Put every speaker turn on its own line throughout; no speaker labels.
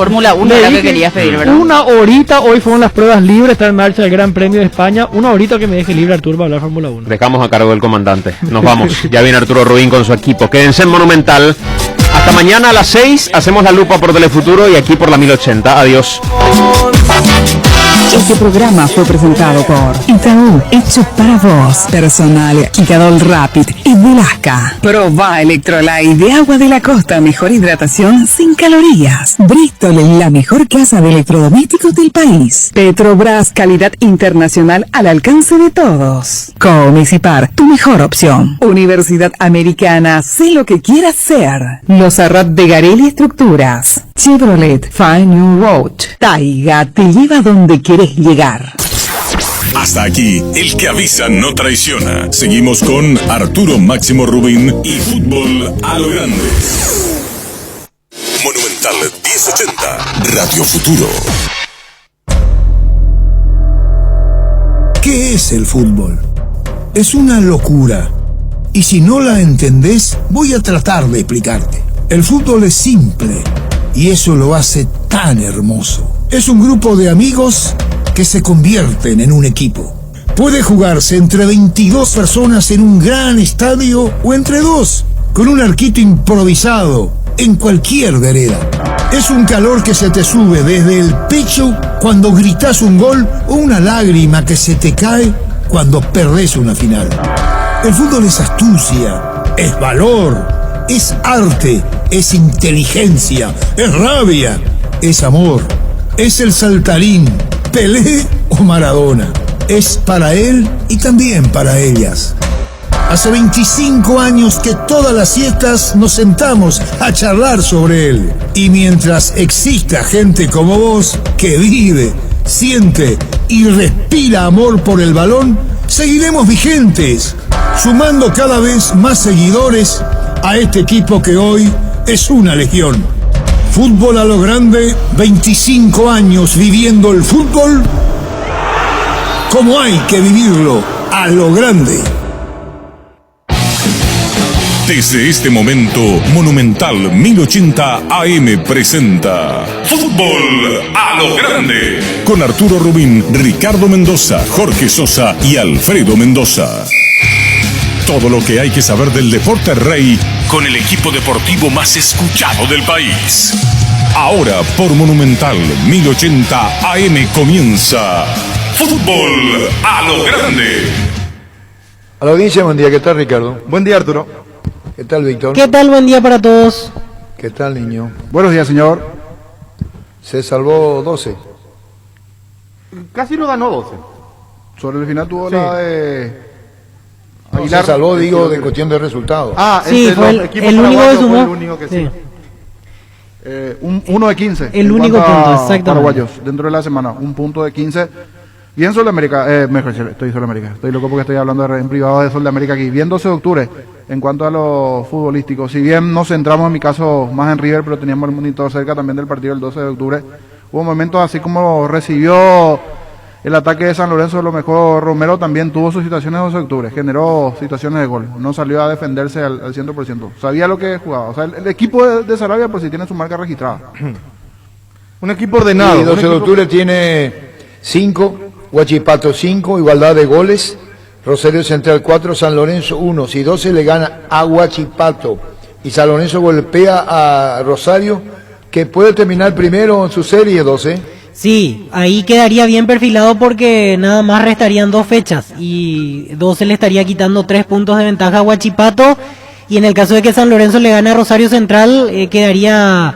Fórmula 1 era que querías pedir, ¿verdad?
Una horita, hoy fueron las pruebas libres, está en marcha el Gran Premio de España. Una horita que me deje libre Arturo para hablar Fórmula 1.
Dejamos a cargo del comandante. Nos vamos. Ya viene Arturo Rubín con su equipo. Quédense en Monumental. Hasta mañana a las 6. Hacemos la lupa por Telefuturo y aquí por la 1080. Adiós.
Este programa fue presentado por Itaú, hecho para vos. Personal, Quicadol Rapid y Velasca. Proba Electrolyte de agua de la costa. Mejor hidratación sin calorías. Bristol, la mejor casa de electrodomésticos del país. Petrobras, calidad internacional al alcance de todos. Comisipar, tu mejor opción. Universidad Americana, sé lo que quieras ser. Los Arrat de Garelli Estructuras. Chevrolet, Find New Road. Taiga, te lleva donde quieres llegar.
Hasta aquí, el que avisa no traiciona. Seguimos con Arturo Máximo Rubín y Fútbol a lo Grande. Monumental 1080, Radio Futuro.
¿Qué es el fútbol? Es una locura. Y si no la entendés, voy a tratar de explicarte. El fútbol es simple y eso lo hace tan hermoso. Es un grupo de amigos que se convierten en un equipo. Puede jugarse entre 22 personas en un gran estadio o entre dos, con un arquito improvisado en cualquier vereda. Es un calor que se te sube desde el pecho cuando gritas un gol o una lágrima que se te cae cuando perdés una final. El fútbol es astucia, es valor, es arte, es inteligencia, es rabia, es amor, es el saltarín, Pelé o Maradona. Es para él y también para ellas. Hace 25 años que todas las siestas nos sentamos a charlar sobre él. Y mientras exista gente como vos que vive, siente y respira amor por el balón, seguiremos vigentes, sumando cada vez más seguidores a este equipo que hoy es una legión. Fútbol a lo Grande, 25 años viviendo el fútbol como hay que vivirlo, a lo grande.
Desde este momento, Monumental 1080 AM presenta Fútbol a lo Grande. Con Arturo Rubín, Ricardo Mendoza, Jorge Sosa y Alfredo Mendoza. Todo lo que hay que saber del deporte rey con el equipo deportivo más escuchado del país. Ahora por Monumental 1080 AM comienza Fútbol a lo Grande.
A la audiencia, buen día. ¿Qué tal, Ricardo?
Buen día, Arturo.
¿Qué tal, Víctor?
¿Qué tal? Buen día para todos.
¿Qué tal, niño?
Buenos días, señor.
Se salvó 12.
Casi no ganó 12. Sobre el final tuvo
Sí.
la de
No, se salvó, digo, de cuestión de resultados.
Ah,
Sí, fue el único que sumó.
fue el único que sí. Uno de 15.
El
en
único
cuanto a
punto, exactamente.
Paraguayos, dentro de la semana. Un punto de 15. Bien Sol de América, mejor, estoy Sol de América. Estoy loco porque estoy hablando en privado de Sol de América aquí. Bien 12 de octubre, en cuanto a lo futbolístico. Si bien nos centramos en mi caso más en River, pero teníamos el monitor cerca también del partido del 12 de octubre. Hubo momentos así como recibió el ataque de San Lorenzo, lo mejor Romero también tuvo sus situaciones el 12 de octubre, generó situaciones de gol, no salió a defenderse al 100%, sabía lo que jugaba, o sea, el equipo de Sarabia pues sí tiene su marca registrada. Un equipo ordenado.
Y 12 de octubre tiene 5, Huachipato 5, igualdad de goles, Rosario Central 4, San Lorenzo 1. Si 12 le gana a Huachipato y San Lorenzo golpea a Rosario, que puede terminar primero en su serie 12.
Sí, ahí quedaría bien perfilado porque nada más restarían 2 fechas y 12 le estaría quitando 3 puntos de ventaja a Huachipato, y en el caso de que San Lorenzo le gane a Rosario Central quedaría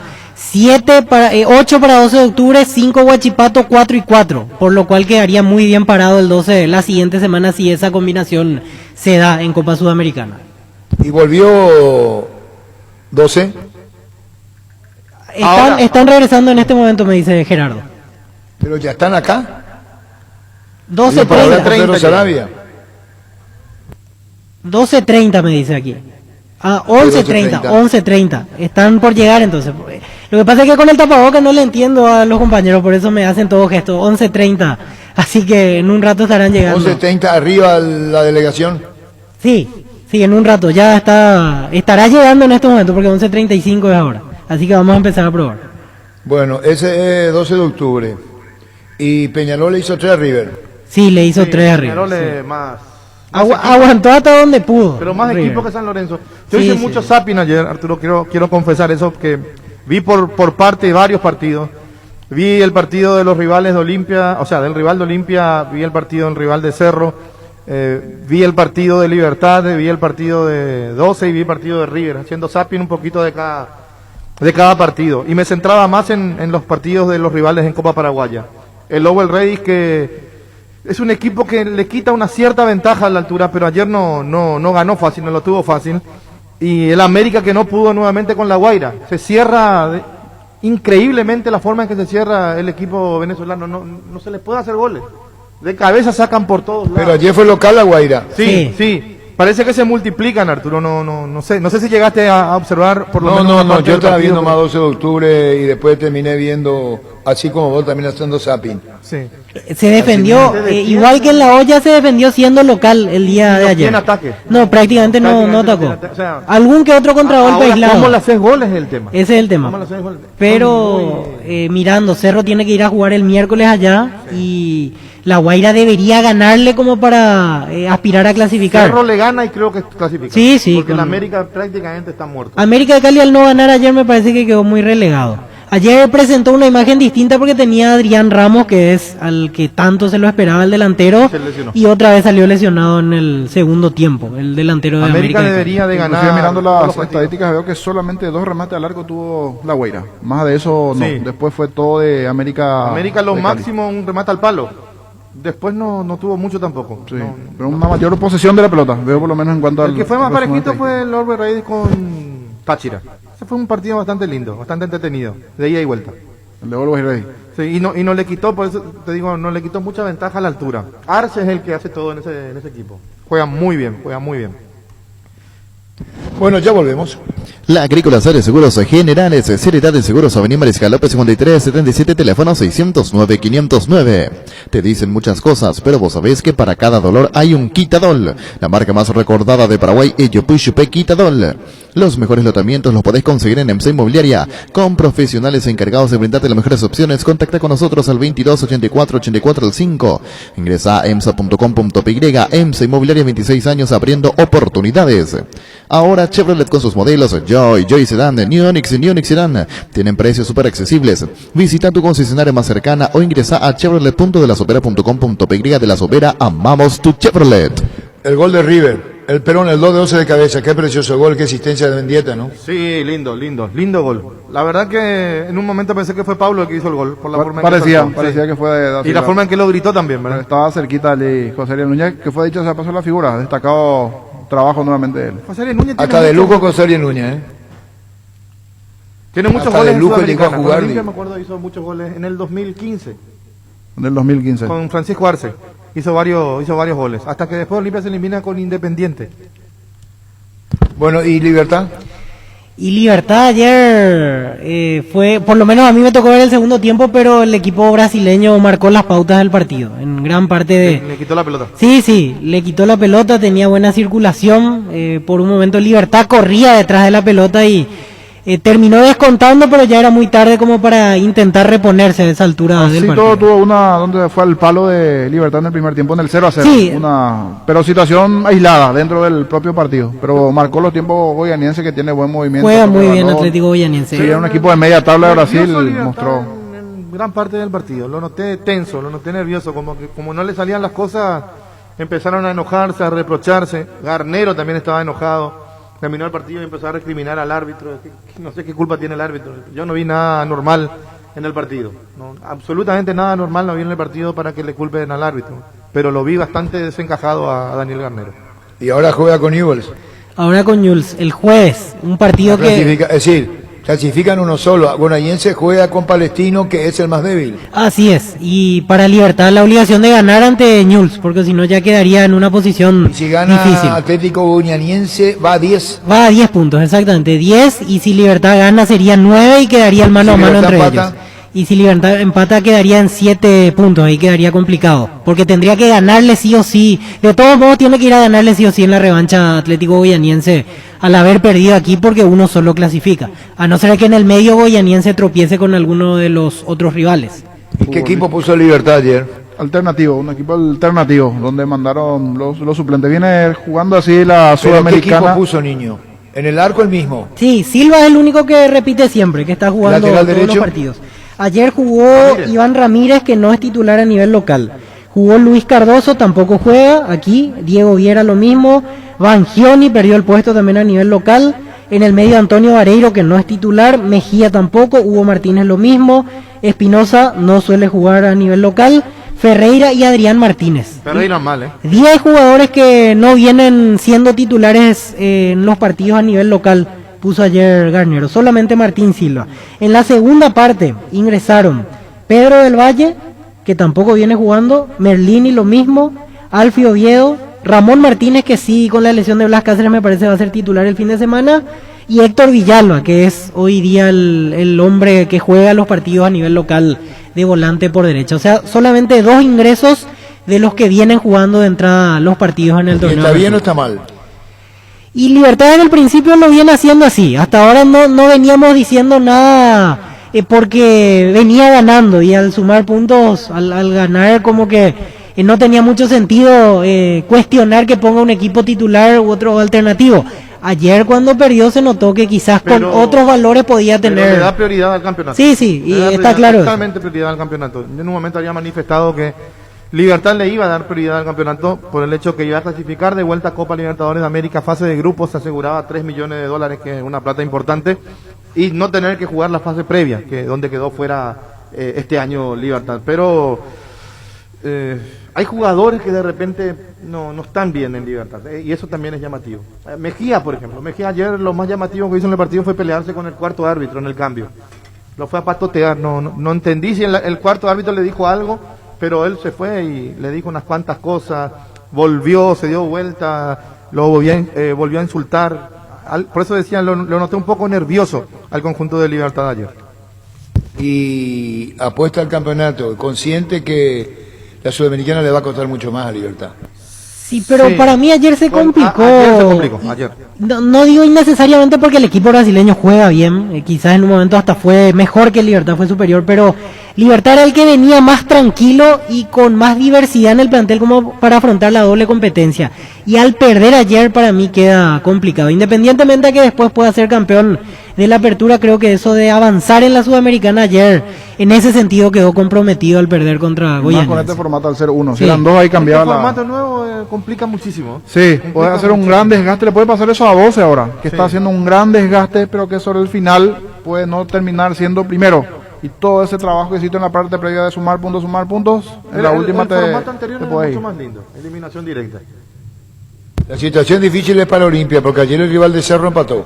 8 para 12 de octubre, 5 Huachipato, 4 y 4, por lo cual quedaría muy bien parado el 12 la siguiente semana si esa combinación se da en Copa Sudamericana.
Y volvió 12.
Están regresando en este momento, me dice Gerardo.
Pero ya están acá.
12:30.
Sarabia.
12:30 me dice aquí. 11:30, 11:30. Están por llegar entonces. Lo que pasa es que con el tapabocas no le entiendo a los compañeros, por eso me hacen todo gesto. 11:30. Así que en un rato estarán llegando.
11:30 arriba la delegación.
Sí, en un rato. Ya estará llegando en este momento porque 11:35 es ahora. Así que vamos a empezar a probar.
Bueno, ese es 12 de octubre. Y Peñarol le hizo 3 a River.
Sí, le hizo 3 a River.
Peñarol
sí.
es más
Aguantó hasta donde pudo.
pero más
River.
equipo que San Lorenzo. Yo
Sí,
hice
sí.
mucho zapping ayer, Arturo, quiero confesar eso, que vi por parte de varios partidos. Vi el partido de los rivales de Olimpia, o sea, del rival de Olimpia, vi el partido del rival de Cerro, vi el partido de Libertad, vi el partido de 12 y vi el partido de River, haciendo zapping un poquito de cada partido. Y me centraba más en los partidos de los rivales en Copa Paraguaya. El Lowell Ready, que es un equipo que le quita una cierta ventaja a la altura, pero ayer no ganó fácil, no lo tuvo fácil. Y el América, que no pudo nuevamente con La Guaira. Se cierra increíblemente la forma en que se cierra el equipo venezolano. No se les puede hacer goles. De cabeza sacan por todos lados.
Pero ayer fue local La Guaira.
Sí. Parece que se multiplican, Arturo. No sé si llegaste a observar por lo menos. una
No,
parte
yo
del
estaba
partido,
viendo
pero-
más 12 de octubre y después terminé viendo, así como vos también haciendo zapping.
Sí.
Se defendió,
Se defiende.
igual que en la olla se defendió siendo local el día de ayer.
tiene ataque.
No, prácticamente no
Prácticamente
atacó.
no tiene ataque, o sea,
Algún que otro contragolpe
Ahora,
aislado.
¿cómo le haces goles es el tema?
Ese es el tema.
¿Cómo le haces goles?
Pero
Son muy-
mirando, Cerro tiene que ir a jugar el miércoles allá y La Guaira debería ganarle como para aspirar a clasificar.
Cerro le gana y creo que clasifica.
Sí, sí,
Porque
con-
el América prácticamente está muerto.
América de Cali al no ganar ayer me parece que quedó muy relegado. Ayer presentó una imagen distinta porque tenía a Adrián Ramos, que es al que tanto se lo esperaba el delantero,
Se lesionó.
y otra vez salió lesionado en el segundo tiempo, el delantero de
América
América de Cali.
debería de ganar.
Inclusive mirando
todos
las
los partidos.
estadísticas veo que solamente 2 remates al arco tuvo La Guaira. Más de eso no.
Sí.
Después fue todo de América.
América lo
de Cali.
máximo un remate al palo. Después no tuvo mucho tampoco.
Sí,
No.
pero una mayor posesión de la pelota. Veo por lo menos en cuanto al.
El que fue más
resumen
parejito
técnico.
fue el Orbe Reyes con Táchira. Ese fue un partido bastante lindo, bastante entretenido, de ida y vuelta.
El de Always Ready.
Sí, y no le quitó, por eso te digo, no le quitó mucha ventaja a la altura. Arce es el que hace todo en ese equipo. Juega muy bien, juega muy bien.
Bueno, ya volvemos.
La Agrícola Sales Seguros Generales, Seriedad de Seguros, Avenida Mariscal López 5377, teléfono 609-509. Te dicen muchas cosas, pero vos sabés que para cada dolor hay un Quitadol. La marca más recordada de Paraguay es Yopuchupe Quitadol. Los mejores lotamientos los podés conseguir en EMSA Inmobiliaria. Con profesionales encargados de brindarte las mejores opciones, contacta con nosotros al 2284-84-5. Ingresa a emsa.com.py. EMSA Inmobiliaria, 26 años abriendo oportunidades. Ahora Chevrolet con sus modelos Joy Sedan, New Onix y New Onix Sedan tienen precios súper accesibles. Visita tu concesionaria más cercana o ingresa a chevrolet.delasopera.com.py. De La Sopera, amamos tu Chevrolet.
El gol de River. El Perón, el 2-12 de cabeza. Qué precioso gol, qué existencia de Mendieta, ¿no?
Sí, lindo gol. La verdad que en un momento pensé que fue Pablo el que hizo el gol, por la forma en que
Parecía
saltó.
parecía
Sí.
que fue de
Y la forma en que lo gritó también, ¿verdad?
Estaba cerquita allí José Ariel Núñez, que fue dicho se pasó la figura. Destacado trabajo nuevamente de él.
José Ariel Núñez tiene
Hasta de
mucho-
lujo con Soria Núñez, ¿eh?
Tiene muchos
hasta
goles
de
en
lujo llegó a
Sudamericana.
jugar,
Con Olimpia,
digo.
me acuerdo, hizo muchos goles en el 2015
Del 2015.
con Francisco Arce. Hizo varios goles. Hasta que después Olimpia se elimina con Independiente.
Bueno, ¿y Libertad?
Y Libertad ayer fue, por lo menos a mí me tocó ver el segundo tiempo, pero el equipo brasileño marcó las pautas del partido, en gran parte de...
Le quitó la pelota.
Sí, le quitó la pelota, tenía buena circulación, por un momento Libertad corría detrás de la pelota y terminó descontando, pero ya era muy tarde como para intentar reponerse a esa altura del
Sí,
partido.
todo tuvo una donde fue al palo de Libertad en el primer tiempo en el 0-0.
Sí.
Pero situación aislada dentro del propio partido. Pero marcó los tiempos goianiense que tiene buen movimiento.
Juega
toca
muy
el
bien
balón.
Atlético Goianiense.
Sí, era un equipo de media tabla de Brasil,
Nervioso Libertad
mostró.
en gran parte del partido. Lo noté tenso, lo noté nervioso. Como no le salían las cosas, empezaron a enojarse, a reprocharse. Garnero también estaba enojado. Terminó el partido y empezó a recriminar al árbitro. No sé qué culpa tiene el árbitro. Yo no vi nada normal en el partido. No, absolutamente nada normal no vi en el partido para que le culpen al árbitro. Pero lo vi bastante desencajado a Daniel Garnero.
Y ahora juega con Newell's.
Ahora con Newell's, el jueves, un partido que...
Es decir, clasifican uno solo. Bonayense juega con Palestino, que es el más débil.
Así es, y para Libertad la obligación de ganar ante Newell's, porque si no ya quedaría en una posición
Si gana
difícil.
Atlético Bonayense, va a 10.
Va a 10 puntos, exactamente, 10, y si Libertad gana sería 9 y quedaría el mano
Si
a mano
Libertad
entre
empata.
ellos. Y si Libertad empata quedaría en 7 puntos, ahí quedaría complicado. Porque tendría que ganarle sí o sí. De todos modos tiene que ir a ganarle sí o sí en la revancha Atlético Goianiense al haber perdido aquí porque uno solo clasifica. A no ser que en el medio Goianiense tropiece con alguno de los otros rivales.
¿Y qué equipo puso Libertad ayer?
Alternativo, un equipo alternativo, donde mandaron los suplentes. Viene jugando así la
¿Pero
Sudamericana.
qué equipo puso, niño? ¿En el arco el mismo?
Sí, Silva es el único que repite siempre, que está jugando
¿Lateral
todos
derecho?
los partidos. Ayer jugó Iván Ramírez, que no es titular a nivel local. Jugó Luis Cardoso, tampoco juega aquí. Diego Viera lo mismo. Bangioni perdió el puesto también a nivel local. En el medio Antonio Vareiro, que no es titular. Mejía tampoco. Hugo Martínez lo mismo. Espinosa no suele jugar a nivel local. Ferreira y Adrián Martínez.
Ferreira mal,
10 jugadores que no vienen siendo titulares en los partidos a nivel local, puso ayer Garnero, solamente Martín Silva. En la segunda parte ingresaron Pedro del Valle, que tampoco viene jugando, Merlini lo mismo, Alfio Oviedo, Ramón Martínez, que sí, con la lesión de Blas Cáceres me parece va a ser titular el fin de semana, y Héctor Villalba, que es hoy día el hombre que juega los partidos a nivel local de volante por derecha. O sea, solamente 2 ingresos de los que vienen jugando de entrada los partidos en el torneo.
¿Está bien o está mal?
Y Libertad en el principio lo viene haciendo así. Hasta ahora no veníamos diciendo nada porque venía ganando y al sumar puntos, al ganar como que no tenía mucho sentido cuestionar que ponga un equipo titular u otro alternativo. Ayer cuando perdió se notó que quizás con otros valores podía tener...
Pero le da prioridad al campeonato.
Sí, y está claro.
Totalmente prioridad al campeonato. En un momento había manifestado que Libertad le iba a dar prioridad al campeonato por el hecho que iba a clasificar de vuelta a Copa Libertadores de América, fase de grupos, se aseguraba $3 millones, que es una plata importante, y no tener que jugar la fase previa, que donde quedó fuera este año Libertad. Pero hay jugadores que de repente no están bien en Libertad, y eso también es llamativo. Mejía, por ejemplo. Mejía ayer lo más llamativo que hizo en el partido fue pelearse con el cuarto árbitro en el cambio. Lo fue a patotear, no entendí si el cuarto árbitro le dijo algo, pero él se fue y le dijo unas cuantas cosas, volvió, se dio vuelta, lo volvió a insultar. Por eso decía, lo noté un poco nervioso al conjunto de Libertad ayer.
Y apuesta al campeonato, consciente que la Sudamericana le va a costar mucho más a Libertad.
Sí, pero para mí ayer se complicó.
Ayer se complicó, ayer.
No digo innecesariamente porque el equipo brasileño juega bien, quizás en un momento hasta fue mejor que Libertad, fue superior, pero Libertad era el que venía más tranquilo y con más diversidad en el plantel como para afrontar la doble competencia. Y al perder ayer para mí queda complicado, independientemente de que después pueda ser campeón de la apertura. Creo que eso de avanzar en la Sudamericana ayer, en ese sentido quedó comprometido al perder contra Goianiense.
Con este formato al 0-1,
Sí.
si eran 2 ahí cambiaba
Este
la...
formato nuevo complica muchísimo.
Sí, puede hacer un gran desgaste, le puede pasar eso a 12 ahora, que está haciendo un gran desgaste, pero que sobre el final puede no terminar siendo primero. Y todo ese trabajo que hiciste en la parte previa de sumar puntos, en la última
el formato anterior
te
era
puede
mucho
ir.
más lindo, eliminación directa.
La situación difícil es para Olimpia, porque ayer el rival de Cerro empató.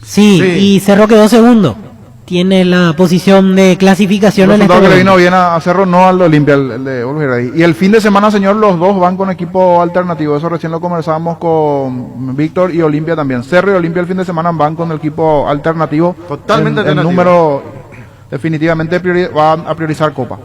Sí, y Cerro quedó segundo. Tiene la posición de clasificación en este
resultado que le
momento.
vino bien a Cerro, no al de Olimpia, el de Olvera. Y el fin de semana, señor, los dos van con equipo alternativo. Eso recién lo conversábamos con Víctor y Olimpia también. Cerro y Olimpia el fin de semana van con el equipo alternativo.
Totalmente
el
alternativo.
número definitivamente van a priorizar Copa.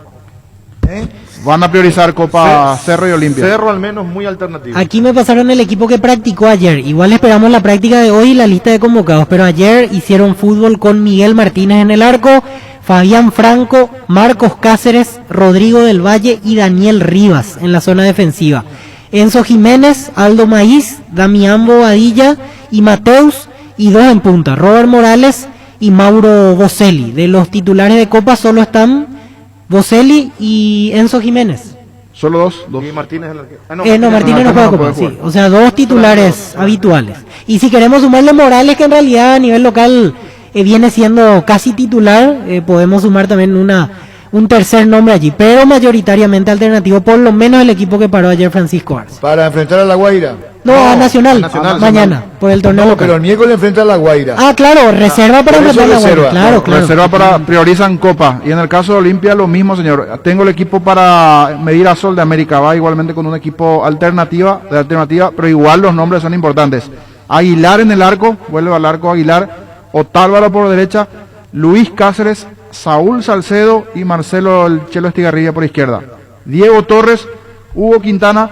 Van a priorizar Copa Cerro y Olimpia.
Cerro al menos muy alternativo.
Aquí me pasaron el equipo que practicó ayer. Igual esperamos la práctica de hoy y la lista de convocados. Pero ayer hicieron fútbol con Miguel Martínez en el arco, Fabián Franco, Marcos Cáceres, Rodrigo del Valle y Daniel Rivas en la zona defensiva. Enzo Jiménez, Aldo Maíz, Damián Bobadilla y Mateus, y 2 en punta, Robert Morales y Mauro Boselli. De los titulares de Copa solo están Boselli y Enzo Jiménez.
Solo dos.
Y Martínez es el que...
Martínez no juega Copa, sí. O sea, 2 titulares habituales. Y si queremos sumarle Morales, que en realidad a nivel local viene siendo casi titular, podemos sumar también un tercer nombre allí, pero mayoritariamente alternativo, por lo menos el equipo que paró ayer Francisco Arce.
Para enfrentar a La Guaira.
No, a Nacional, mañana, por el torneo local.
Pero el miércoles enfrenta a La Guaira.
Ah, claro, reserva para
por eso
enfrentar a La Guaira.
reserva.
Claro, claro.
Reserva para priorizan Copa. Y en el caso de Olimpia lo mismo, señor. Tengo el equipo para medir a Sol de América. Va igualmente con un equipo alternativa, pero igual los nombres son importantes. Aguilar en el arco, vuelve al arco Aguilar. Otálvaro por derecha, Luis Cáceres, Saúl Salcedo y Marcelo El Chelo Estigarribia por izquierda. Diego Torres, Hugo Quintana,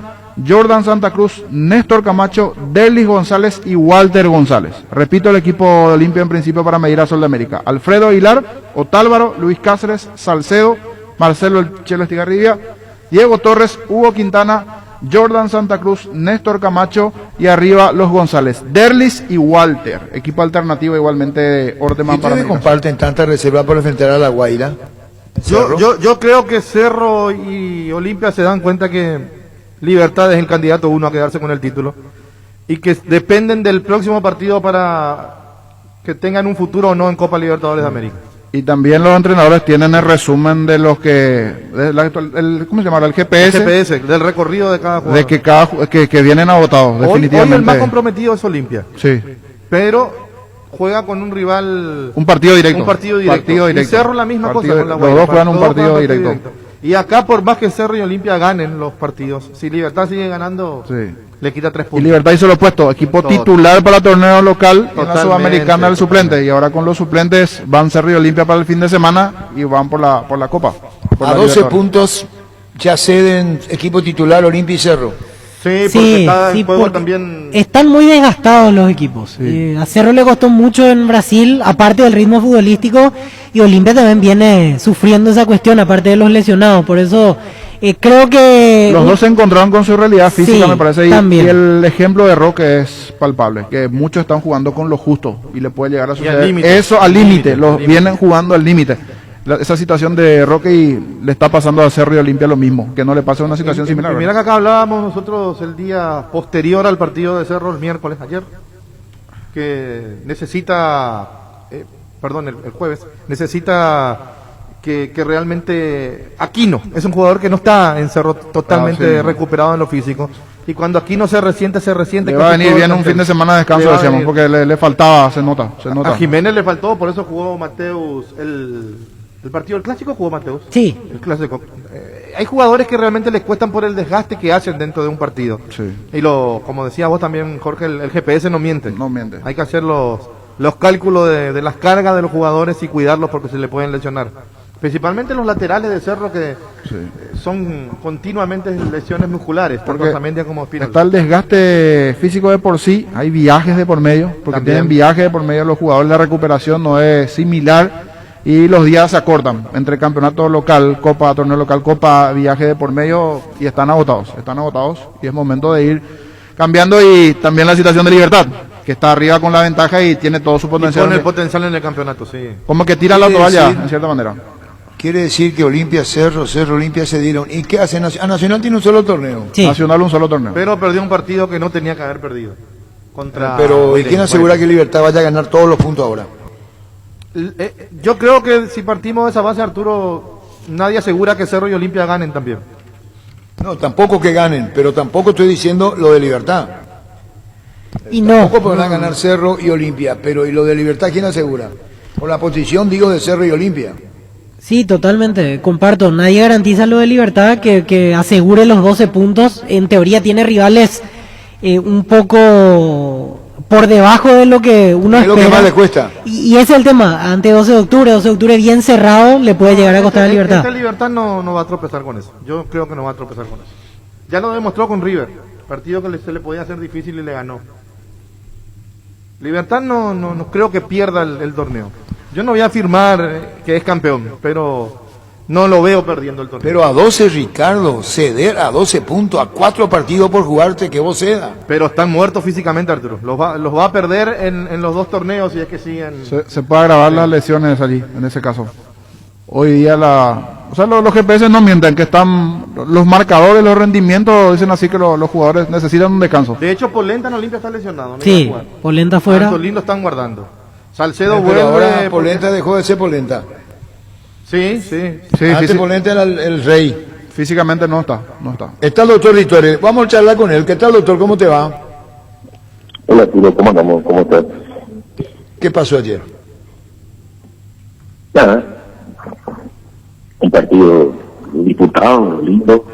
Jordan Santa Cruz, Néstor Camacho, Derlis González y Walter González. Repito el equipo de Olimpia en principio para medir a Sol de América. Alfredo Aguilar, Otálvaro, Luis Cáceres, Salcedo, Marcelo El Chelo Estigarribia, Diego Torres, Hugo Quintana, Jordan Santa Cruz, Néstor Camacho y arriba los González, Derlis y Walter. Equipo alternativo igualmente Ordeman para
¿Ustedes comparten tanta reserva por enfrentar a La Guaira?
Yo creo que Cerro y Olimpia se dan cuenta que Libertad es el candidato uno a quedarse con el título y que dependen del próximo partido para que tengan un futuro o no en Copa Libertadores de América.
Y también los entrenadores tienen el resumen de los que, ¿cómo se llama? El GPS.
El GPS, del recorrido de cada jugador.
De que vienen agotados, definitivamente.
Hoy el más comprometido es Olimpia.
Sí.
Pero juega con un rival.
Un partido directo.
Un partido directo. Y Cerro la misma cosa con La
Los
Guaira.
dos juegan un partido directo.
Y acá, por más que Cerro y Olimpia ganen los partidos, si Libertad sigue ganando,
sí,
le quita 3 puntos.
Y Libertad hizo lo opuesto, equipo titular para torneo local, en la Sudamericana del suplente, y ahora con los suplentes van Cerro y Olimpia para el fin de semana y van por la Copa.
A 12 puntos ya ceden equipo titular Olimpia y Cerro.
Sí, porque está en juego también.
Están muy desgastados los equipos.
Sí.
A Cerro le costó mucho en Brasil, aparte del ritmo futbolístico, y Olimpia también viene sufriendo esa cuestión, aparte de los lesionados. Por eso creo que
los dos se encontraron con su realidad física,
sí,
me parece, y el ejemplo de Roque es palpable, que muchos están jugando con lo justo y le puede llegar a suceder eso al límite, vienen jugando al límite. Esa situación de Roque y le está pasando a Cerro y Olimpia lo mismo, que no le pase una situación similar.
Mira que acá hablábamos nosotros el día posterior al partido de Cerro, el miércoles, ayer, que necesita, el jueves, necesita que realmente Aquino es un jugador que no está en Cerro totalmente recuperado en lo físico. Y cuando Aquino se resiente. Le
va a venir bien un fin de semana de descanso, decíamos, porque le faltaba, se nota.
A Jiménez le faltó, por eso jugó Mateus el partido del clásico, jugó Mateus.
Sí.
El clásico. Hay jugadores que realmente les cuestan por el desgaste que hacen dentro de un partido.
Sí.
Y como decía vos también, Jorge, el GPS no miente.
No miente.
Hay que hacer los cálculos de las cargas de los jugadores y cuidarlos porque se le pueden lesionar. Principalmente los laterales de Cerro que son continuamente lesiones musculares, tanto Zamendia como Espinal.
Está el desgaste físico de por sí, hay viajes de por medio, porque tienen viajes de por medio los jugadores, la recuperación no es similar y los días se acortan entre campeonato local, Copa, torneo local, Copa, viaje de por medio y están agotados y es momento de ir cambiando. Y también la situación de Libertad, que está arriba con la ventaja y tiene todo su potencial.
Y con el potencial en el campeonato, sí.
Como que tira la toalla, en cierta manera.
Quiere decir que Olimpia, Cerro, Olimpia se dieron. ¿Y qué hace? Nacional tiene un solo torneo.
Sí.
Nacional un solo torneo.
Pero perdió un partido que no tenía que haber perdido.
Pero ¿y quién asegura que Libertad vaya a ganar todos los puntos ahora?
Yo creo que si partimos de esa base, Arturo, nadie asegura que Cerro y Olimpia ganen también.
No, tampoco que ganen, pero tampoco estoy diciendo lo de Libertad.
Y no.
Tampoco podrán ganar Cerro y Olimpia, pero ¿y lo de Libertad quién asegura? Por la posición, digo, de Cerro y Olimpia.
Sí, totalmente, comparto. Nadie garantiza lo de Libertad, que asegure los 12 puntos. En teoría tiene rivales un poco por debajo de lo que uno espera.
Es lo que más le cuesta.
Y ese es el tema. Ante 12 de octubre bien cerrado, le puede llegar a costar a Libertad.
Esta Libertad no va a tropezar con eso. Yo creo que no va a tropezar con eso. Ya lo demostró con River. Partido que se le podía hacer difícil y le ganó. Libertad no creo que pierda el torneo. Yo no voy a afirmar que es campeón, pero no lo veo perdiendo el torneo.
Pero a 12, Ricardo, ceder a 12 puntos, a 4 partidos por jugarte, que vos cedas.
Pero están muertos físicamente, Arturo. Los va a perder en los 2 torneos si es que siguen.
Se puede agravar las lesiones allí, en ese caso. Hoy día los GPS no mienten, que están los marcadores, los rendimientos, dicen así que los jugadores necesitan un descanso.
De hecho, Polenta en Olimpia está lesionado.
Sí, Polenta fuera.
Solín lo están guardando. Salcedo
pero
vuelve.
Ahora Polenta dejó de ser Polenta.
Sí.
Antes Polenta era el rey.
Físicamente no está.
Está el doctor Rituere. Vamos a charlar con él. ¿Qué tal, doctor? ¿Cómo te va?
Hola, Tiro, ¿cómo andamos? ¿Cómo estás?
¿Qué pasó ayer?
Nada. Un partido disputado, lindo.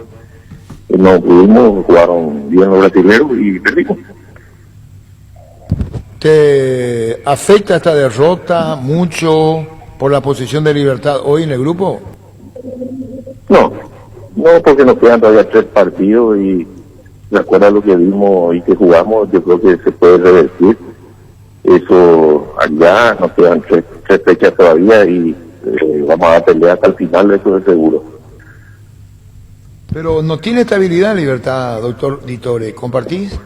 No pudimos, jugaron bien los brasileños y perdimos.
¿Te afecta esta derrota mucho? por la posición de Libertad hoy en el grupo?
No, porque nos quedan todavía 3 partidos y de acuerdo a lo que vimos y que jugamos, yo creo que se puede revertir. Eso allá nos quedan 3 fechas todavía y vamos a pelear hasta el final, eso es seguro.
Pero no tiene estabilidad Libertad, doctor Ditore, ¿compartís?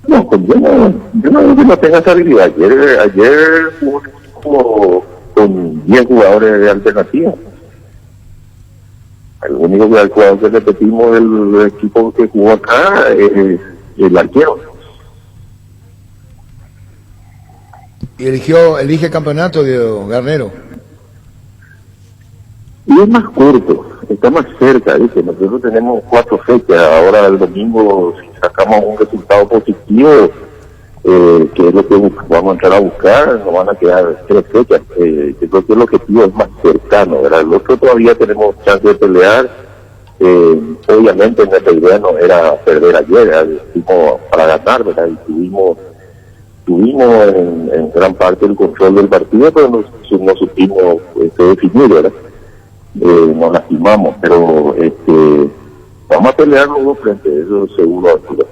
No, pues yo no digo que no tenga estabilidad. Ayer jugó un equipo con 10 jugadores de alternativa. El único jugador que repetimos del equipo que jugó acá es el arquero.
Y elige campeonato de Garnero.
Y es más corto, está más cerca, dice. Nosotros tenemos 4 fechas. Ahora el domingo, si sacamos un resultado positivo, que es lo que vamos a entrar a buscar, nos van a quedar 3 fechas. Yo creo que el objetivo es más cercano, ¿verdad? El otro todavía tenemos chance de pelear. Obviamente nuestra idea no era perder ayer, fuimos para ganar, ¿verdad? Y tuvimos en gran parte el control del partido, pero no supimos definir, ¿verdad? Nos lastimamos, pero vamos a pelear los dos frentes, eso seguro, Arturo.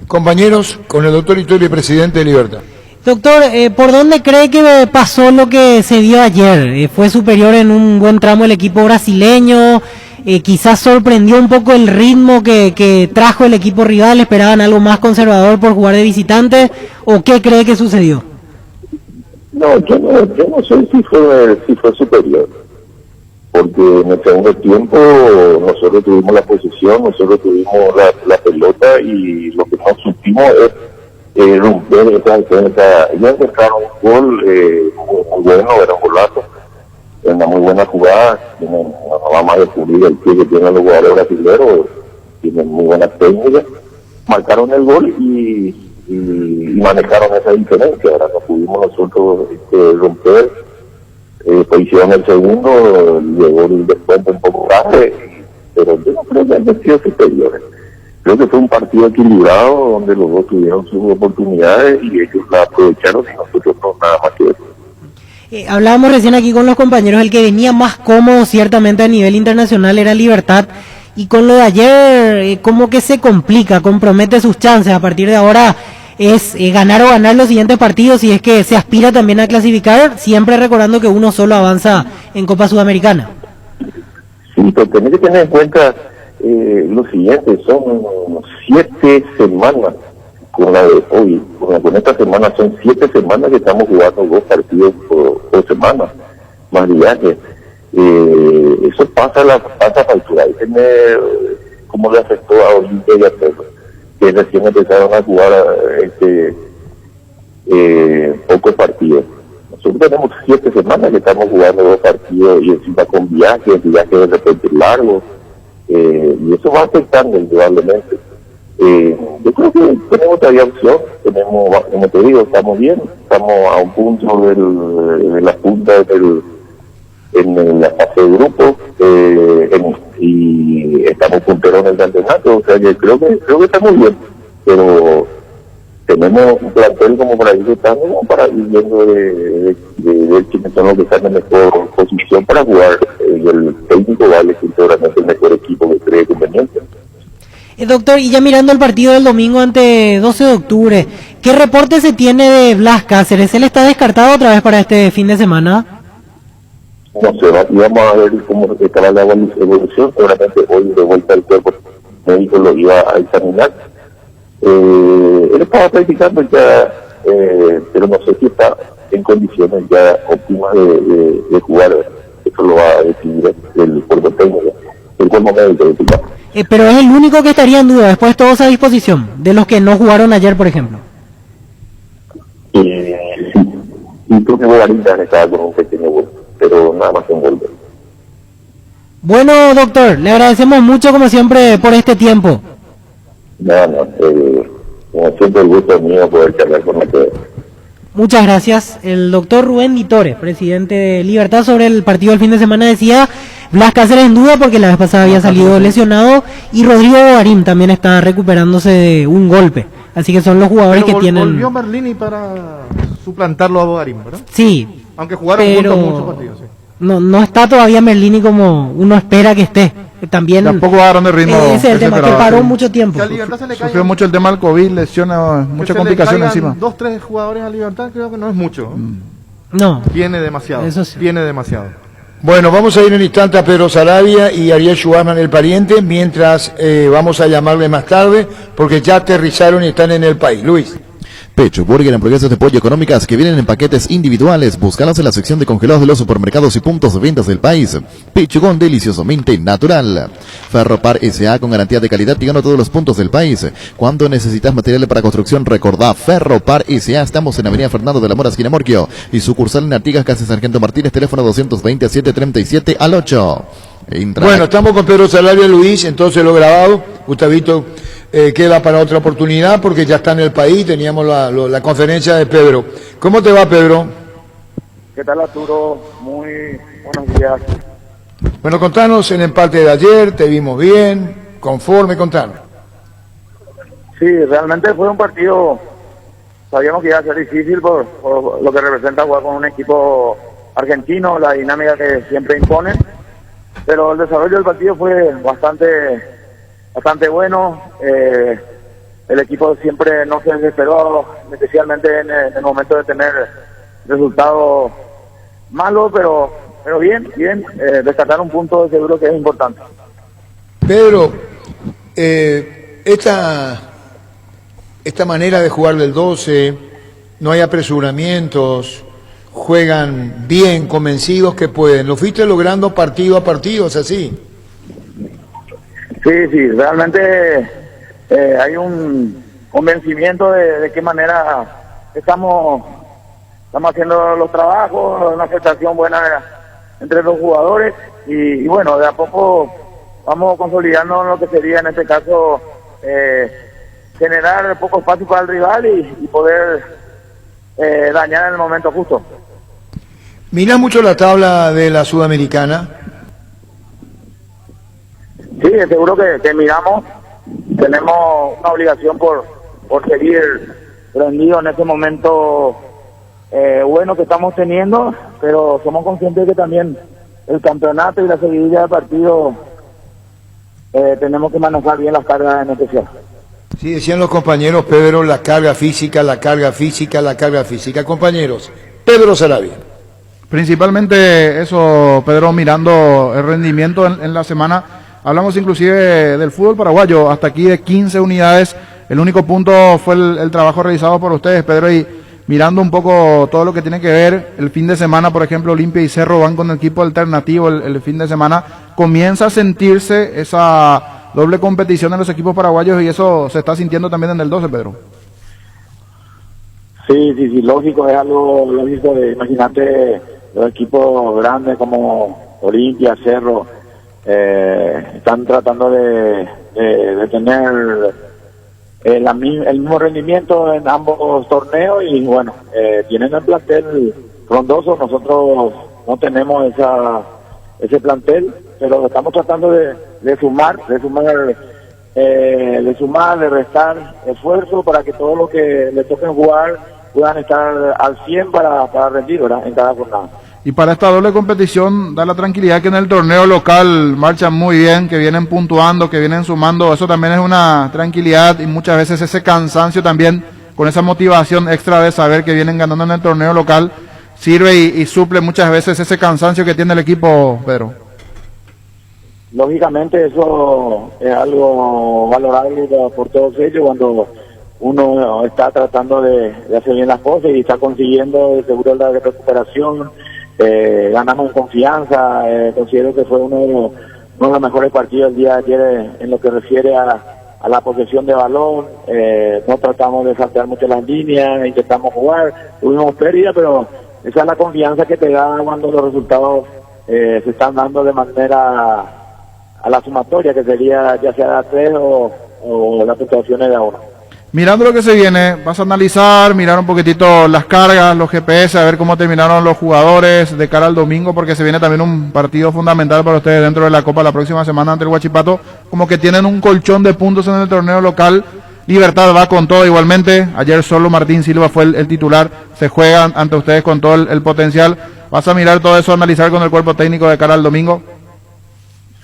Compañeros, con el doctor Ditore, presidente de Libertad.
Doctor, ¿por dónde cree que pasó lo que se dio ayer? ¿Fue superior en un buen tramo el equipo brasileño? Quizás sorprendió un poco el ritmo que trajo el equipo rival, esperaban algo más conservador por jugar de visitante, ¿o qué cree que sucedió?
No, yo no sé si fue superior, porque en el segundo tiempo nosotros tuvimos la posesión, nosotros tuvimos la pelota y lo que no supimos es romper esa defensa. Ellos encontraron un gol muy bueno, era un golazo, era una muy buena jugada, no vamos a descubrir el pie que tienen los jugadores brasileños, tienen muy buena técnica, marcaron el gol y manejaron esa diferencia. Ahora no pudimos nosotros romper, hicieron el segundo, llegó el descuento un poco tarde, pero yo no creo que haya sido superiores. Creo que fue un partido equilibrado donde los dos tuvieron sus oportunidades y ellos la aprovecharon y nosotros no nada más que eso.
Hablábamos recién aquí con los compañeros, el que venía más cómodo ciertamente a nivel internacional era Libertad, y con lo de ayer como que se complica, compromete sus chances. A partir de ahora es ganar o ganar los siguientes partidos, y es que se aspira también a clasificar, siempre recordando que uno solo avanza en Copa Sudamericana.
Sí, pero tenés que tener en cuenta lo siguiente, son 7 semanas con la de hoy, con esta semana son 7 semanas que estamos jugando 2 partidos por semana, más viajes. Eso pasa factura. Ahí tener cómo le afectó a Olimpia y a Cerro, que recién empezaron a jugar pocos partidos. Nosotros tenemos 7 semanas que estamos jugando 2 partidos y encima con viajes de repente largos, y eso va afectando indudablemente. Yo creo que tenemos todavía opción, como te digo, estamos bien, estamos a un punto de la punta en la fase de grupo, y estamos punteros en el campeonato, o sea que creo que estamos bien, pero tenemos un plantel como para ir estando, para ir viendo de quiénes son los que están en mejor posición para jugar, y el técnico vale que seguramente el mejor equipo que cree conveniente.
Doctor, y ya mirando el partido del domingo ante 12 de octubre, ¿qué reporte se tiene de Blas Cáceres? ¿Él está descartado otra vez para este fin de semana?
No sé, vamos a ver cómo estará la evolución. Seguramente hoy de vuelta el cuerpo médico lo iba a examinar. Él estaba practicando ya, pero no sé si está en condiciones ya óptimas de jugar. Eso lo va a decidir el cuerpo técnico, el cuerpo médico.
Pero es el único que estaría en duda, después todos a disposición, de los que no jugaron ayer, por ejemplo.
Sí, y creo que Bogarita estaba con un pequeño gol, pero nada más que un gol.
Bueno, doctor, le agradecemos mucho, como siempre, por este tiempo.
Como siempre, el gusto mío poder charlar con ustedes.
Muchas gracias. El doctor Rubén Ditore, presidente de Libertad, sobre el partido del fin de semana, decía Blas Cáceres en duda porque la vez pasada había salido lesionado, y Rodrigo Bogarín también está recuperándose de un golpe. Así que son los jugadores que tienen...
Volvió Merlini para suplantarlo a Bogarín, ¿verdad?
Sí.
Aunque jugaron
pero
juntos muchos partidos, sí.
no está todavía Merlini como uno espera que esté. También
tampoco agarraron de ritmo.
Ese es el tema, que paró mucho tiempo.
Que a Libertad se le
Sufrió
caigan,
mucho el tema del COVID, lesiones, mucha complicación encima.
2-3 jugadores a Libertad, creo que no es mucho.
No.
Tiene demasiado.
Eso sí.
Tiene demasiado.
Bueno, vamos a ir en un instante a Pedro Sarabia y Ariel Schwarman, el pariente, mientras vamos a llamarle más tarde, porque ya aterrizaron y están en el país. Luis.
Pecho Burger, hamburguesas de pollo económicas que vienen en paquetes individuales. Búscalas en la sección de congelados de los supermercados y puntos de ventas del país. Pechugón deliciosamente natural. Ferropar S.A. con garantía de calidad y gano todos los puntos del país. Cuando necesitas materiales para construcción, recordá Ferropar S.A. Estamos en Avenida Fernando de la Mora, esquina Morquio. Y sucursal en Artigas, Casa Sargento Martínez, teléfono 220-737-al 8.
Bueno, estamos con Pedro Sarabia, Luis, entonces lo grabado. Gustavito queda para otra oportunidad porque ya está en el país, teníamos la conferencia de Pedro. ¿Cómo te va, Pedro?
¿Qué tal, Arturo? Muy buenos días.
Bueno, contanos el empate de ayer, te vimos bien, conforme, contanos.
Sí, realmente fue un partido, sabíamos que iba a ser difícil por lo que representa jugar con un equipo argentino, la dinámica que siempre imponen, pero el desarrollo del partido fue bastante bueno. El equipo siempre no se desesperó, especialmente en el momento de tener resultados malos, pero bien, destacar un punto seguro que es importante.
Pedro, esta manera de jugar del 12, no hay apresuramientos, juegan bien, convencidos que pueden. ¿Lo fuiste logrando partido a partido, es así?
Sí, realmente hay un convencimiento de qué manera estamos haciendo los trabajos, una aceptación buena entre los jugadores y bueno, de a poco vamos consolidando lo que sería en este caso generar poco espacio para el rival y poder dañar en el momento justo.
¿Mirás mucho la tabla de la Sudamericana?
Sí, seguro que miramos, tenemos una obligación por seguir prendido en este momento bueno que estamos teniendo, pero somos conscientes de que también el campeonato y la seguidilla de partidos tenemos que manejar bien las cargas en especial.
Sí, decían los compañeros, Pedro, la carga física. Compañeros, Pedro Sarabia.
Principalmente eso, Pedro, mirando el rendimiento en la semana. Hablamos inclusive del fútbol paraguayo, hasta aquí de 15 unidades. El único punto fue el trabajo realizado por ustedes, Pedro, y mirando un poco todo lo que tiene que ver el fin de semana, por ejemplo, Olimpia y Cerro van con el equipo alternativo el fin de semana. Comienza a sentirse esa doble competición en los equipos paraguayos y eso se está sintiendo también en el 12, Pedro.
Sí, lógico, es algo lógico. Imagínate los equipos grandes como Olimpia, Cerro, están tratando de tener el mismo rendimiento en ambos torneos y bueno, tienen el plantel frondoso. Nosotros no tenemos ese plantel, pero estamos tratando de sumar, de restar esfuerzo para que todo lo que le toquen jugar puedan estar al 100 para rendir, ¿verdad?, en cada jornada.
Y para esta doble competición da la tranquilidad que en el torneo local marchan muy bien, que vienen puntuando, que vienen sumando. Eso también es una tranquilidad y muchas veces ese cansancio también, con esa motivación extra de saber que vienen ganando en el torneo local, sirve y suple muchas veces ese cansancio que tiene el equipo, Pedro.
Lógicamente eso es algo valorable por todos ellos cuando uno está tratando de hacer bien las cosas y está consiguiendo seguro la recuperación. Ganamos en confianza, considero que fue uno de los mejores partidos del día de ayer en lo que refiere a la posesión de balón. No tratamos de saltar mucho las líneas, intentamos jugar, tuvimos pérdida, pero esa es la confianza que te da cuando los resultados se están dando de manera a la sumatoria, que sería ya sea de a 3 o las puntuaciones de a 1.
Mirando lo que se viene, vas a analizar, mirar un poquitito las cargas, los GPS, a ver cómo terminaron los jugadores de cara al domingo, porque se viene también un partido fundamental para ustedes dentro de la Copa la próxima semana ante el Huachipato. Como que tienen un colchón de puntos en el torneo local, Libertad va con todo igualmente. Ayer solo Martín Silva fue el titular. Se juegan ante ustedes con todo el potencial. ¿Vas a mirar todo eso, analizar con el cuerpo técnico de cara al domingo?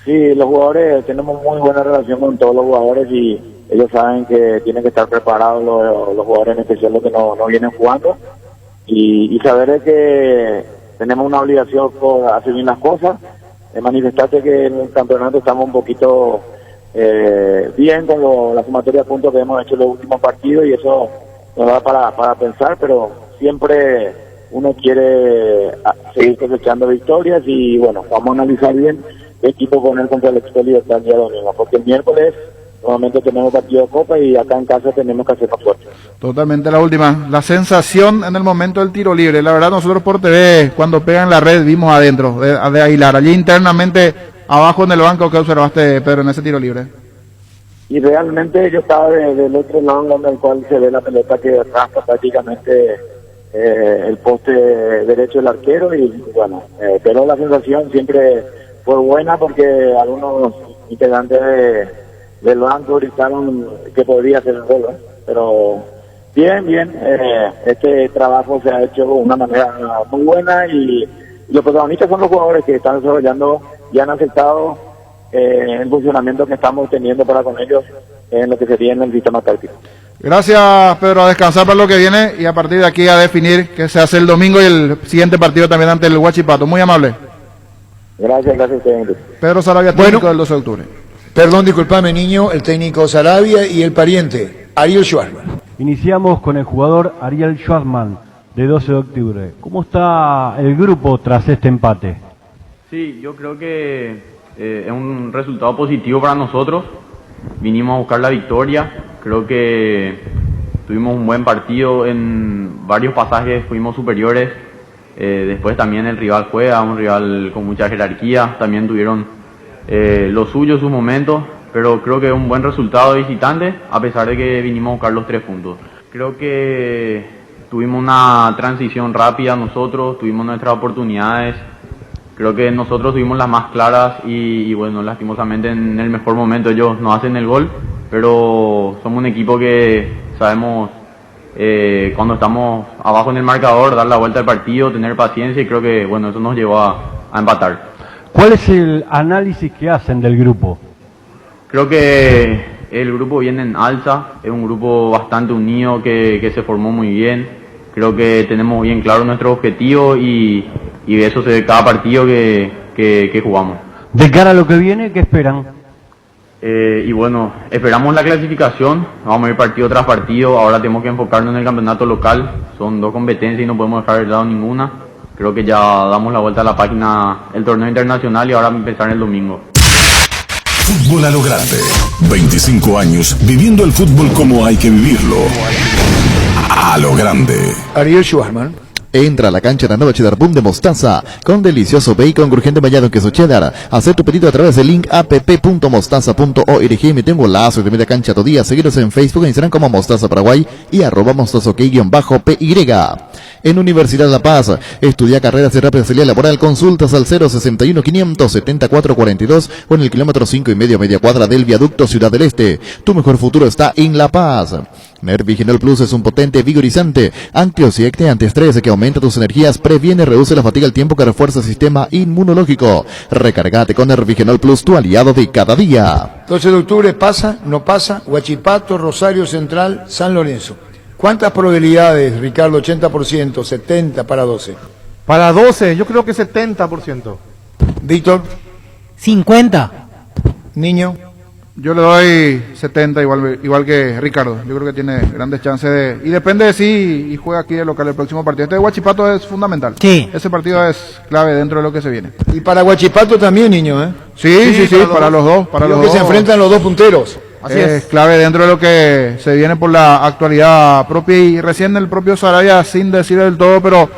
Sí, los jugadores, tenemos muy buena relación con todos los jugadores y ellos saben que tienen que estar preparados los jugadores, en especial los que no vienen jugando, y saber de que tenemos una obligación por hacer bien las cosas. Manifestarte que en el campeonato estamos un poquito bien con la sumatoria de puntos que hemos hecho en los últimos partidos, y eso nos da para pensar, pero siempre uno quiere seguir cosechando victorias, y bueno, vamos a analizar bien qué equipo poner contra el Expo Libertad el día domingo, porque el miércoles nuevamente tenemos partido de Copa y acá en casa tenemos que hacernos fuertes.
Totalmente. La última, la sensación en el momento del tiro libre. La verdad, nosotros por TV, cuando pegan la red, vimos adentro de Aguilar. Allí internamente, abajo en el banco, ¿qué observaste, Pedro, en ese tiro libre?
Y realmente yo estaba del otro lado, en el cual se ve la pelota que raspa prácticamente el poste derecho del arquero, y bueno, pero la sensación siempre fue buena, porque algunos integrantes del banco gritaron que podría ser el gol, pero bien, este trabajo se ha hecho de una manera muy buena, y los protagonistas son los jugadores que están desarrollando y han aceptado el funcionamiento que estamos teniendo para con ellos en lo que sería en el sistema táctico.
Gracias, Pedro, a descansar para lo que viene y a partir de aquí a definir qué se hace el domingo y el siguiente partido también ante el Huachipato. Muy amable.
Gracias a ustedes.
Pedro Sarabia, técnico del 12 de octubre.
Perdón, disculpame, niño, el técnico Sarabia y el pariente, Ariel Schwartzman.
Iniciamos con el jugador Ariel Schwartzman, de 12 de octubre. ¿Cómo está el grupo tras este empate?
Sí, yo creo que es un resultado positivo para nosotros. Vinimos a buscar la victoria. Creo que tuvimos un buen partido en varios pasajes, fuimos superiores. Después también el rival juega, un rival con mucha jerarquía. También tuvieron lo suyo, sus momentos, pero creo que es un buen resultado de visitante, a pesar de que vinimos a buscar los 3 puntos. Creo que tuvimos una transición rápida nosotros, tuvimos nuestras oportunidades. Creo que nosotros tuvimos las más claras y bueno, lastimosamente en el mejor momento ellos nos hacen el gol, pero somos un equipo que sabemos cuando estamos abajo en el marcador, dar la vuelta al partido, tener paciencia, y creo que bueno, eso nos llevó a empatar.
¿Cuál es el análisis que hacen del grupo?
Creo que el grupo viene en alza, es un grupo bastante unido que se formó muy bien. Creo que tenemos bien claro nuestro objetivo y de eso se ve cada partido que jugamos.
De cara a lo que viene, ¿qué esperan?
Y bueno, esperamos la clasificación, vamos a ir partido tras partido. Ahora tenemos que enfocarnos en el campeonato local, son 2 competencias y no podemos dejar de lado ninguna. Creo que ya damos la vuelta a la página el torneo internacional y ahora empezar el domingo.
Fútbol a lo grande. 25 años viviendo el fútbol como hay que vivirlo. A lo grande.
Ariel Schwartzman.
Entra a la cancha de la nueva Cheddar Boom de Mostaza con delicioso bacon crujiente bañado en queso cheddar. Haz tu pedido a través del link app.mostaza.org y mete un golazo de media cancha todo día. Seguiros en Facebook e Instagram como Mostaza Paraguay y @mostazok_PY. En Universidad La Paz, estudia carreras de rápida salida laboral. Consultas al 061 574 42 o en el kilómetro 5,5 media cuadra del viaducto Ciudad del Este. Tu mejor futuro está en La Paz. Nervigenol Plus es un potente vigorizante, antioxidante, antiestrés que aumenta tus energías, previene, reduce la fatiga al tiempo que refuerza el sistema inmunológico. Recargate con Nervigenol Plus, tu aliado de cada día.
12 de octubre pasa, no pasa, Huachipato, Rosario Central, San Lorenzo. ¿Cuántas probabilidades, Ricardo? 80%, 70 para 12.
Para 12, yo creo que 70%.
Víctor.
50.
Niño.
Yo le doy 70 igual que Ricardo. Yo creo que tiene grandes chances de... Y depende de si juega aquí de local el próximo partido. Este de Huachipato es fundamental.
Sí.
Ese partido es clave dentro de lo que se viene.
Y para Huachipato también, niño, ¿eh?
Sí, para los dos. Para los
que
dos.
Se enfrentan los 2 punteros.
Así es clave dentro de lo que se viene por la actualidad propia. Y recién el propio Sarabia, sin decir del todo, pero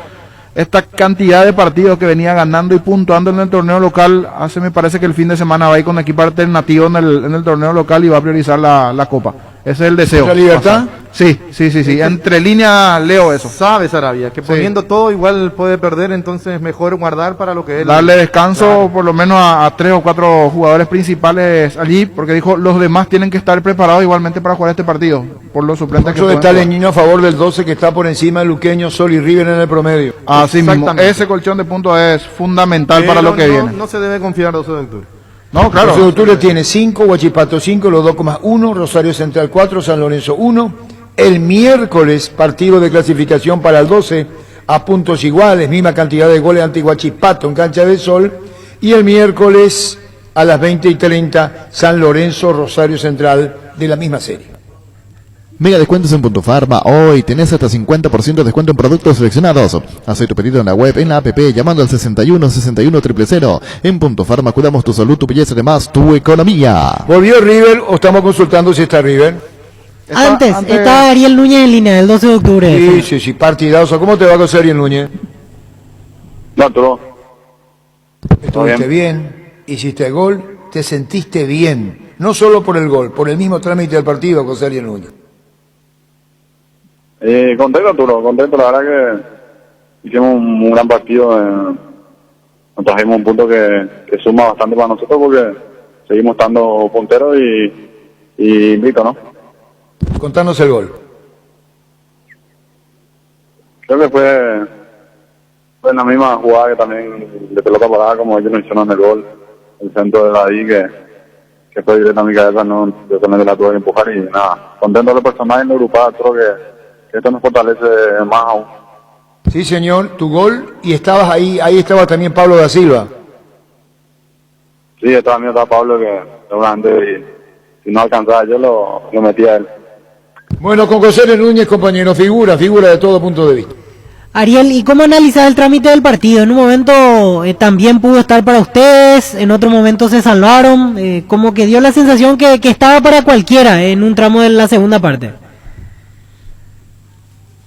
esta cantidad de partidos que venía ganando y puntuando en el torneo local, me parece que el fin de semana va a ir con equipo alternativo en el torneo local y va a priorizar la Copa. Ese es el deseo.
¿Contra Libertad?
Sí. Entre líneas leo eso.
Sabe Sarabia, que poniendo todo igual puede perder, entonces mejor guardar para lo que él...
Darle descanso
Claro.
por lo menos a 3 o 4 jugadores principales allí, porque dijo, los demás tienen que estar preparados igualmente para jugar este partido, por los suplentes que
Otro
pueden
detalle,
jugar.
niño, a favor del 12 que está por encima de Luqueño, Sol y River en el promedio.
Así mismo,
Exactamente.
ese colchón de puntos es fundamental para
Pero
lo que
no,
viene.
no se debe confiar 12 de octubre.
No, claro.
12 de octubre tiene 5, Huachipato 5, los 2,1, Rosario Central 4, San Lorenzo 1. El miércoles, partido de clasificación para el 12, a puntos iguales, misma cantidad de goles ante Huachipato en Cancha del Sol. Y el miércoles, a las 20:30, San Lorenzo, Rosario Central, de la misma serie.
Mega descuentos en Punto Farma. Hoy tenés hasta 50% de descuento en productos seleccionados. Haz tu pedido en la web, en la app, llamando al 61 61 000. En Punto Farma cuidamos tu salud, tu belleza, además tu economía.
¿Volvió River o estamos consultando si está River?
Antes está Ariel Núñez en línea, el 12 de octubre.
Sí, partidazo. ¿Cómo te va a coser Ariel Núñez?
No, todo.
Estuviste bien, hiciste el gol, te sentiste bien. No solo por el gol, por el mismo trámite del partido, José Ariel Núñez.
Contento, Arturo, contento. La verdad que hicimos un gran partido. Nos trajimos un punto que suma bastante para nosotros porque seguimos estando punteros y invictos, ¿no?
Contanos el gol.
Creo que fue en la misma jugada que también de pelota parada como ellos nos hicieron en el gol. El centro de la I que fue directo a mi cabeza, no, yo también la tuve que empujar y nada. Contento de los personajes en la agrupada, creo que esto nos fortalece más aún.
Sí, señor, tu gol, y estabas ahí estaba también Pablo da Silva.
Sí, estaba Pablo que seguramente si no alcanzaba yo lo metía a él.
Bueno, con José Ariel Núñez, compañero, figura de todo punto de vista.
Ariel, ¿y cómo analizar el trámite del partido? En un momento también pudo estar para ustedes, en otro momento se salvaron, como que dio la sensación que estaba para cualquiera en un tramo de la segunda parte.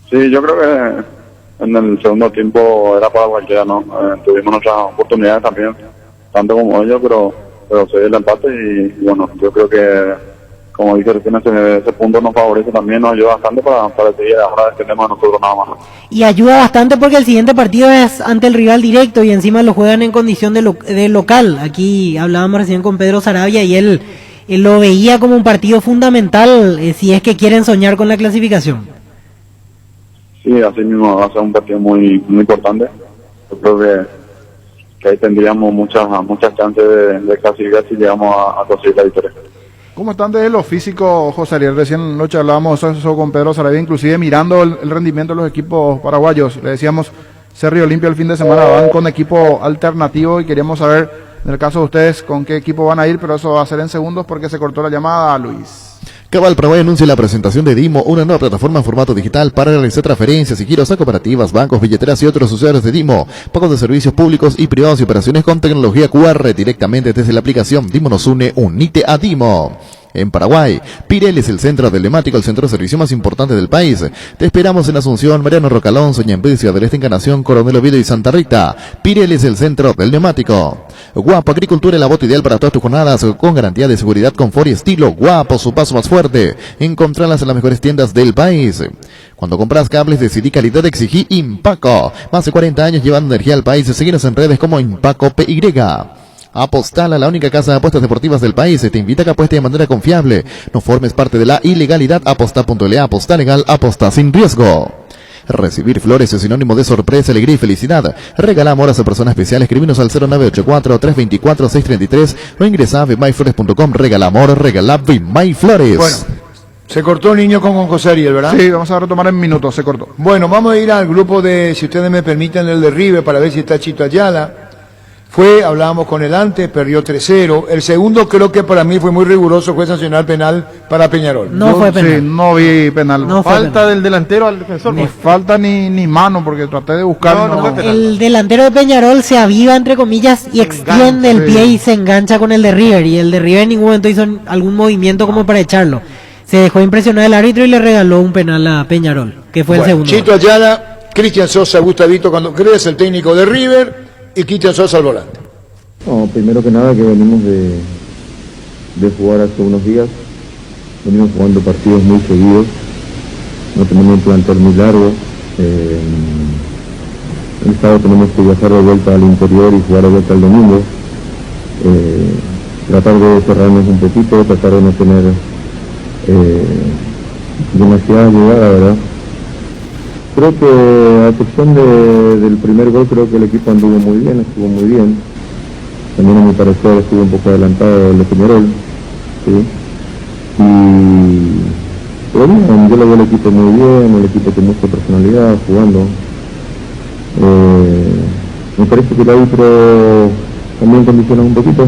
Sí, yo creo que en el segundo tiempo era para cualquiera, ¿no? Tuvimos nuestras oportunidades también, tanto como ellos, pero se dio el empate y bueno, yo creo que, como dije recién, ese punto nos favorece también, nos ayuda bastante para seguir, ahora dependemos de nosotros nada más.
Y ayuda bastante porque el siguiente partido es ante el rival directo y encima lo juegan en condición de local. Aquí hablábamos recién con Pedro Sarabia y él lo veía como un partido fundamental si es que quieren soñar con la clasificación.
Sí, así mismo va a ser un partido muy importante. Yo creo que ahí tendríamos muchas chances de clasificar si llegamos a conseguir la victoria.
¿Cómo están desde lo físico, José Ariel? Recién noche hablábamos eso con Pedro Sarabia, inclusive mirando el rendimiento de los equipos paraguayos. Le decíamos, Cerri Olimpia el fin de semana van con equipo alternativo y queríamos saber, en el caso de ustedes, con qué equipo van a ir, pero eso va a ser en segundos porque se cortó la llamada a Luis.
Cabal Paraguay anuncia la presentación de Dimo, una nueva plataforma en formato digital para realizar transferencias y giros a cooperativas, bancos, billeteras y otros usuarios de Dimo. Pago de servicios públicos y privados y operaciones con tecnología QR directamente desde la aplicación. Dimo nos une, unite a Dimo. En Paraguay, Pirelli es el centro del neumático, el centro de servicio más importante del país. Te esperamos en Asunción, Mariano Rocalonso, Ñempicia del Este, Encarnación, Coronel Oviedo y Santa Rita. Pirelli es el centro del neumático. Guapo Agricultura es la bota ideal para todas tus jornadas con garantía de seguridad, confort y estilo. Guapo, su paso más fuerte. Encontrarlas en las mejores tiendas del país. Cuando compras cables, decidí calidad, exigí Impaco. Más de 40 años llevando energía al país. Síguenos en redes como Impaco PY. Apostala, la única casa de apuestas deportivas del país, te invita a que apuestes de manera confiable. No formes parte de la ilegalidad. Aposta.la, aposta legal, aposta sin riesgo. Recibir flores es sinónimo de sorpresa, alegría y felicidad. Regala amor a esa persona especial. Escribinos al 0984-324-633 o ingresa a vmayflores.com. Regala amor, regala Vmayflores.
Bueno, se cortó el niño con José Ariel, ¿verdad?
Sí, vamos a retomar en minutos, se cortó.
Bueno, vamos a ir al grupo de, si ustedes me permiten, el de River, para ver si está Chito Ayala. Hablábamos con él antes, perdió 3-0. El segundo creo que para mí fue muy riguroso, fue sancionar penal para Peñarol.
No fue penal.
Sí, no vi penal.
No fue
Falta
penal.
del delantero al defensor.
Ni falta ni mano, porque traté de buscar.
No fue penal.
El delantero de Peñarol se aviva, entre comillas, y extiende el pie y se engancha con el de River. Y el de River en ningún momento hizo algún movimiento como para echarlo. Se dejó impresionar el árbitro y le regaló un penal a Peñarol, que fue el segundo.
Chito Ayala, Cristian Sosa, Gustavito, cuando crees el técnico de River, y Cristian Sosa al volante.
No, primero que nada que venimos de jugar hace unos días
venimos jugando partidos muy seguidos, no tenemos un plantel muy largo. El sábado tenemos que viajar de vuelta al interior y jugar de vuelta el domingo. Tratar de cerrarnos un poquito, tratar de no tener demasiada llegada, ¿verdad? Creo que a excepción del primer gol, creo que el equipo anduvo muy bien, estuvo muy bien. También a mi parecer estuvo un poco adelantado el de Peñarol, ¿sí? Pero bien, yo lo veo el equipo muy bien, el equipo con mucha personalidad, jugando. Me parece que el árbitro también condicionó un poquito,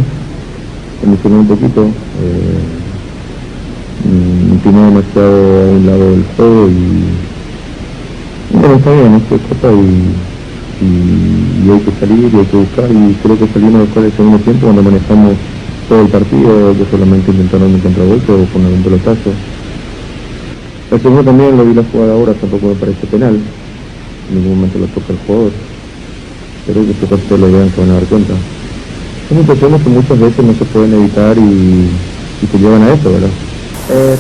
inclinó demasiado a un lado del juego y bueno, está bien, esto es Copa y hay que salir y hay que buscar, y creo que salimos después del segundo tiempo cuando manejamos todo el partido, que solamente intentaron un contragolpe o poner un pelotazo. El segundo también lo vi la jugada ahora, tampoco me parece penal, en ningún momento lo toca el jugador, pero que estos partidos lo vean, se van a dar cuenta. Son situaciones que muchas veces no se pueden evitar y te llevan a eso, ¿verdad?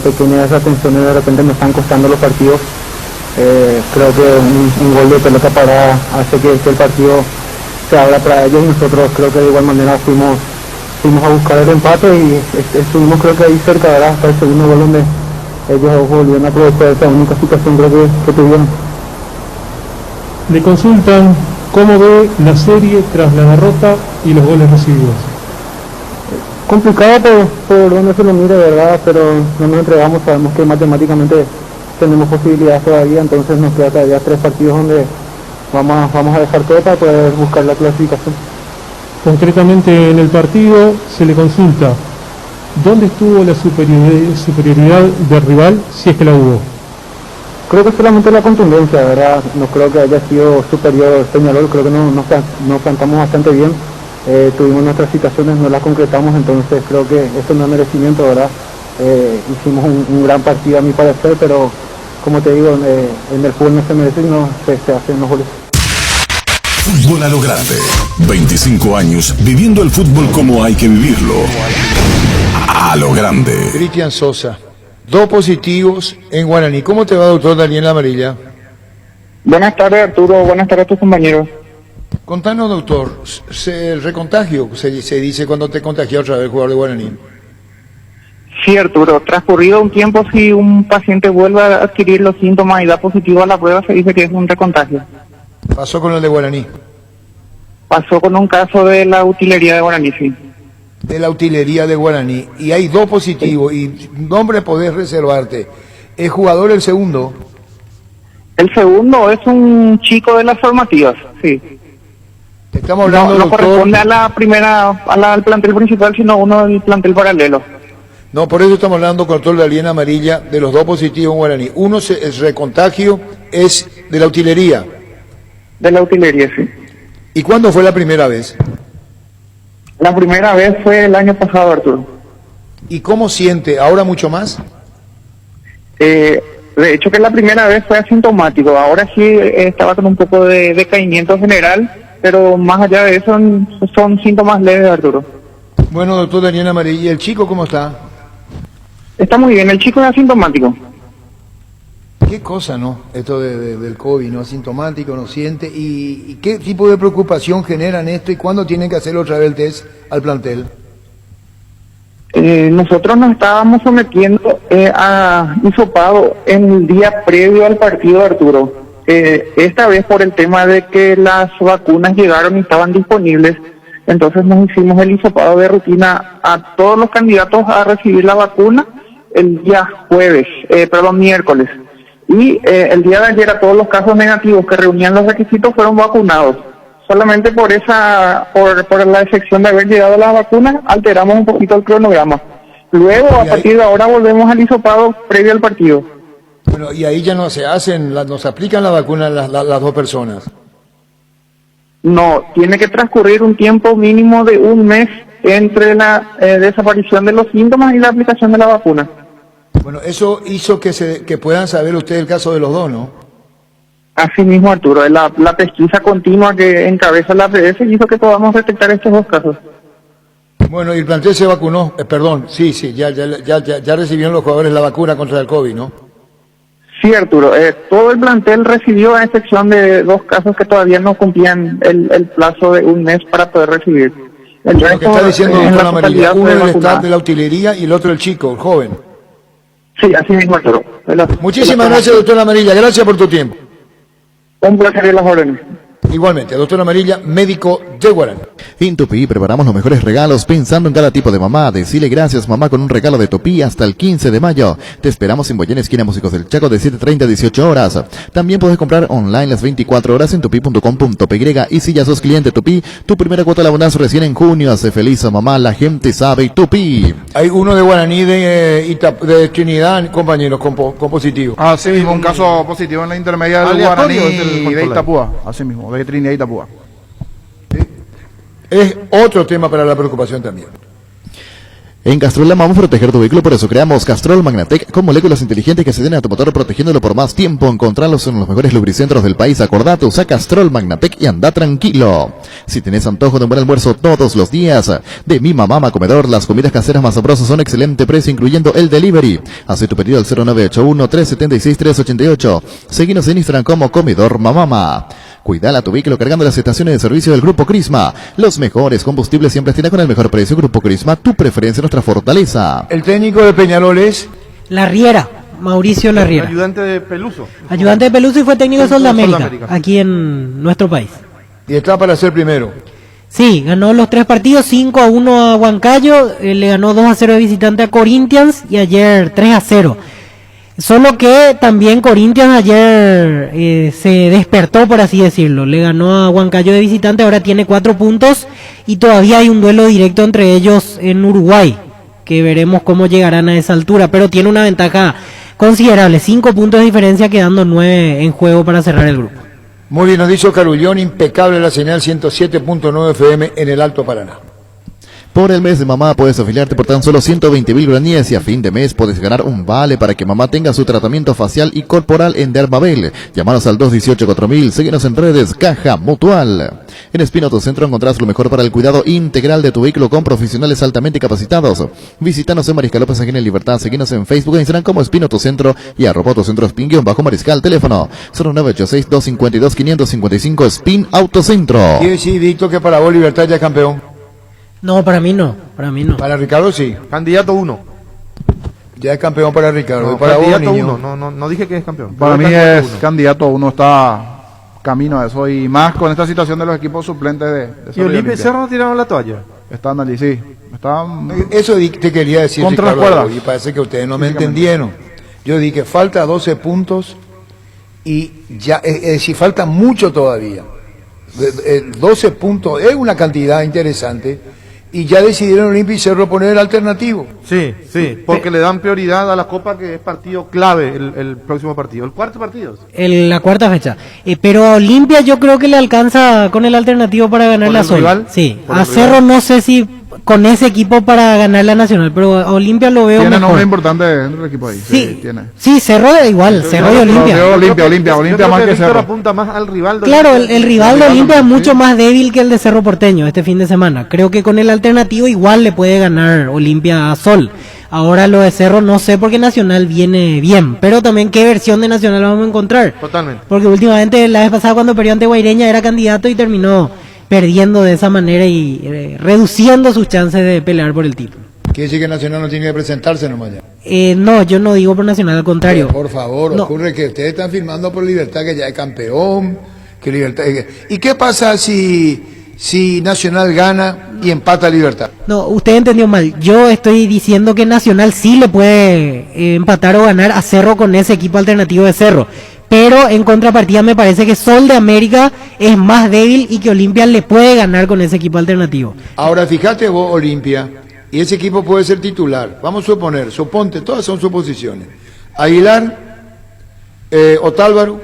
Pequeñas atenciones de repente me están costando los partidos. Creo que un gol de pelota parada hace que el partido se abra para ellos, y nosotros creo que de igual manera fuimos a buscar el empate y estuvimos creo que ahí cerca, ¿verdad? Hasta el segundo gol donde ellos volvieron a aprovechar esa única situación creo que tuvieron.
Le consultan cómo ve la serie tras la derrota y los goles recibidos.
Complicado por donde se lo mire, ¿verdad? Pero no nos entregamos, sabemos que matemáticamente tenemos posibilidades todavía, entonces nos queda todavía 3 partidos donde vamos a dejar todo para poder buscar la clasificación.
Concretamente en el partido se le consulta ¿dónde estuvo la superioridad del rival, si es que la hubo?
Creo que solamente la contundencia, ¿verdad? No creo que haya sido superior Peñarol, creo que nos plantamos bastante bien. Tuvimos nuestras situaciones, no las concretamos, entonces creo que esto no es merecimiento, ¿verdad? Hicimos un gran partido a mi parecer, pero como te digo, en el fútbol no se merece, no se hacen los goles.
Fútbol a lo grande. 25 años viviendo el fútbol como hay que vivirlo. A lo grande.
Cristian Sosa, 2 positivos en Guaraní. ¿Cómo te va, doctor Daniel Amarilla?
Buenas tardes, Arturo. Buenas tardes a tus compañeros.
Contanos, doctor, el recontagio se dice cuando te contagió otra vez el jugador de Guaraní.
Sí, Arturo. Transcurrido un tiempo, si un paciente vuelve a adquirir los síntomas y da positivo a la prueba, se dice que es un recontagio.
Pasó con el de Guaraní.
Pasó con un caso de la utilería de Guaraní, sí.
De la utilería de Guaraní. Y hay 2 positivos, y nombre podés reservarte. ¿El jugador el segundo?
El segundo es un chico de las formativas, sí.
Estamos hablando,
no
doctor,
corresponde a la primera, al plantel principal, sino uno del plantel paralelo.
No, por eso estamos hablando con el doctor Daniel Amarilla de los 2 positivos en Guaraní. Uno, el recontagio, es de la utilería.
De la utilería, sí.
¿Y cuándo fue la primera vez?
La primera vez fue el año pasado, Arturo.
¿Y cómo siente? ¿Ahora mucho más?
De hecho que la primera vez fue asintomático, ahora sí estaba con un poco de decaimiento general, pero más allá de eso son síntomas leves, Arturo.
Bueno, doctor Daniel Amarilla, ¿y el chico cómo está?
Está muy bien, el chico es asintomático.
Qué cosa, ¿no? Esto del COVID, ¿no? Asintomático, no siente. ¿Y qué tipo de preocupación generan esto y cuándo tienen que hacer otra vez el test al plantel?
Nosotros nos estábamos sometiendo a hisopado en el día previo al partido, Arturo. Esta vez por el tema de que las vacunas llegaron y estaban disponibles, entonces nos hicimos el hisopado de rutina a todos los candidatos a recibir la vacuna el día miércoles. Y el día de ayer a todos los casos negativos que reunían los requisitos fueron vacunados. Solamente por la excepción de haber llegado a las vacunas, alteramos un poquito el cronograma. Luego, a partir de ahora, volvemos al hisopado previo al partido.
Bueno, y ahí ya no se aplican la vacuna las 2 personas.
No, tiene que transcurrir un tiempo mínimo de un mes entre la desaparición de los síntomas y la aplicación de la vacuna.
Bueno, eso hizo que puedan saber ustedes el caso de los 2, ¿no?
Así mismo, Arturo, la pesquisa continua que encabeza la APS hizo que podamos detectar estos 2 casos.
Bueno, y el plantel se vacunó, perdón, sí, ya recibieron los jugadores la vacuna contra el COVID, ¿no?
Sí, Arturo, todo el plantel recibió, a excepción de 2 casos que todavía no cumplían el plazo de un mes para poder recibir. El
Lo que
resto,
está diciendo
en
doctor
la
Amarilla,
totalidad
uno
fue
del
vacunado.
staff de la utilería y el otro el chico, el joven.
Sí, así mismo, Arturo.
Muchísimas gracias, doctor Amarilla, gracias por tu tiempo.
Un placer y las órdenes.
Igualmente, doctor Amarilla, médico de Guaraní.
En Tupí preparamos los mejores regalos pensando en cada tipo de mamá. Decile gracias mamá con un regalo de Tupí hasta el 15 de mayo. Te esperamos en Boyén, esquina Músicos del Chaco de 7:30 a 18 horas. También puedes comprar online las 24 horas en tupi.com.py. Y si ya sos cliente Tupí, tu primera cuota de abundancia recién en junio. Hace feliz a mamá, la gente sabe Tupí.
Hay uno de Guaraní de Trinidad, compañeros, con positivo.
Así mismo, un caso positivo en la intermedia del
Aleatorio
Guaraní
es el
y de
control.
Itapúa. Así mismo, de Trinidad y Itapúa.
Es otro tema para la preocupación también.
En Castrol amamos proteger tu vehículo, por eso creamos Castrol Magnatec con moléculas inteligentes que se den a tu motor protegiéndolo por más tiempo. Encontrarlos en los mejores lubricentros del país. Acordate, usa Castrol Magnatec y anda tranquilo. Si tenés antojo de un buen almuerzo todos los días, de Mi Mamá Comedor, las comidas caseras más sabrosas son excelente precio, incluyendo el delivery. Haz tu pedido al 0981-376-388. Seguinos en Instagram como Comedor Mamama. Cuidala tu vehículo cargando las estaciones de servicio del Grupo Crisma. Los mejores combustibles siempre están con el mejor precio. Grupo Crisma, tu preferencia, nuestra fortaleza.
El técnico de Peñarol es
La Riera, Mauricio La Riera.
Ayudante de Peluso.
Ayudante de Peluso y fue técnico de Sol de América,
América.
aquí en nuestro país.
y está para ser primero.
Sí, ganó los 3 partidos, 5-1 a Huancayo, le ganó 2-0 de visitante a Corinthians y ayer 3-0. Solo que también Corinthians ayer se despertó, por así decirlo. Le ganó a Huancayo de visitante, ahora tiene 4 puntos y todavía hay un duelo directo entre ellos en Uruguay, que veremos cómo llegarán a esa altura, pero tiene una ventaja considerable, 5 puntos de diferencia, quedando 9 en juego para cerrar el grupo.
Muy bien, nos dice Carullón, impecable la señal 107.9 FM en el Alto Paraná.
Por el mes de mamá puedes afiliarte por tan solo 120.000 guaraníes y a fin de mes puedes ganar un vale para que mamá tenga su tratamiento facial y corporal en Dermabel. Llámanos al 218-4000, síguenos en redes Caja Mutual. En Espino Autocentro encontrarás lo mejor para el cuidado integral de tu vehículo con profesionales altamente capacitados. Visítanos en Mariscal López aquí en Libertad, síguenos en Facebook e Instagram como Espino Autocentro y @Autocentro Spin_Mariscal, teléfono 0986-252-555 Spin Autocentro.
Quiere decir, Víctor, que para vos Libertad ya es campeón.
No, para mí no, para mí no.
Para Ricardo sí.
Candidato 1.
Ya es campeón para Ricardo.
No,
para vos,
candidato
niño.
1. No dije que es campeón.
Para mí
Candidato
es
uno.
candidato, uno está camino a eso y más con esta situación de los equipos suplentes de
Y Olimpia y Cerro no tiraron la toalla.
Están allí, sí. Están
Eso te quería decir,
Contra las
Ricardo,
cuerdas.
y parece que ustedes no me entendieron. Yo dije que falta 12 puntos y ya, es decir, falta mucho todavía. 12 puntos es una cantidad interesante y ya decidieron Olimpia y Cerro poner el alternativo.
Sí, porque le dan prioridad a la Copa, que es partido clave el próximo partido. El cuarto partido.
La cuarta fecha. Pero a Olimpia yo creo que le alcanza con el alternativo para ganar
¿Con
la
el
zona.
rival?
Sí,
¿Con
a
el
Cerro
rival?
no sé si con ese equipo para ganar la Nacional, pero a Olimpia lo veo
tiene
mejor.
nombre importante dentro del equipo ahí.
Sí.
Tiene.
Sí, Cerro igual, Cerro y Olimpia.
Yo Olimpia
Yo
más
creo
que
Víctor
Cerro.
apunta más al rival.
Claro, el rival de Olimpia es mucho más débil que el de Cerro Porteño este fin de semana. Creo que con el alternativo igual le puede ganar Olimpia a Sol. Ahora lo de Cerro no sé porque Nacional viene bien, pero también qué versión de Nacional vamos a encontrar.
Totalmente.
Porque últimamente la vez pasada cuando perdió ante Guaireña era candidato y terminó perdiendo de esa manera y reduciendo sus chances de pelear por el título.
Quiere decir que Nacional no tiene que presentarse nomás ya.
No, yo no digo por Nacional, al contrario.
Por favor,
No.
ocurre que ustedes están firmando por Libertad, que ya es campeón, que Libertad... ¿Y qué pasa si Nacional gana y empata Libertad?
No, usted entendió mal. Yo estoy diciendo que Nacional sí le puede empatar o ganar a Cerro con ese equipo alternativo de Cerro. Pero en contrapartida me parece que Sol de América es más débil y que Olimpia le puede ganar con ese equipo alternativo.
Ahora, fíjate vos, Olimpia, y ese equipo puede ser titular. Vamos a suponte, todas son suposiciones. Aguilar, Otálvaro,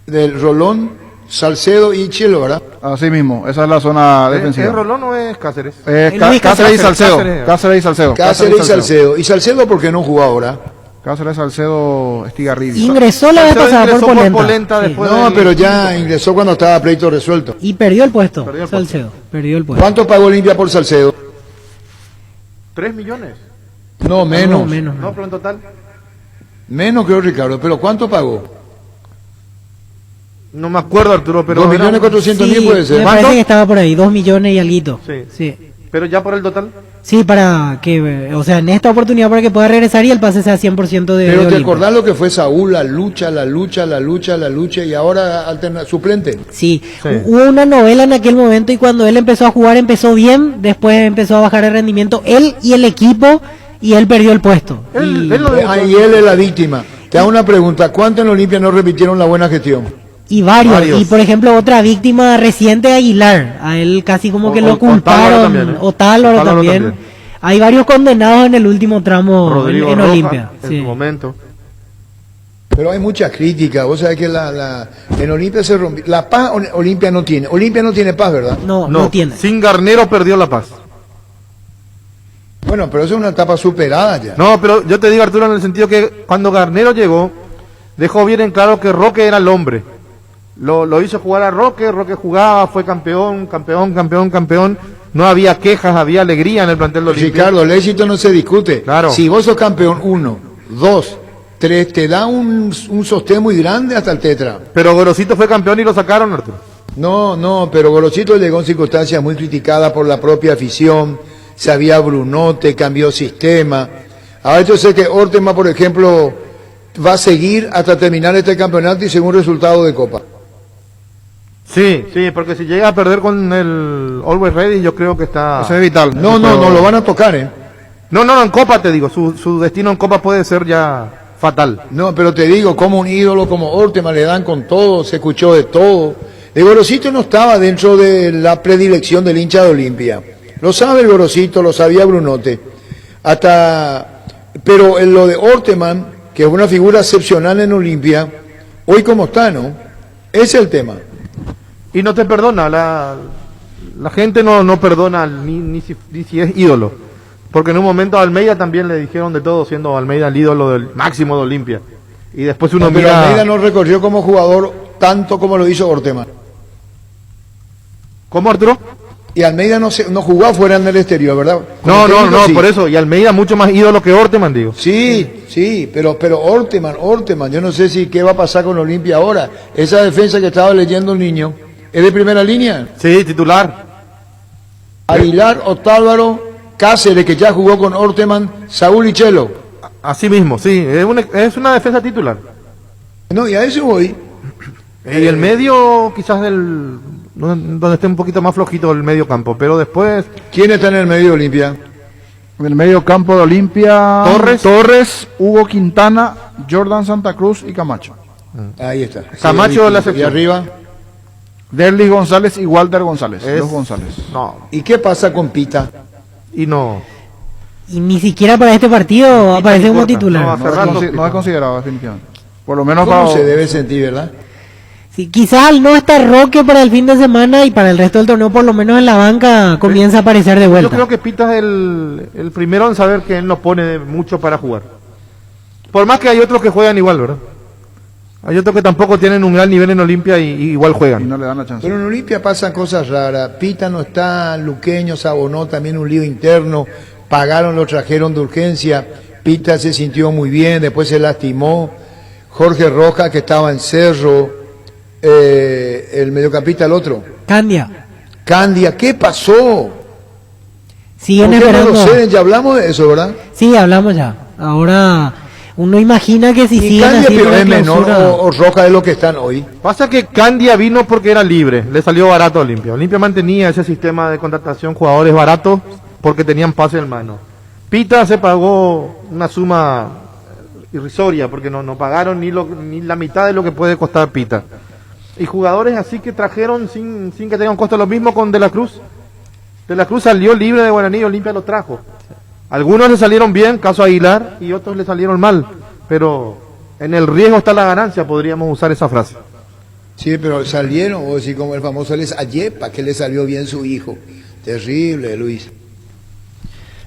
del Rolón, Salcedo y Chelo, ¿verdad?
Así mismo, esa es la zona
¿Es
defensiva.
Rolón o es Cáceres?
Cáceres y Salcedo. Cáceres y Salcedo.
Cáceres y Salcedo. ¿Y Salcedo por qué no jugó ahora?
Cáceres, Salcedo, Estigarribia.
Ingresó la vez pasada por Polenta. Sí.
después
No,
del-
pero ya ingresó cuando estaba pleito resuelto.
Y perdió el puesto, Salcedo. Perdió el puesto.
¿Cuánto pagó Olimpia por Salcedo?
¿3 millones?
No, menos.
No, pero en total.
Menos creo, Ricardo. ¿Pero cuánto pagó?
No me acuerdo, Arturo, pero...
2.400.000 puede ser.
Me parece que estaba por ahí, 2 millones y alguito.
Sí. ¿Pero ya por el total?
Sí, para que, o sea, en esta oportunidad para que pueda regresar y el pase sea 100% de
Pero te
Olimpia.
acordás lo que fue Saúl, la lucha y ahora suplente.
Sí, hubo una novela en aquel momento y cuando él empezó a jugar empezó bien, después empezó a bajar el rendimiento él y el equipo y él perdió el puesto.
Y él es la víctima. Te hago una pregunta, ¿cuántos en Olimpia no repitieron la buena gestión?
Y varios. Y por ejemplo otra víctima reciente, Aguilar, a él casi como que lo culparon, Otálvaro también. Hay varios condenados en el último tramo en Olimpia.
En su momento.
Pero hay mucha crítica, vos sabés que en Olimpia se rompió. La paz Olimpia no tiene paz, ¿verdad?
No tiene.
Sin Garnero perdió la paz.
Bueno, pero eso es una etapa superada ya.
No, pero yo te digo, Arturo, en el sentido que cuando Garnero llegó, dejó bien en claro que Roque era el hombre. Lo hizo jugar a Roque jugaba, fue campeón. No había quejas, había alegría en el plantel de Olimpia.
Ricardo, el éxito no se discute.
Claro.
Si vos sos campeón 1, 2, 3, te da un sostén muy grande hasta el tetra.
Pero Gorosito fue campeón y lo sacaron, Arturo.
No, pero Gorosito llegó en circunstancias muy criticadas por la propia afición. Sabía Brunote, cambió sistema. Ahora yo sé que Ortema, por ejemplo, va a seguir hasta terminar este campeonato y según resultado de Copa.
Sí, porque si llega a perder con el Always Ready, yo creo que está...
Eso es vital.
No, lo van a tocar,
No, en Copa te digo, su destino en Copa puede ser ya fatal.
No, pero te digo, como un ídolo como Ortema le dan con todo, se escuchó de todo. El Gorosito no estaba dentro de la predilección del hincha de Olimpia. Lo sabe el Gorosito, lo sabía Brunote. Pero en lo de Orteman, que es una figura excepcional en Olimpia, hoy como está, ¿no? Ese es el tema.
Y no te perdona, la gente no perdona ni si es ídolo. Porque en un momento a Almeida también le dijeron de todo, siendo Almeida el ídolo del máximo de Olimpia. Y después uno
pero
mira...
Almeida no recorrió como jugador tanto como lo hizo Orteman.
¿Cómo, Arturo?
Y Almeida no jugó afuera en el exterior, ¿verdad?
No,
sí.
Por eso. Y Almeida mucho más ídolo que Orteman, digo.
Sí, pero Orteman, yo no sé si qué va a pasar con Olimpia ahora. Esa defensa que estaba leyendo el niño, ¿es de primera línea?
Sí, titular.
Aguilar, Otálvaro, Cáceres, que ya jugó con Orteman, Saúl y Chelo.
Así mismo, sí. Es una defensa titular.
No, y a eso voy.
Y el medio, quizás donde esté un poquito más flojito el medio campo, pero después...
¿Quién está en el medio de Olimpia?
En el medio campo de Olimpia, Torres, Hugo Quintana, Jordan Santa Cruz y Camacho.
Ahí está.
Camacho de la
¿Y
sección.
arriba?
Derlis González y Walter González. Los González.
No.
¿Y qué pasa con Pita?
Y
ni siquiera para este partido aparece como titular.
No es considerado definitivamente. Por lo menos
¿Cómo se debe sentir, verdad?
Sí, quizás al no estar Roque para el fin de semana y para el resto del torneo, por lo menos en la banca comienza a aparecer de vuelta.
Yo creo que Pita es el primero en saber que él no pone mucho para jugar. Por más que hay otros que juegan igual, ¿verdad? Hay otros que tampoco tienen un gran nivel en Olimpia y igual juegan.
Y no le dan la chance.
Pero en Olimpia pasan cosas raras. Pita no está, Luqueño se abonó también un lío interno. Pagaron, lo trajeron de urgencia. Pita se sintió muy bien, después se lastimó. Jorge Rojas, que estaba en Cerro. El mediocampista, el otro. Candia, ¿qué pasó?
Siguen esperando.
No lo sé, ya hablamos de eso, ¿verdad?
Sí, hablamos ya. Ahora uno imagina que si siguen
Candia,
así
pero
con la
es menor
clausura-
o Rojas es lo que están hoy.
Pasa que Candia vino porque era libre, le salió barato a Olimpia. Olimpia mantenía ese sistema de contratación jugadores baratos porque tenían pase en mano. Pita se pagó una suma irrisoria porque no pagaron ni la mitad de lo que puede costar Pita. Y jugadores así que trajeron sin que tengan costo, lo mismo con De la Cruz. De la Cruz salió libre de Guaraní, Olimpia lo trajo. Algunos le salieron bien, caso Aguilar, y otros le salieron mal. Pero en el riesgo está la ganancia, podríamos usar esa frase.
Sí, pero salieron, o así como el famoso Les Ayepa, que le salió bien su hijo. Terrible, Luis.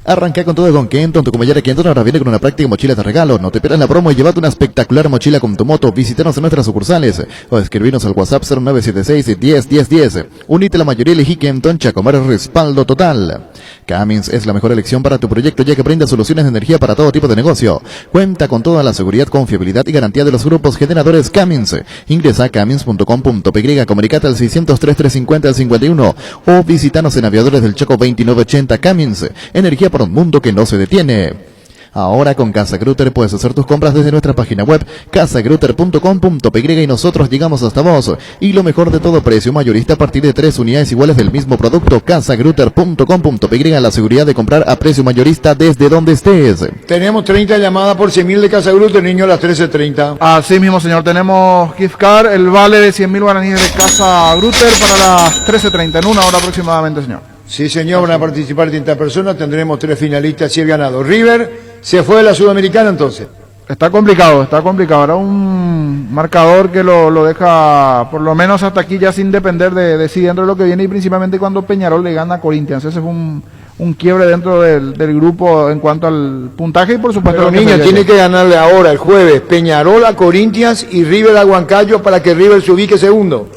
Arranca con todo con Kenton. Tu compañera Kenton ahora viene con una práctica mochila de regalo. No te pierdas la promo y llévate una espectacular mochila con tu moto. Visítanos en nuestras sucursales o escribinos al WhatsApp 0976 10 10 10. Unite a la mayoría, elegí Kenton, Chacomar, respaldo total. Cummins es la mejor elección para tu proyecto, ya que brinda soluciones de energía para todo tipo de negocio. Cuenta con toda la seguridad, confiabilidad y garantía de los grupos generadores Cummins. Ingresa a cummins.com.py, comunicate al 603-350-51 o visítanos en Aviadores del Choco 2980. Cummins, energía para un mundo que no se detiene. Ahora con Casa Grutter puedes hacer tus compras desde nuestra página web casagrutter.com.py y nosotros llegamos hasta vos. Y lo mejor de todo, precio mayorista a partir de 3 unidades iguales del mismo producto. Casagrutter.com.py, la seguridad de comprar a precio mayorista desde donde estés.
Tenemos 30 llamadas por 100.000 de Casa Grutter, niño, a las 13:30.
Así mismo, señor. Tenemos gift card, el vale de 100.000 guaraníes de Casa Grutter para las 13:30, en una hora aproximadamente, señor.
Sí, señor, van a participar 30 personas, tendremos 3 finalistas y el ganado. River se fue de la Sudamericana entonces.
Está complicado. Era un marcador que lo deja por lo menos hasta aquí ya sin depender de sí dentro de lo que viene, y principalmente cuando Peñarol le gana a Corinthians. Ese fue un quiebre dentro del grupo en cuanto al puntaje y por supuesto...
Pero niña, tiene que ganarle ahora, el jueves, Peñarol a Corinthians y River a Huancayo para que River se ubique segundo.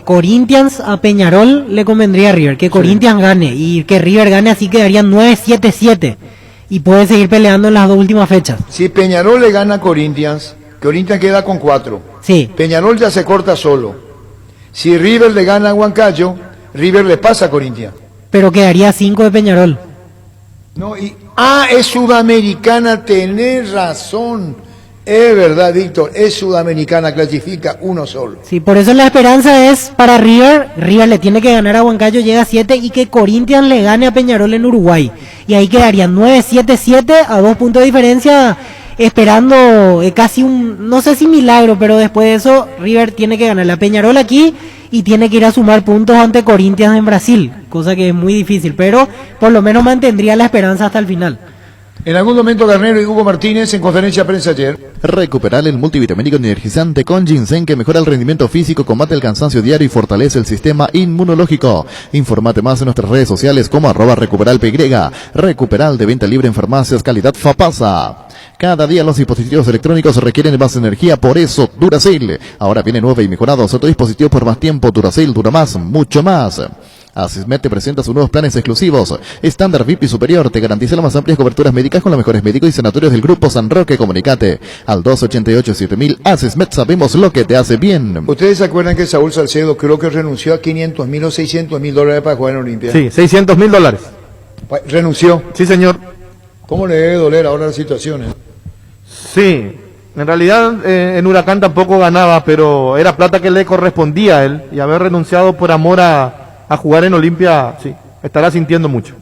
Corinthians a Peñarol le convendría a River, que Corinthians gane y que River gane, así quedarían 9-7-7 y puede seguir peleando en las dos últimas fechas.
Si Peñarol le gana a Corinthians queda con 4.
Sí.
Peñarol ya se corta solo. Si River le gana a Huancayo, River le pasa a Corinthians.
Pero quedaría 5 de Peñarol.
No, es Sudamericana, tenés razón. Es verdad, Víctor, es Sudamericana, clasifica uno solo.
Sí, por eso la esperanza es para River. River le tiene que ganar a Huancayo, llega a 7, y que Corinthians le gane a Peñarol en Uruguay. Y ahí quedarían 9-7-7 a 2 puntos de diferencia, esperando casi no sé si milagro, pero después de eso River tiene que ganar a Peñarol aquí y tiene que ir a sumar puntos ante Corinthians en Brasil, cosa que es muy difícil, pero por lo menos mantendría la esperanza hasta el final.
En algún momento Garnero y Hugo Martínez en conferencia de prensa ayer.
Recuperar el multivitamínico energizante con ginseng, que mejora el rendimiento físico, combate el cansancio diario y fortalece el sistema inmunológico. Infórmate más en nuestras redes sociales como @recuperalpy. Recuperal, de venta libre en farmacias, calidad Fapasa. Cada día los dispositivos electrónicos requieren más energía, por eso Duracell. Ahora viene nuevo y mejorado otro dispositivo por más tiempo. Duracell dura más, mucho más. Asismed te presenta sus nuevos planes exclusivos. Estándar VIP y superior te garantiza las más amplias coberturas médicas con los mejores médicos y sanatorios del Grupo San Roque. Comunicate al 288-7000. Asismed, sabemos lo que te hace bien.
¿Ustedes se acuerdan que Saúl Salcedo creo que renunció a $500,000 o $600,000 para jugar en Olimpia?
Sí, $600,000.
¿Renunció?
Sí, señor.
¿Cómo le debe doler ahora la situación?
Sí, en realidad en Huracán tampoco ganaba, pero era plata que le correspondía a él, y haber renunciado por amor a jugar en Olimpia, sí, estará sintiendo mucho.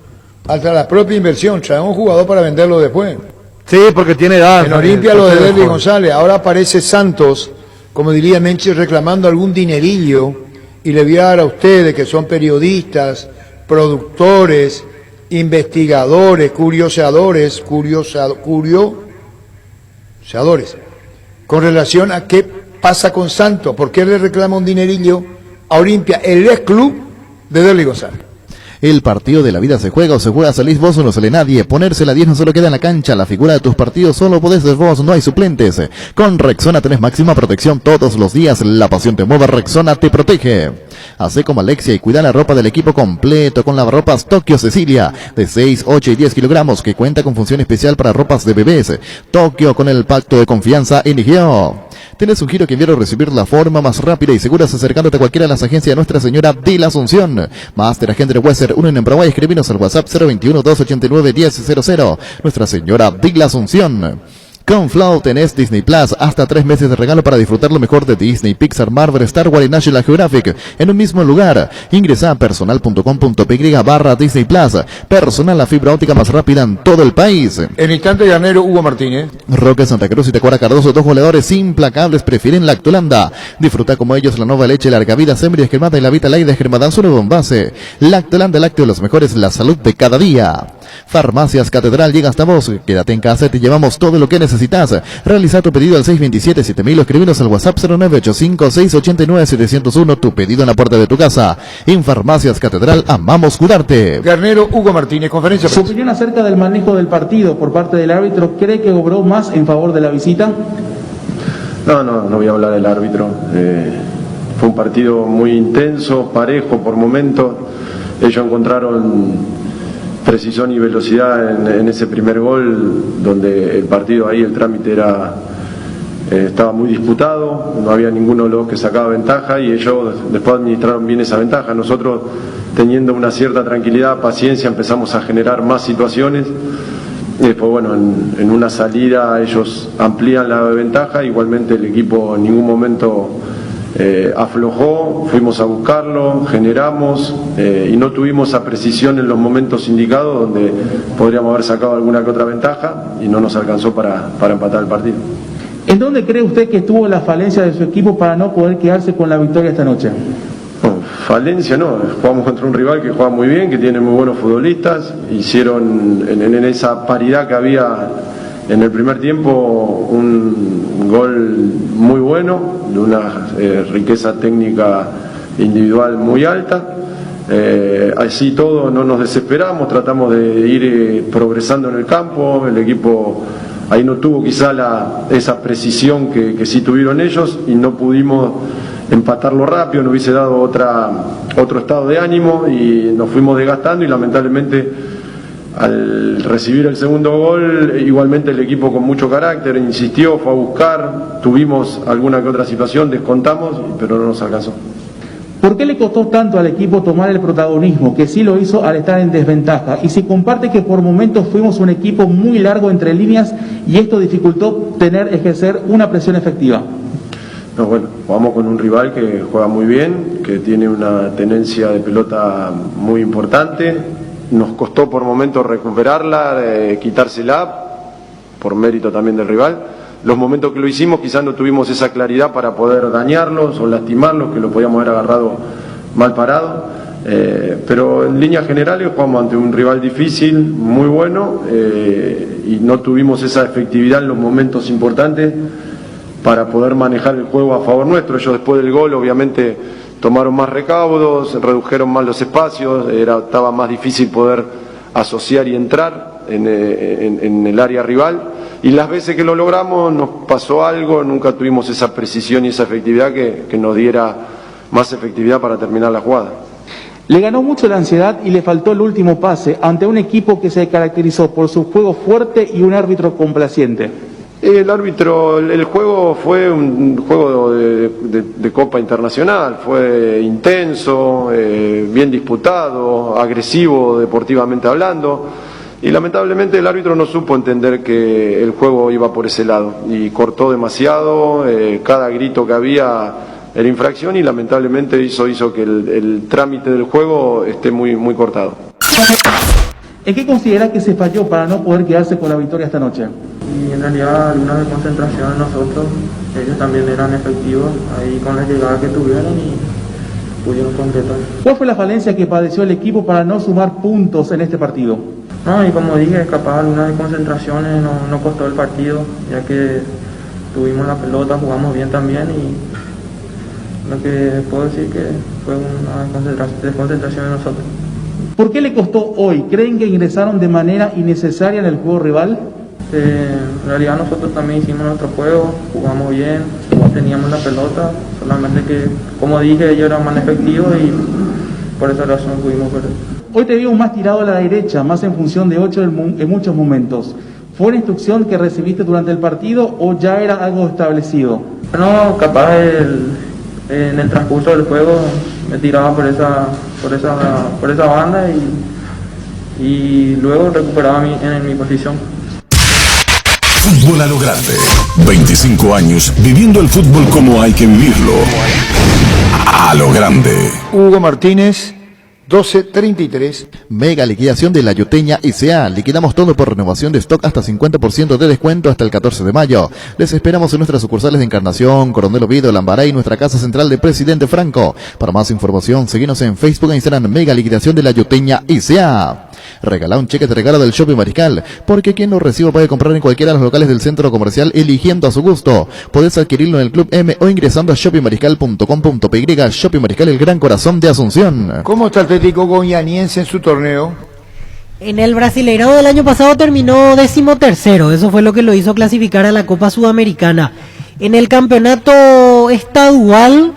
Hasta la propia inversión, trae un jugador para venderlo después.
Sí, porque tiene edad.
En Olimpia lo de Derby González, ahora aparece Santos, como diría Menchi, reclamando algún dinerillo, y le voy a dar a ustedes que son periodistas, productores, investigadores, curioseadores, con relación a qué pasa con Santos, por qué le reclama un dinerillo a Olimpia, el ex club de Derby González.
El partido de la vida se juega o se juega, salís vos o no sale nadie. Ponerse la 10 no solo queda en la cancha, la figura de tus partidos solo podés ser vos, no hay suplentes. Con Rexona tenés máxima protección todos los días, la pasión te mueve, Rexona te protege. Hacé como Alexia y cuida la ropa del equipo completo con lavarropas Tokio Cecilia, de 6, 8 y 10 kilogramos, que cuenta con función especial para ropas de bebés. Tokio, con el pacto de confianza Inigeo. Tenés un giro que enviar o recibir la forma más rápida y segura acercándote a cualquiera de las agencias de Nuestra Señora de la Asunción. Master Agente de Western 1 en Paraguay, escribinos al WhatsApp 021-289-1000. Nuestra Señora de la Asunción. Con Flow tenés Disney Plus, hasta 3 meses de regalo para disfrutar lo mejor de Disney, Pixar, Marvel, Star Wars y National Geographic en un mismo lugar. Ingresa a personal.com.py/Disney Plus. Personal, la fibra óptica más rápida en todo el país.
El instante ganero, Hugo Martínez.
Roque Santa Cruz y Tecuara Cardoso, 2 goleadores implacables, prefieren Lactolanda. Disfruta como ellos la nueva leche larga vida, semi descremada y la Vita Light descremada, su nuevo envase. Lactolanda, lácteo, los mejores, la salud de cada día. Farmacias Catedral llega hasta vos. Quédate en casa y te llevamos todo lo que necesitas. Realiza tu pedido al 627-7000 o escribinos al WhatsApp 0985-689-701. Tu pedido en la puerta de tu casa. En Farmacias Catedral, amamos cuidarte.
Garnero, Hugo Martínez, conferencia.
Su opinión acerca del manejo del partido por parte del árbitro, ¿cree que obró más en favor de la visita?
No voy a hablar del árbitro. Fue un partido muy intenso, parejo por momentos. Ellos encontraron precisión y velocidad en ese primer gol, donde el partido ahí, el trámite estaba muy disputado, no había ninguno de los dos que sacaba ventaja y ellos después administraron bien esa ventaja. Nosotros, teniendo una cierta tranquilidad, paciencia, empezamos a generar más situaciones. Y después, bueno, en una salida ellos amplían la ventaja, igualmente el equipo en ningún momento aflojó, fuimos a buscarlo, generamos y no tuvimos esa precisión en los momentos indicados donde podríamos haber sacado alguna que otra ventaja y no nos alcanzó para empatar el partido.
¿En dónde cree usted que estuvo la falencia de su equipo para no poder quedarse con la victoria esta noche?
Falencia no, jugamos contra un rival que juega muy bien, que tiene muy buenos futbolistas, hicieron en esa paridad que había en el primer tiempo un gol muy bueno, de una riqueza técnica individual muy alta. Así todo no nos desesperamos, tratamos de ir progresando en el campo, el equipo ahí no tuvo quizá esa precisión que sí tuvieron ellos y no pudimos empatarlo rápido, nos hubiese dado otro estado de ánimo y nos fuimos desgastando y lamentablemente al recibir el segundo gol igualmente el equipo con mucho carácter insistió, fue a buscar, tuvimos alguna que otra situación, descontamos, pero no nos alcanzó.
¿Por qué le costó tanto al equipo tomar el protagonismo, que sí lo hizo al estar en desventaja? Y si comparte que por momentos fuimos un equipo muy largo entre líneas y esto dificultó ejercer una presión efectiva.
No, bueno, jugamos con un rival que juega muy bien, que tiene una tenencia de pelota muy importante. Nos costó por momentos recuperarla, quitársela, por mérito también del rival. Los momentos que lo hicimos quizás no tuvimos esa claridad para poder dañarlos o lastimarlos, que lo podíamos haber agarrado mal parado. Pero en líneas generales jugamos ante un rival difícil, muy bueno, y no tuvimos esa efectividad en los momentos importantes para poder manejar el juego a favor nuestro. Ellos después del gol obviamente tomaron más recaudos, redujeron más los espacios, estaba más difícil poder asociar y entrar en el área rival. Y las veces que lo logramos nos pasó algo, nunca tuvimos esa precisión y esa efectividad que nos diera más efectividad para terminar la jugada.
Le ganó mucho la ansiedad y le faltó el último pase ante un equipo que se caracterizó por su juego fuerte y un árbitro complaciente.
El juego fue un juego de Copa Internacional, fue intenso, bien disputado, agresivo deportivamente hablando. Y lamentablemente el árbitro no supo entender que el juego iba por ese lado y cortó demasiado, cada grito que había era infracción y lamentablemente hizo que el trámite del juego esté muy cortado.
¿En qué considera que se falló para no poder quedarse con la victoria esta noche?
Y en realidad algunas de concentración de nosotros, ellos también eran efectivos ahí con la llegada que tuvieron y pudieron completar.
¿Cuál fue la falencia que padeció el equipo para no sumar puntos en este partido?
No, y como dije, capaz algunas desconcentraciones no costó el partido, ya que tuvimos la pelota, jugamos bien también y lo que puedo decir que fue una desconcentración de nosotros.
¿Por qué le costó hoy? ¿Creen que ingresaron de manera innecesaria en el juego rival?
En realidad nosotros también hicimos nuestro juego, jugamos bien, teníamos la pelota, solamente que, como dije, ellos eran más efectivos y por esa razón pudimos perder.
Hoy te vimos más tirado a la derecha, más en función de 8 en muchos momentos. ¿Fue una instrucción que recibiste durante el partido o ya era algo establecido?
No, capaz en el transcurso del juego me tiraba por esa banda y luego recuperaba en mi posición.
Fútbol a lo grande. 25 años viviendo el fútbol como hay que vivirlo. A lo grande.
Hugo Martínez, 12:33.
Mega liquidación de la Yuteña ICA. Liquidamos todo por renovación de stock hasta 50% de descuento hasta el 14 de mayo. Les esperamos en nuestras sucursales de Encarnación, Coronel Oviedo, Lambaré y nuestra casa central de Presidente Franco. Para más información, síguenos en Facebook e Instagram. Mega liquidación de la Yuteña ICA. Regala un cheque de regalo del Shopping Mariscal, porque quien lo reciba puede comprar en cualquiera de los locales del centro comercial eligiendo a su gusto. Podés adquirirlo en el Club M o ingresando a shoppingmariscal.com.py. Shopping Mariscal, el gran corazón de Asunción.
¿Cómo está el Atlético Goianiense en su torneo?
En el Brasileirao del año pasado terminó 13º, eso fue lo que lo hizo clasificar a la Copa Sudamericana. En el campeonato estadual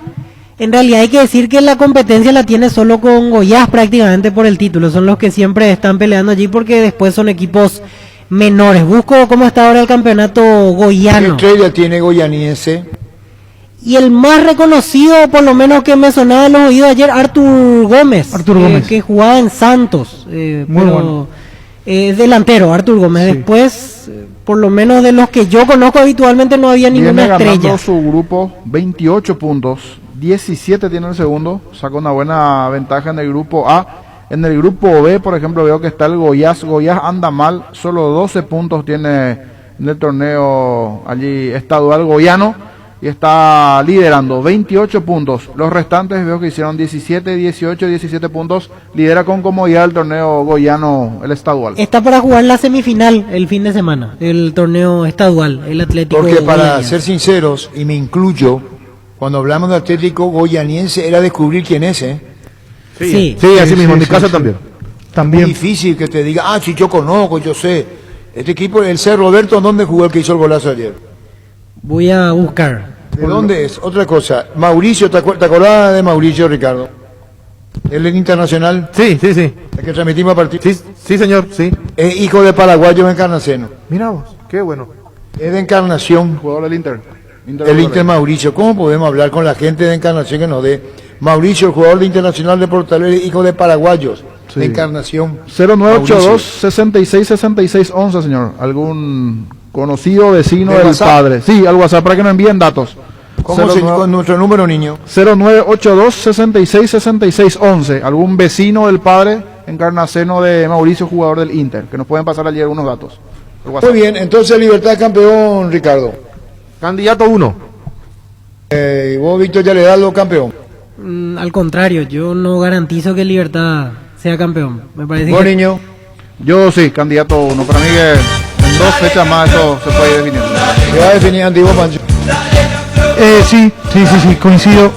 En realidad hay que decir que la competencia la tiene solo con Goiás prácticamente por el título. Son los que siempre están peleando allí porque después son equipos menores. Busco cómo está ahora el campeonato goiano.
¿Qué estrella tiene Goianiense?
Y el más reconocido, por lo menos que me sonaba en los oídos ayer, Artur Gómez. Que jugaba en Santos.
Muy bueno.
Es delantero, Artur Gómez.
Sí.
Después, por lo menos de los que yo conozco habitualmente, no había ninguna
Viene
estrella.
ganando su grupo 28 puntos, 17 tiene el segundo, saca una buena ventaja en el grupo A. En el grupo B, por ejemplo, veo que está el Goiás. Goiás anda mal, solo 12 puntos tiene en el torneo allí estadual goiano y está liderando 28 puntos. Los restantes veo que hicieron 17, 18, 17 puntos. Lidera con comodidad el torneo goiano, el estadual.
Está para jugar la semifinal el fin de semana, el torneo estadual, el Atlético.
Porque para
Goianiense.
ser sinceros, y me incluyo, cuando hablamos de Atlético Goianiense era descubrir quién es, ¿eh?
Sí, así mismo, en mi casa también.
Muy difícil que te diga, si yo conozco, yo sé. Este equipo, el C. Roberto, ¿dónde jugó el que hizo el golazo ayer?
Voy a buscar.
¿De dónde es? Otra cosa. Mauricio, ¿te acordás de Mauricio, Ricardo? ¿Él es internacional?
Sí.
El que transmitimos a partir.
Sí, señor, sí.
Es hijo de paraguayo de Encarnación.
Mira vos, qué bueno.
Es de Encarnación.
Jugador del Inter.
El Inter Mauricio. ¿Cómo podemos hablar con la gente de Encarnación que nos dé? Mauricio, el jugador de Internacional de Porto Alegre, hijo de paraguayos. De Encarnación.
0982-666611, señor. ¿Algún conocido vecino del
WhatsApp?
padre? Sí, al WhatsApp para que nos envíen datos.
¿Cómo se con nuestro número, niño?
0982-666611. ¿Algún vecino del padre encarnaceno de Mauricio, jugador del Inter? Que nos pueden pasar allí algunos datos.
Muy bien, entonces Libertad campeón, Ricardo.
Candidato 1.
¿Y vos, Víctor, ya le das lo campeón?
Al contrario, yo no garantizo que Libertad sea campeón. Me parece
¿Vos,
que...
niño?
Yo sí, candidato 1. Para mí que en 2 fechas más eso se puede definir.
¿Se va a definir antiguo Pancho?
Sí, coincido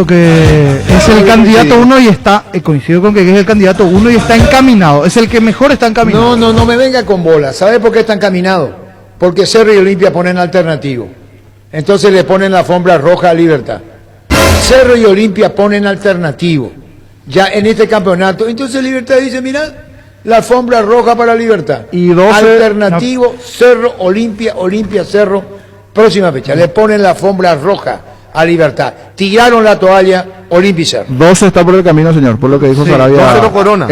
que es el candidato 1 y está, coincido con que es el candidato 1 y está encaminado, es el que mejor está encaminado.
No me venga con bola. ¿Sabe por qué está encaminado? Porque Cerro y Olimpia ponen alternativo. Entonces le ponen la alfombra roja a Libertad. Cerro y Olimpia ponen alternativo. Ya en este campeonato. Entonces Libertad dice, mira, la alfombra roja para Libertad.
Y 12,
alternativo, Cerro, Olimpia, Cerro. Próxima fecha. Le ponen la alfombra roja a Libertad. Tiraron la toalla, Olimpia y Cerro.
12 está por el camino, señor, por lo que dijo Sarabia.
12 lo corona.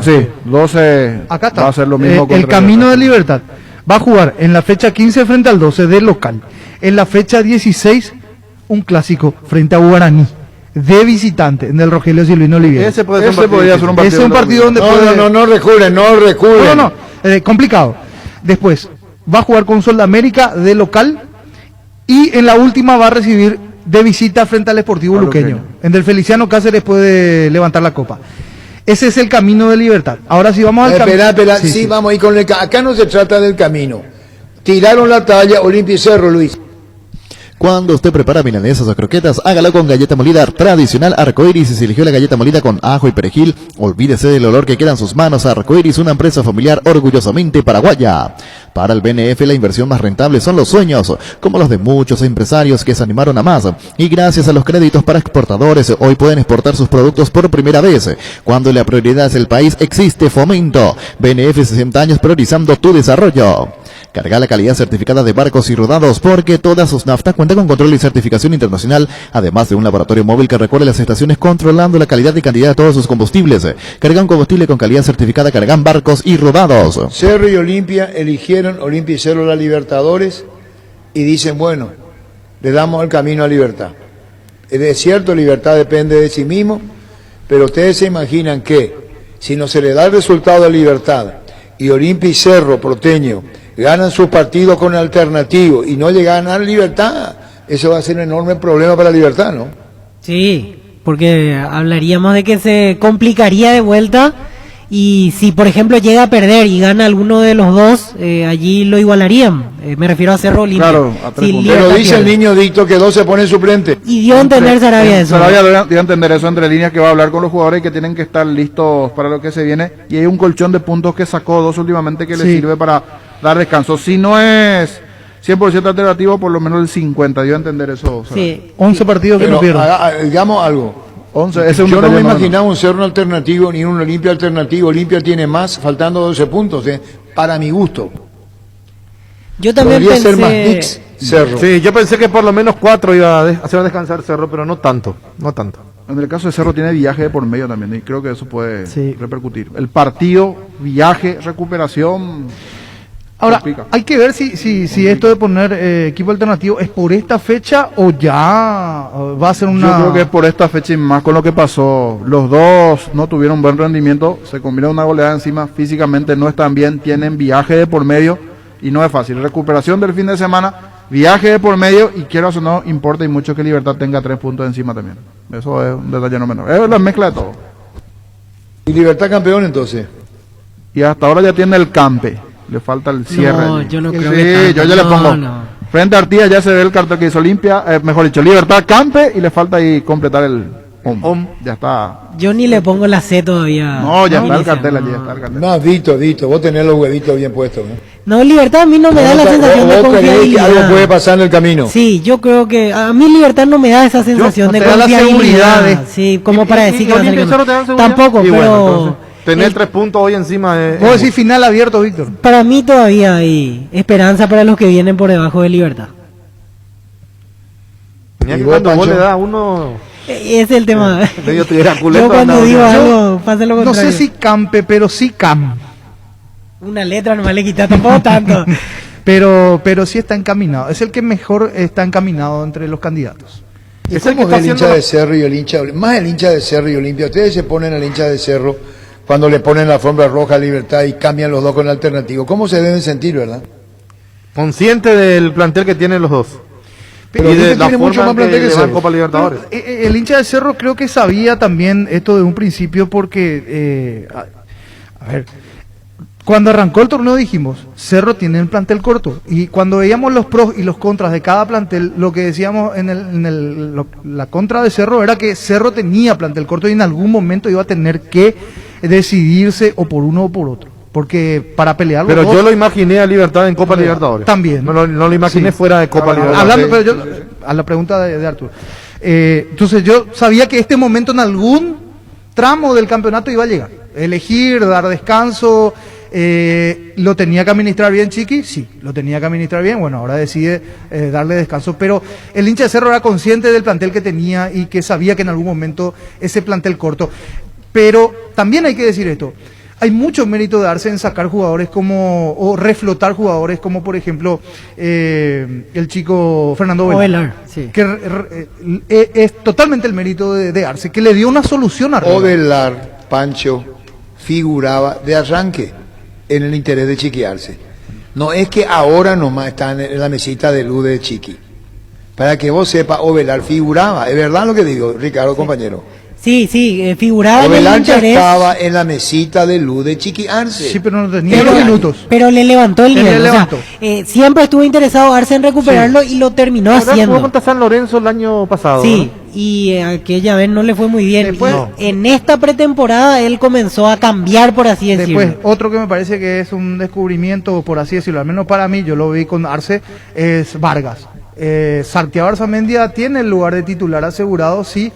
Sí, 12
Acá está.
va a ser lo mismo.
El camino de Libertad va a jugar en la fecha 15 frente al 12 de local. En la fecha 16, un clásico frente a Guaraní. De visitante en el Rogelio Silvino Oliviera.
Ese podría ser un partido.
Es un partido donde
No reculen.
Complicado. Después va a jugar con Sol de América de local y en la última va a recibir de visita frente al Sportivo Luqueño. En el Feliciano Cáceres puede levantar la copa. Ese es el camino de Libertad. Ahora sí vamos al camino.
Espera, sí, vamos a ir con el acá no se trata del camino. Tiraron la talla, Olimpia y Cerro, Luis.
Cuando usted prepara milanesas o croquetas, hágalo con galleta molida tradicional Arcoiris. Y si eligió la galleta molida con ajo y perejil, olvídese del olor que queda en sus manos. Arcoiris, una empresa familiar orgullosamente paraguaya. Para el BNF, la inversión más rentable son los sueños, como los de muchos empresarios que se animaron a más. Y gracias a los créditos para exportadores, hoy pueden exportar sus productos por primera vez. Cuando la prioridad es el país, existe Fomento. BNF, 60 años priorizando tu desarrollo. Carga la calidad certificada de barcos y rodados, porque todas sus naftas cuentan con control y certificación internacional, además de un laboratorio móvil que recorre las estaciones controlando la calidad y cantidad de todos sus combustibles. Cargan combustible con calidad certificada, cargan barcos y rodados.
Cerro y Olimpia eligieron, Olimpia y Cerro, la Libertadores, y dicen, bueno, le damos el camino a Libertad. Es cierto, Libertad depende de sí mismo, pero ustedes se imaginan que si no se le da el resultado a Libertad y Olimpia y Cerro Porteño ganan sus partidos con alternativo y no llegan a ganar Libertad, eso va a ser un enorme problema para Libertad, ¿no?
Sí, porque hablaríamos de que se complicaría de vuelta y si por ejemplo llega a perder y gana alguno de los dos, allí lo igualarían. Me refiero a Cerro Olimpia.
Claro, a 3 puntos.
Pero dice el niño Dicto que 2 se pone suplente.
Y dio a entender Sarabia eso.
Sarabia dio a entender eso entre líneas, que va a hablar con los jugadores y que tienen que estar listos para lo que se viene. Y hay un colchón de puntos que sacó 2 últimamente que le sirve para dar descanso. Si no es 100% alternativo, por lo menos el 50, yo a entender eso.
Sí.
11 partidos que
Pero
no pierden.
digamos algo.
11, ese es un
Yo no
detalle
me
más o
imaginaba un Cerro alternativo ni un Olimpia alternativo. Olimpia tiene más, faltando 12 puntos, para mi gusto.
Yo también
Podría ser
pensé...
más Dix, Cerro.
Sí, yo pensé que por lo menos 4 iba a hacer descansar Cerro, pero no tanto.
En el caso de Cerro tiene viaje de por medio también, y creo que eso puede
Sí.
repercutir. El partido, viaje, recuperación.
Ahora,
complica.
hay que ver si esto de poner equipo alternativo es por esta fecha o ya va a ser una...
Yo creo que es por esta fecha y más con lo que pasó. Los dos no tuvieron buen rendimiento, se combinó una goleada encima, físicamente no están bien, tienen viaje de por medio y no es fácil. Recuperación del fin de semana, viaje de por medio y quiero o no, importa y mucho que Libertad tenga 3 puntos encima también. Eso es un detalle no menor. Es la mezcla de todo.
¿Y Libertad campeón entonces?
Y hasta ahora ya tiene el campe. Le falta el cierre.
No, yo no creo
sí,
que tanto.
yo ya le
No,
pongo.
no.
Frente a Artigas ya se ve el cartel que hizo Olimpia, mejor dicho, Libertad, Campe, y le falta ahí completar el Ya está.
Yo ni le pongo la C todavía.
No, ya está el
Inicia,
cartel
no.
allí, está el cartel.
No, Vito, vos tenés los huevitos bien puestos.
No, Libertad a mí no me da la sensación de
¿Vos creés que
confiabilidad.
algo puede pasar en el camino?
Sí, yo creo que a mí Libertad no me da esa sensación
no
de
te da la
confiabilidad.
seguridad,
Sí, como para decir que va a salir
Olimpia y Cerro te dan
ganando.
seguridad.
Tampoco,
Y
pero
bueno, entonces, tener 3 puntos hoy encima
Vos decís final abierto, Víctor.
para mí todavía hay esperanza para los que vienen por debajo de Libertad.
Mira que
¿Y vos,
cuando vos
Pancho?
le das a uno...
Ese es el tema.
medio tuviera culento,
Yo cuando
andaba
digo
ya.
algo, pasa lo
No
contrario.
sé si Campe, pero sí Cam.
Una letra nomás le quita, tampoco tanto.
Pero sí está encaminado. Es el que mejor está encaminado entre los candidatos.
¿Y
Es el
cómo
que está
ve el hincha
haciendo
de Cerro y el hincha, más el hincha de Cerro y Olimpia? Ustedes se ponen al hincha de Cerro cuando le ponen la alfombra roja a Libertad y cambian los dos con el alternativo. ¿Cómo se deben sentir, verdad?
Consciente del plantel que tienen los dos.
Pero
y de
Olimpia
la
tiene mucho
forma
más
en que
plantel que
le va en
Cerro.
Copa Libertadores.
El hincha de Cerro creo que sabía también esto de un principio porque, a ver, cuando arrancó el torneo dijimos, Cerro tiene el plantel corto. Y cuando veíamos los pros y los contras de cada plantel, lo que decíamos la contra de Cerro era que Cerro tenía plantel corto y en algún momento iba a tener que decidirse o por uno o por otro. Porque para pelear los
Pero
dos-
yo lo imaginé a Libertad en Copa Libertadores.
También.
No lo imaginé
Sí.
fuera de Copa Libertadores.
Hablando, pero yo, a la pregunta de Arturo. Entonces yo sabía que este momento en algún tramo del campeonato iba a llegar. Elegir, dar descanso, lo tenía que administrar bien Chiqui, sí, lo tenía que administrar bien, bueno, ahora decide darle descanso, pero el hincha de Cerro era consciente del plantel que tenía y que sabía que en algún momento ese plantel corto. Pero también hay que decir esto. Hay mucho mérito de darse en sacar jugadores o reflotar jugadores como por ejemplo el chico Fernando Ovelar,
Ovelar, sí.
que es totalmente el mérito de Arce, que le dio una solución a River.
Ovelar, Pancho, figuraba de arranque en el interés de Chiqui Arce. No es que ahora nomás están en la mesita de luz de Chiqui. Para que vos sepas, Ovelar figuraba. Es verdad lo que digo, Ricardo, compañero.
Sí, figuraba en el
Ovelar ya
interés.
estaba en la mesita de luz de Chiqui Arce.
Sí, pero no tenía
Pero,
los minutos.
pero le levantó el
Él
nivel.
le
o sea,
levantó.
siempre estuvo interesado Arce en recuperarlo y lo terminó
Ahora jugó
haciendo.
contra San Lorenzo el año pasado.
Sí,
¿no?
y aquella vez no le fue muy bien.
Después-
Y
No.
en esta pretemporada él comenzó a cambiar, por así decirlo.
Después, otro que me parece que es un descubrimiento, por así decirlo, al menos para mí, yo lo vi con Arce, es Vargas. Santiago Arzamendia tiene el lugar de titular asegurado, sí,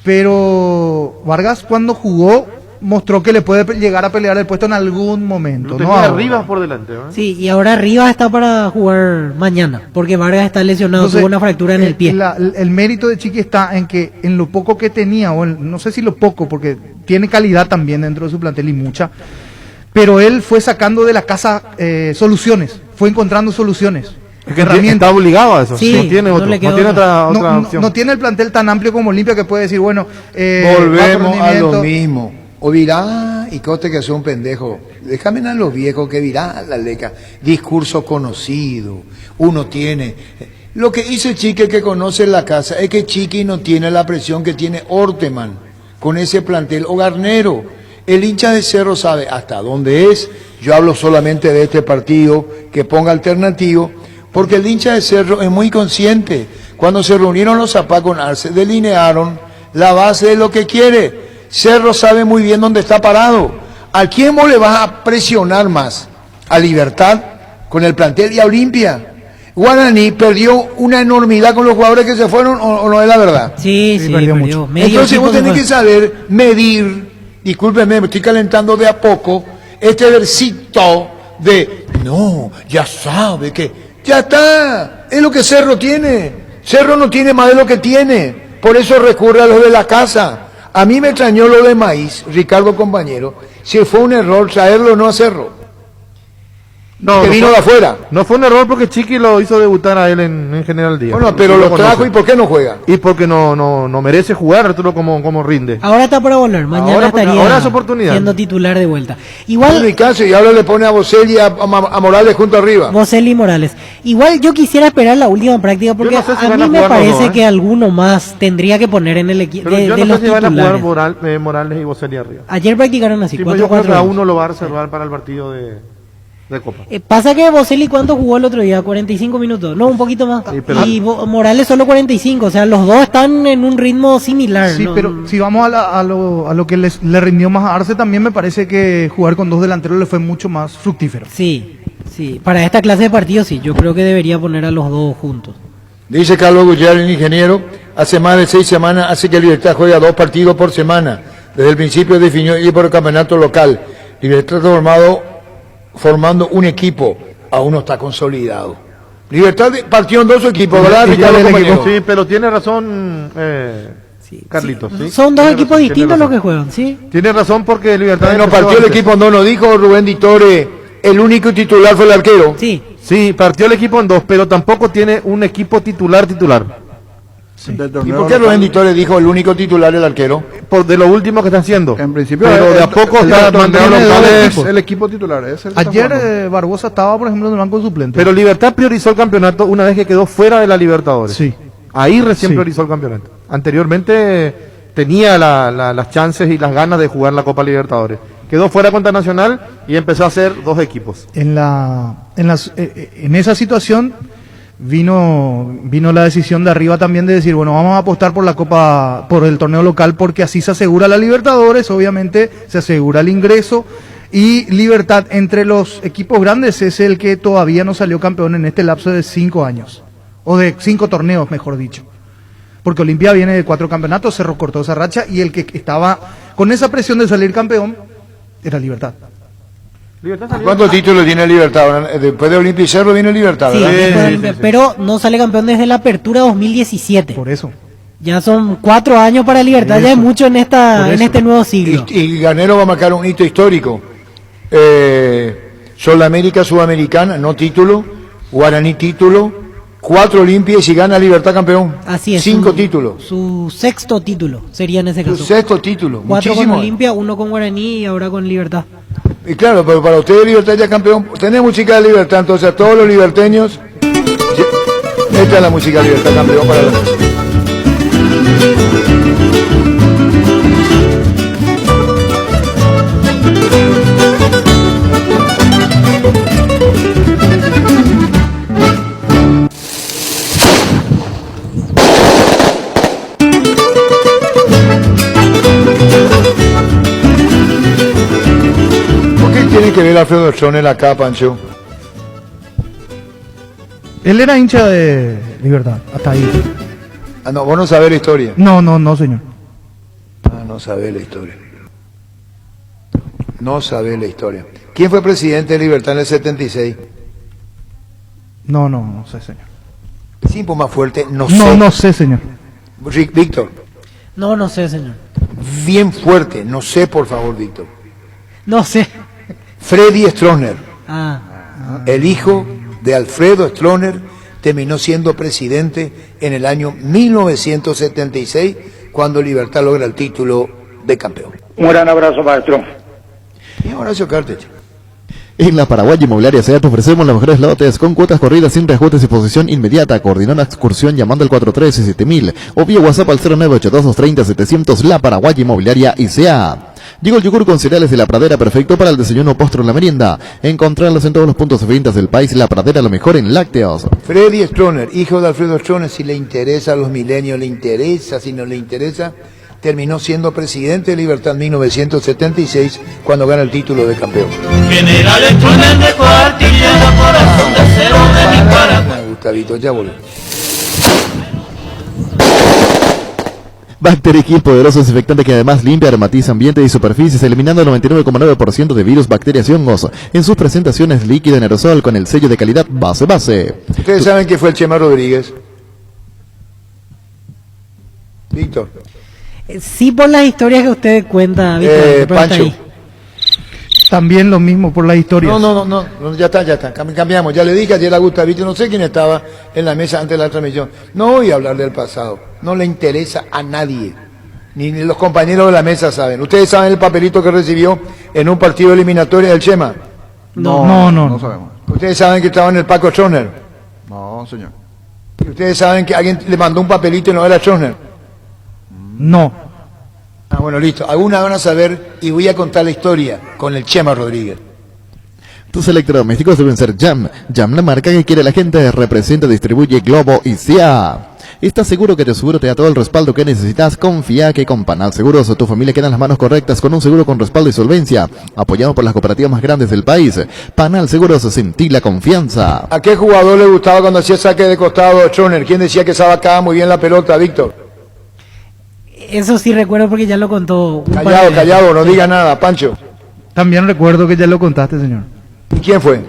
pero Vargas cuando jugó mostró que le puede llegar a pelear el puesto en algún momento.
Lo
¿no?
tenía
Ahora.
Rivas por delante. ¿no?
Sí, y ahora Rivas está para jugar mañana, porque Vargas está lesionado,
Entonces,
tuvo una fractura en el pie.
El mérito de Chiqui está en que en lo poco que tenía, no sé si lo poco, porque tiene calidad también dentro de su plantel y mucha, pero él fue sacando de la casa soluciones, fue encontrando soluciones.
Es que está obligado a eso.
Sí,
no tiene,
no
otro,
le
no
quedó
tiene
otra.
otra opción.
No tiene el plantel tan amplio como Olimpia que puede decir, bueno,
Volvemos
bajo
a
rendimiento.
lo mismo. O virá, y coste que soy un pendejo. Déjame a los viejos que virá la leca. Discurso conocido. Uno tiene. Lo que hizo Chiqui que conoce la casa es que Chiqui no tiene la presión que tiene Orteman con ese plantel o Garnero. El hincha de Cerro sabe hasta dónde es. Yo hablo solamente de este partido que ponga alternativo, porque el hincha de Cerro es muy consciente. Cuando se reunieron los Zapá con Arce, delinearon la base de lo que quiere. Cerro sabe muy bien dónde está parado. ¿A quién vos le vas a presionar más? ¿A Libertad con el plantel y a Olimpia? Guaraní perdió una enormidad con los jugadores que se fueron, o no es la verdad.
Sí, perdió mucho.
Entonces vos tenés que saber medir, discúlpeme, me estoy calentando de a poco, este versito de, no, ya sabe que, ya está, es lo que Cerro tiene. Cerro no tiene más de lo que tiene, por eso recurre a los de la casa. A mí me extrañó lo de Maíz, Ricardo compañero, si fue un error traerlo o no a Cerro.
No,
que vino de afuera.
No fue un error porque Chiqui lo hizo debutar a él en General Díaz.
Bueno, pero lo trajo, ¿y por qué no juega?
Y porque no merece jugar, Arturo, como rinde.
Ahora está para volver, mañana estaría
es oportunidad.
siendo titular de vuelta. Igual
y ahora le pone a Boselli y a Morales junto arriba.
Boselli y Morales. Igual yo quisiera esperar la última práctica porque
sé si
a
van
mí
a
me
jugar
parece
los dos,
que alguno más tendría que poner en el equipo
Pero yo
de
no
los
sé si van a
titulares.
jugar Morales y Boselli arriba.
Ayer practicaron así,
Sí, pues yo
4-4-2.
creo que a uno lo va a reservar para el partido de Copa.
Pasa que Boselli, ¿cuánto jugó el otro día? 45 minutos, no, un poquito más.
Sí, pero-
Y Morales solo 45, o sea, los dos están en un ritmo similar.
Sí,
¿no?
pero si vamos a lo que le rindió más a Arce, también me parece que jugar con dos delanteros le fue mucho más fructífero.
Sí, para esta clase de partidos sí, yo creo que debería poner a los dos juntos.
Dice Carlos Gullar, el ingeniero, hace más de 6 semanas hace que Libertad juega 2 partidos por semana. Desde el principio definió ir por el campeonato local. Libertad formando un equipo, aún no está consolidado. Libertad partió en 2 equipos, ¿verdad, Ricardo, compañero?
Sí, pero tiene razón Carlitos. ¿sí?
Son dos
Tiene
equipos
razón,
distintos
tiene
los que
razón.
juegan, ¿sí?
Tiene razón porque Libertad...
Bueno,
empezó
partió el
antes.
equipo en 2, ¿no dijo Rubén Ditore? El único titular fue el arquero.
Sí, partió el equipo en 2, pero tampoco tiene un equipo titular.
¿Y por qué Rubén Ditore dijo el único titular el arquero?
Por de lo último que está haciendo.
En principio,
pero de a poco está
mantiene
manteniendo
el equipo titular. Es el que está
Ayer
jugando.
Barbosa estaba, por ejemplo, en el banco de suplentes.
Pero Libertad priorizó el campeonato una vez que quedó fuera de la Libertadores.
Sí.
Ahí recién
Sí.
priorizó el campeonato. Anteriormente tenía las chances y las ganas de jugar la Copa Libertadores. Quedó fuera contra Nacional y empezó a hacer 2 equipos.
En esa situación vino la decisión de arriba también de decir, bueno, vamos a apostar por la Copa, por el torneo local, porque así se asegura la Libertadores, obviamente se asegura el ingreso, y Libertad entre los equipos grandes es el que todavía no salió campeón en este lapso de 5 años, o de 5 torneos, mejor dicho. Porque Olimpia viene de 4 campeonatos, Cerro cortó esa racha, y el que estaba con esa presión de salir campeón era Libertad.
¿Cuántos títulos tiene Libertad? Después de Olimpia y Cerro viene Libertad,
Sí,
¿verdad?
después de Olimpia, pero no sale campeón desde la apertura 2017.
Por eso.
Ya son 4 años para Libertad, ya es mucho en este nuevo siglo.
Y Ganero va a marcar un hito histórico. Sudamérica, Sudamericana, no título. Guaraní título. 4 Olimpia y si gana Libertad campeón.
Así es.
5 títulos.
Su 6º título sería en ese
Su
caso.
6º título.
4 con
Muchísimo.
Olimpia, 1 con Guaraní y ahora con Libertad.
Y claro, pero para ustedes Libertad ya campeón. Tenés música de Libertad, entonces a todos los liberteños. Esta es la música de Libertad campeón para los... ¿Por qué tiene que ver Alfredo Stronel acá, Pancho?
Él era hincha de Libertad, hasta ahí.
Ah, no, vos no sabés la historia.
No, señor.
Ah, no sabés la historia. No sabés la historia. ¿Quién fue presidente de Libertad en el 76?
No sé, señor.
Sí, un poco más fuerte, no sé.
No sé, señor.
Víctor,
No sé, señor.
bien fuerte, no sé, por favor, Víctor.
No sé.
Freddy Stroessner,
El
hijo de Alfredo Stroessner, terminó siendo presidente en el año 1976, cuando Libertad logra el título de campeón.
Un gran abrazo, maestro.
Y Horacio Cartes.
En la Paraguay Inmobiliaria SEAT ofrecemos los mejores lotes con cuotas corridas sin reajustes y posición inmediata. Coordina una excursión llamando al 413-7000 o vía WhatsApp al 0982-230-700. La Paraguay Inmobiliaria y SEAT. Llegó el yogur con cereales de La Pradera, perfecto para el desayuno, postre o la merienda. Encontrarlos en todos los puntos de ventas del país. La Pradera, lo mejor en lácteos.
Freddy Stroessner, hijo de Alfredo Stroessner, si le interesa a los milenios, le interesa, si no le interesa, terminó siendo presidente de Libertad en 1976, cuando gana el título de campeón.
General Stroessner dejó artillero, corazón de acero de mi corazón.
Gustavito, ya volvemos.
Bacterikill, poderoso desinfectante que además limpia, aromatiza ambiente y superficies, eliminando el 99,9% de virus, bacterias y hongos en sus presentaciones líquida en aerosol con el sello de calidad base.
¿Ustedes saben qué fue el Chema Rodríguez? Víctor.
Sí, por las historias que usted cuenta, Víctor.
Pancho.
También lo mismo por la historia.
No, ya está. Cambiamos. Ya le dije ayer a Gustavito, no sé quién estaba en la mesa antes de la transmisión. No voy a hablar del pasado. No le interesa a nadie. Ni los compañeros de la mesa saben. ¿Ustedes saben el papelito que recibió en un partido eliminatorio del Chema?
No sabemos.
¿Ustedes saben que estaba en el Paco Stroessner?
No, señor.
¿Ustedes saben que alguien le mandó un papelito y no era Stroessner?
No.
Ah, bueno, listo. Algunas van a saber y voy a contar la historia con el Chema Rodríguez.
Tus electrodomésticos deben ser Jam. Jam, la marca que quiere la gente, representa, distribuye Globo y SIA. ¿Estás seguro que tu seguro te da todo el respaldo que necesitas? Confía que con Panal Seguros tu familia queda en las manos correctas con un seguro con respaldo y solvencia, apoyado por las cooperativas más grandes del país. Panal Seguros, sentí la confianza.
¿A qué jugador le gustaba cuando hacía saque de costado Stroessner? ¿Quién decía que sacaba muy bien la pelota, Víctor?
Eso sí recuerdo porque ya lo contó.
Callado, no diga nada, Pancho.
También recuerdo que ya lo contaste, señor.
¿Y quién fue?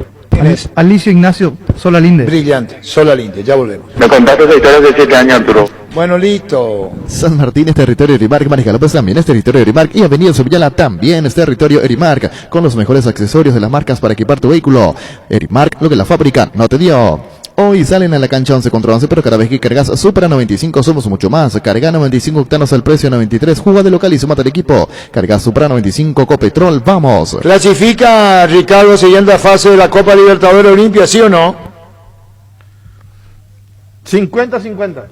Alicio Ignacio Solalinde.
Brillante, Solalinde, ya volvemos.
Me contaste esa historia de 7 años, Arturo.
Bueno, listo.
San Martín es territorio Erimark, Mariscal López también es territorio Erimark y Avenida Subillala también es territorio Erimark, con los mejores accesorios de las marcas para equipar tu vehículo. Erimark, lo que la fábrica no te dio. Hoy salen a la cancha 11 contra 11, pero cada vez que cargas Supra 95 somos mucho más. Carga 95 octanos al precio 93, juega de local y sumate al equipo. Carga Supra 95 Copetrol, vamos.
¿Clasifica Ricardo siguiente fase de la Copa Libertadores Olimpia, sí o no?
50-50.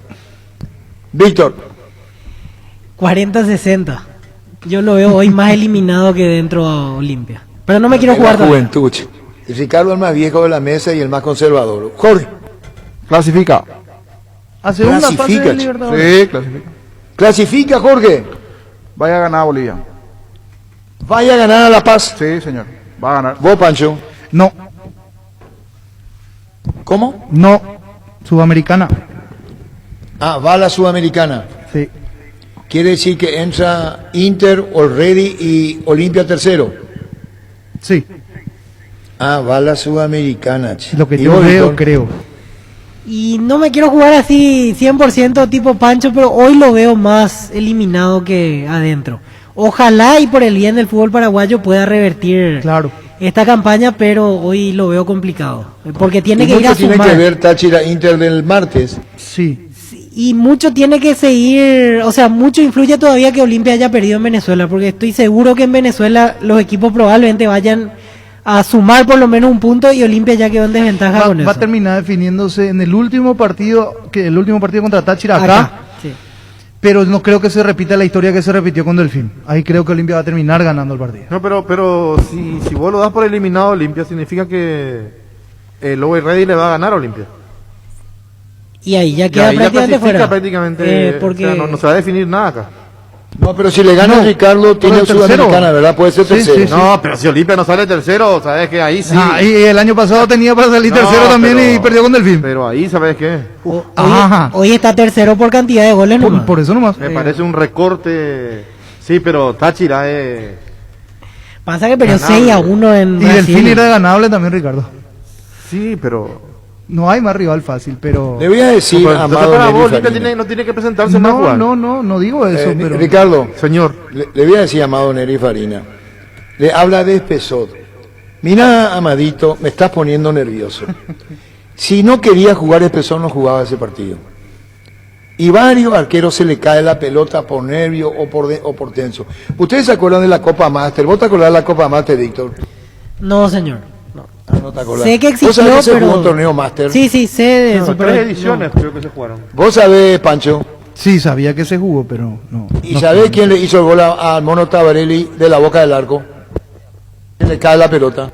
Víctor.
40-60. Yo lo veo hoy más eliminado que dentro a Olimpia. Pero no me quiero jugar
la juventud. Ricardo es el más viejo de la mesa y el más conservador. Jorge.
Clasifica.
¿A segunda fase de Libertadores?
Sí, clasifica.
Clasifica, Jorge.
Vaya a ganar Bolivia.
Vaya a ganar a La Paz.
Sí, señor. Va a ganar.
¿Vos, Pancho?
No.
¿Cómo?
No. Sudamericana.
Ah, va a la Sudamericana.
Sí.
Quiere decir que entra Inter, Already y Olimpia tercero.
Sí.
Ah, va a la Sudamericana.
Lo que yo veo, creo.
Y no me quiero jugar así 100% tipo Pancho, pero hoy lo veo más eliminado que adentro. Ojalá y por el bien del fútbol paraguayo pueda revertir esta campaña, pero hoy lo veo complicado. Porque tiene que ir a sumar.
Tiene que ver Táchira Inter del martes.
Sí.
Y mucho tiene que seguir, o sea, mucho influye todavía que Olimpia haya perdido en Venezuela, porque estoy seguro que en Venezuela los equipos probablemente vayan a sumar por lo menos un punto y Olimpia ya quedó en desventaja con eso.
Va a terminar definiéndose en el último partido contra Táchira acá.
Sí.
Pero no creo que se repita la historia que se repitió con Delfín. Ahí creo que Olimpia va a terminar ganando el partido.
No, pero si vos lo das por eliminado a Olimpia, significa que el Ready le va a ganar a Olimpia.
Y ahí ya queda prácticamente fuera.
Prácticamente,
porque...
o sea, no se va a definir nada acá.
No, pero si le gana Ricardo, tiene Sudamericana, ¿verdad? Puede ser tercero.
Sí, sí.
No, pero si Olimpia no sale tercero, sabes que ahí sí.
Y el año pasado tenía para salir tercero también y perdió con Delfín.
Pero ahí, ¿sabes qué?
Hoy está tercero por cantidad de goles nomás.
Por eso nomás.
Me parece un recorte. Sí, pero Táchira es...
Pasa que perdió 6-1 en
Y Delfín era ganable también, Ricardo.
Sí, pero...
No hay más rival fácil, pero...
Le voy a decir,
no,
amado
para vos,
Neri
no tiene que presentarse más jugar.
No digo eso, pero...
Ricardo,
señor,
le voy a decir, amado Neri Farina, le habla de Espesot. Mira, amadito, me estás poniendo nervioso. Si no quería jugar Espesot, no jugaba ese partido. Y varios arqueros se le cae la pelota por nervio o por tenso. ¿Ustedes se acuerdan de la Copa Master? ¿Vos te acordás de la Copa Master, Víctor?
No, señor.
No te acordás.
Sé que existió,
¿Vos sabés que se
pero...
jugó un torneo Master?
Sí, sé de eso.
3 ediciones creo que se jugaron.
¿Vos sabés, Pancho?
Sí, sabía que se jugó, pero no.
¿Y sabés quién le hizo el gol al Mono Tabarelli de la boca del arco? ¿Quién le cae la pelota?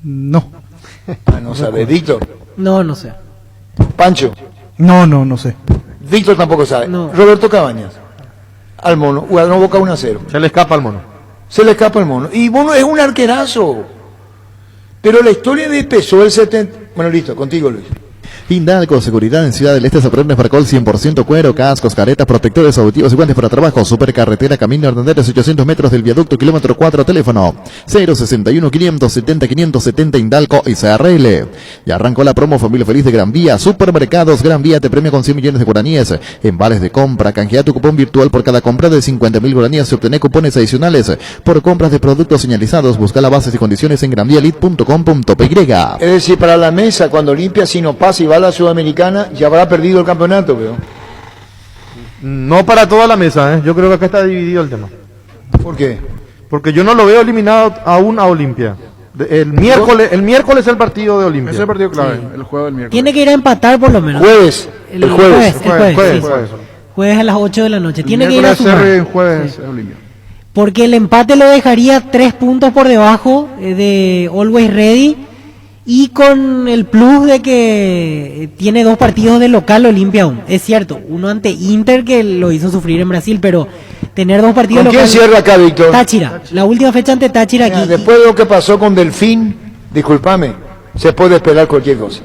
No.
No sabés. ¿Víctor?
No sé.
¿Pancho?
No sé.
Víctor tampoco sabe.
No.
Roberto Cabañas. Al Mono. Ganó Boca 1-0.
Se le escapa al Mono.
Se le escapa el Mono. Y Mono es un arquerazo. Pero la historia de empezó el 70... Bueno, listo, contigo, Luis.
Hindalco, seguridad en Ciudad del Este, Zaporón, Farcol, 100% cuero, cascos, caretas, protectores auditivos y guantes para trabajo. Supercarretera, Camino Hernández, 800 metros del viaducto, kilómetro 4, teléfono 061 570 570 Hindalco y CRL. Y arrancó la promo Familia Feliz de Gran Vía. Supermercados Gran Vía te premia con 100 millones de guaraníes en vales de compra. Canjea tu cupón virtual por cada compra de 50.000 guaraníes y obtener cupones adicionales por compras de productos señalizados. Busca las bases y condiciones en granvialit.com.py.
Es decir, para la mesa, cuando Olimpia si no pasa y va a la Sudamericana, ya habrá perdido el campeonato, veo.
No para toda la mesa, ¿eh? Yo creo que acá está dividido el tema.
¿Por qué?
Porque yo no lo veo eliminado aún a Olimpia. El miércoles es el partido de Olimpia.
Es el partido clave,
Sí.
el juego del miércoles.
Tiene que ir a empatar por lo menos.
Jueves.
El
jueves.
Jueves a las 8 de la noche. Tiene que ir a
Miércoles
sumar.
Cerri, jueves es Olimpia.
Porque el empate lo dejaría 3 puntos por debajo de Always Ready. Y con el plus de que tiene 2 partidos de local Olimpia aún. Es cierto, uno ante Inter que lo hizo sufrir en Brasil, pero tener 2 partidos
¿Con quién
locales.
cierra acá, Víctor?
Táchira. La última fecha ante Táchira aquí.
Después de lo que pasó con Delfín, discúlpame, se puede esperar cualquier cosa.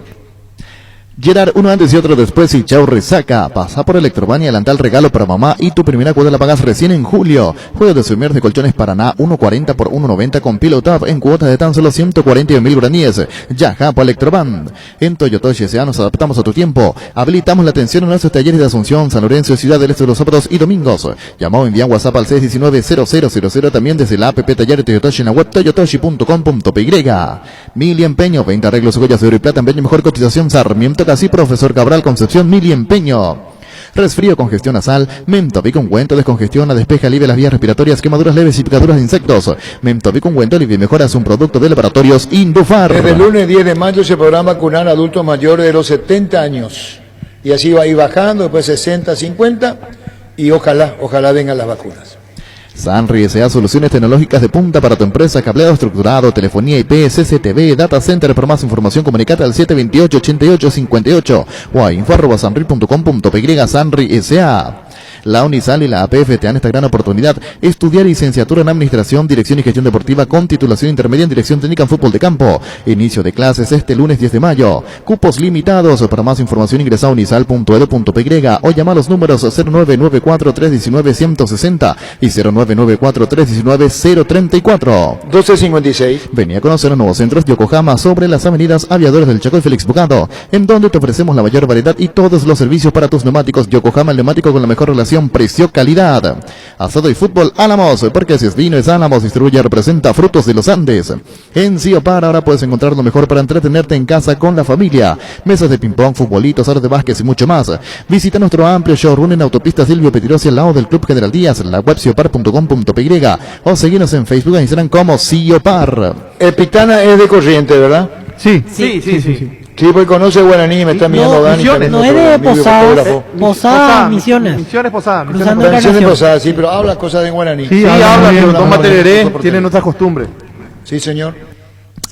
Gerard, uno antes y otro después y chau resaca. Pasa por Electrobahn y adelanta el regalo para mamá y tu primera cuota la pagas recién en julio. Juego de Sumer de Colchones Paraná, 1.40 por 1.90 con Pillow Top en cuotas de tan solo 141.000 guaraníes. Ya, Japo Electrobahn. En Toyotoshi S.A. nos adaptamos a tu tiempo. Habilitamos la atención en nuestros talleres de Asunción, San Lorenzo y Ciudad del Este los sábados y domingos. Llama o envía WhatsApp al 619-0000 también desde la app Taller Toyotoshi en la web toyotoshi.com.py. Mil y Empeño, 20 arreglos, joyas de oro y plata, empeño mejor cotización, Sarmiento Casi, Profesor Cabral, Concepción, Mil y Empeño. Resfrío, congestión nasal, Memtopic ungüento, descongestiona, despeja, alivia las vías respiratorias, quemaduras leves y picaduras de insectos. Memtopic ungüento alivia y mejora, es un producto de laboratorios Indufar.
Desde el lunes 10 de mayo se podrá vacunar a adultos mayores de los 70 años. Y así va a ir bajando, después 60, 50, y ojalá vengan las vacunas.
Sanri S.A. Soluciones tecnológicas de punta para tu empresa, cableado estructurado, telefonía IP, CCTV, data center. Por más información comunicate al 728-8858 o a info@sanri.com.py. Sanri S.A. La Unisal y la APF te dan esta gran oportunidad. Estudiar licenciatura en Administración, Dirección y Gestión Deportiva con titulación intermedia en Dirección Técnica en Fútbol de Campo. Inicio de clases este lunes 10 de mayo. Cupos limitados. Para más información ingresa a unisal.edu.py o llama a los números 0994-319-160 y 0994-319-034.
1256.
Venía a conocer los nuevos centros Yokohama sobre las avenidas Aviadores del Chaco y Félix Bugado, en donde te ofrecemos la mayor variedad y todos los servicios para tus neumáticos. Yokohama, el neumático con la mejor relación precio-calidad. Asado y fútbol Álamos, porque si es vino es Álamos, distribuye, representa Frutos de los Andes. En Ciopar ahora puedes encontrar lo mejor para entretenerte en casa con la familia. Mesas de ping-pong, futbolitos, aros de básquet y mucho más. Visita nuestro amplio showroom en Autopista Silvio Petirosi al lado del Club General Díaz, en la web ciopar.com.py o seguinos en Facebook e Instagram como Ciopar.
Pitana es de Corriente, ¿verdad?
Sí.
Sí, pues conoce Guaraní, me está mirando Dani.
No es de Posadas, Posadas, Misiones.
Misiones Posadas.
Cruzando
Misiones
Encarnación.
Posadas, sí, pero habla cosas de Guaraní.
Sí, habla, pero toma tereré, tienen otras costumbres.
Sí, señor.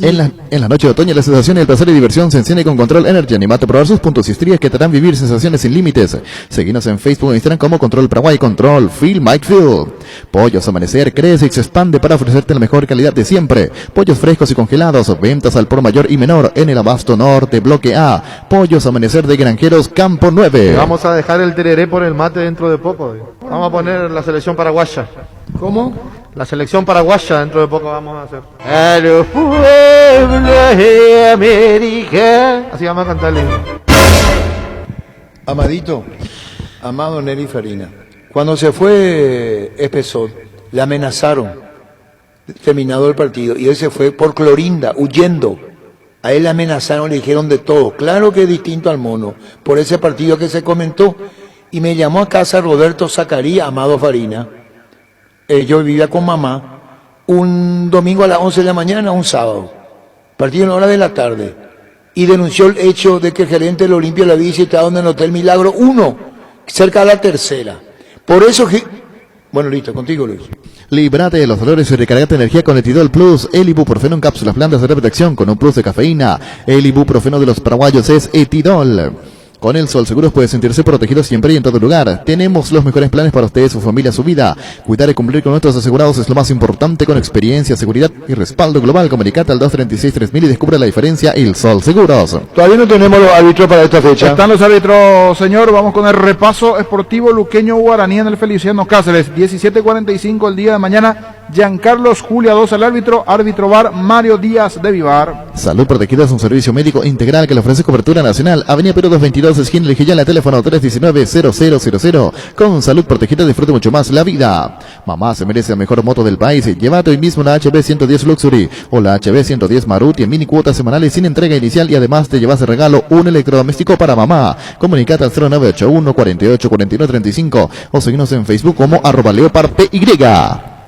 En la noche de otoño, la sensación y el placer y diversión se enciende con Control Energy. Animate a probar sus puntos y estrías que te harán vivir sensaciones sin límites. Seguinos en Facebook e Instagram como Control Paraguay, Control Feel Mike Feel. Pollos Amanecer crece y se expande para ofrecerte la mejor calidad de siempre. Pollos frescos y congelados, ventas al por mayor y menor en el Abasto Norte, Bloque A. Pollos Amanecer de Granjeros, Campo 9.
Vamos a dejar el tereré por el mate dentro de poco. Vamos a poner la selección paraguaya.
¿Cómo?
La selección paraguaya dentro de poco vamos a hacer.
A los pueblos de América.
Así vamos a cantarle.
Amadito, amado Nelly Farina, cuando se fue Espesot, le amenazaron, terminado el partido, y él se fue por Clorinda, huyendo. A él le amenazaron, le dijeron de todo. Claro que es distinto al mono, por ese partido que se comentó. Y me llamó a casa Roberto Zacarías, amado Farina. Yo vivía con mamá, un domingo a las 11 de la mañana, un sábado, partido en la hora de la tarde, y denunció el hecho de que el gerente del Olimpia la había visitado en el Hotel Milagro 1, cerca de la tercera. Por eso bueno, listo, contigo, Luis.
Líbrate de los dolores y recargate energía con Etidol Plus. El ibuprofeno en cápsulas blandas de protección con un plus de cafeína. El ibuprofeno de los paraguayos es Etidol. Con el Sol Seguros puede sentirse protegido siempre y en todo lugar. Tenemos los mejores planes para usted, su familia, su vida. Cuidar y cumplir con nuestros asegurados es lo más importante, con experiencia, seguridad y respaldo global. Comunicate al 236-3000 y descubre la diferencia. El Sol Seguros.
Todavía no tenemos los árbitros para esta fecha.
Están los árbitros, señor. Vamos con el repaso esportivo luqueño Guaraní en el Feliciano Cáceres. 17:45 el día de mañana. Giancarlos Julia 2 al árbitro. Árbitro VAR Mario Díaz de Vivar.
Salud Protegida es un servicio médico integral que le ofrece cobertura nacional. Avenida Perú 222, esquina El Gillán, teléfono 319-0000. Con Salud Protegida disfrute mucho más la vida. Mamá se merece la mejor moto del país. Llévate hoy mismo la HB 110 Luxury o la HB 110 Maruti en mini cuotas semanales sin entrega inicial, y además te llevas de regalo un electrodoméstico para mamá. Comunicate al 0981 48 49 35 o seguinos en Facebook como @leopardpy.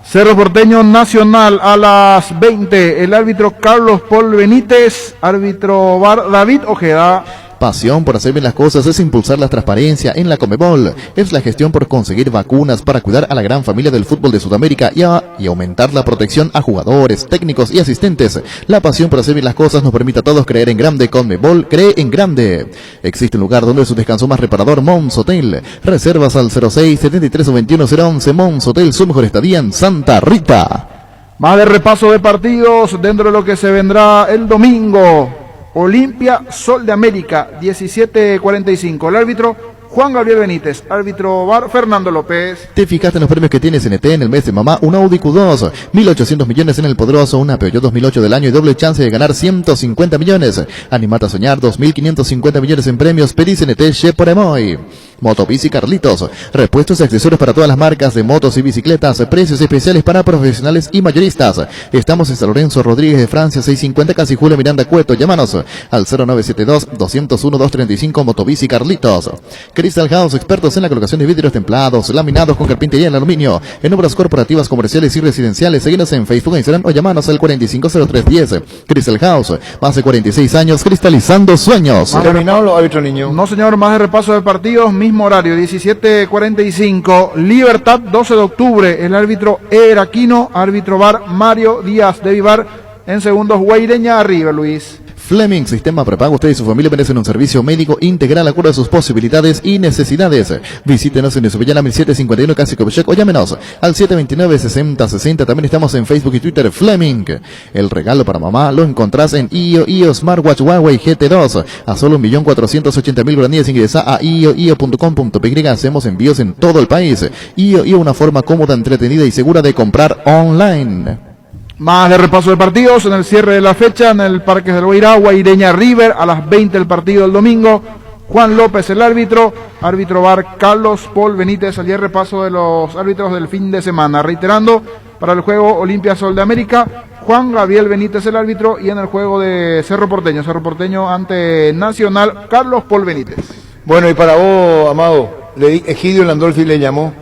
Cerro Porteño Nacional a las 20. El árbitro Carlos Paul Benítez. Árbitro VAR David Ojeda.
Pasión por hacer bien las cosas es impulsar la transparencia en la Conmebol. Es la gestión por conseguir vacunas para cuidar a la gran familia del fútbol de Sudamérica y aumentar la protección a jugadores, técnicos y asistentes. La pasión por hacer bien las cosas nos permite a todos creer en grande. Conmebol cree en grande. Existe un lugar donde su descanso más reparador, Mons Hotel. Reservas al 06 73 21 011. Mons Hotel, su mejor estadía en Santa Rita.
Más de repaso de partidos dentro de lo que se vendrá el domingo. Olimpia Sol de América, 17:45. El árbitro Juan Gabriel Benítez. Árbitro VAR Fernando López.
¿Te fijaste en los premios que tiene CNT en el mes de mamá? Un Audi Q2, 1.800 millones en el poderoso, una Peugeot 2008 del año y doble chance de ganar 150 millones. Animate a soñar, 2.550 millones en premios. Pedí CNT Cheporemoy. Motobici Carlitos, repuestos y accesorios para todas las marcas de motos y bicicletas, precios especiales para profesionales y mayoristas. Estamos en San Lorenzo Rodríguez de Francia, 650, casi Julio Miranda Cueto. Llámanos al 0972-201-235. Motobici Carlitos. Crystal House, expertos en la colocación de vidrios templados, laminados con carpintería en aluminio, en obras corporativas, comerciales y residenciales. Seguinos en Facebook e Instagram o llamanos al 450310. Crystal House, más de 46 años cristalizando sueños.
¿Terminaron los árbitros, niño?
No, señor, más de repaso de partidos. Mismo horario, 17:45. Libertad, 12 de octubre. El árbitro Eraquino. Árbitro VAR Mario Díaz de Vivar. En segundos, Guaireña arriba, Luis.
Fleming Sistema Prepago. Usted y su familia merecen un servicio médico integral a acuerdo a sus posibilidades y necesidades. Visítenos en Isubellana 1751, casi Copechec, o llámenos al 729-6060. También estamos en Facebook y Twitter. Fleming. El regalo para mamá lo encontrás en IO Smartwatch Huawei GT2 a solo 1.480.000 guaraníes. Ingresa a io.com.py. Hacemos envíos en todo el país. IO, una forma cómoda, entretenida y segura de comprar online.
Más de repaso de partidos en el cierre de la fecha en el Parque del Guairá. Guaireña River a las 20 el partido el domingo. Juan López el árbitro. Árbitro VAR Carlos Paul Benítez. Ayer repaso de los árbitros del fin de semana. Reiterando, para el juego Olimpia Sol de América, Juan Gabriel Benítez el árbitro. Y en el juego de Cerro Porteño ante Nacional, Carlos Paul Benítez.
Bueno, y para vos, Amado, Egidio Landolfi le llamó.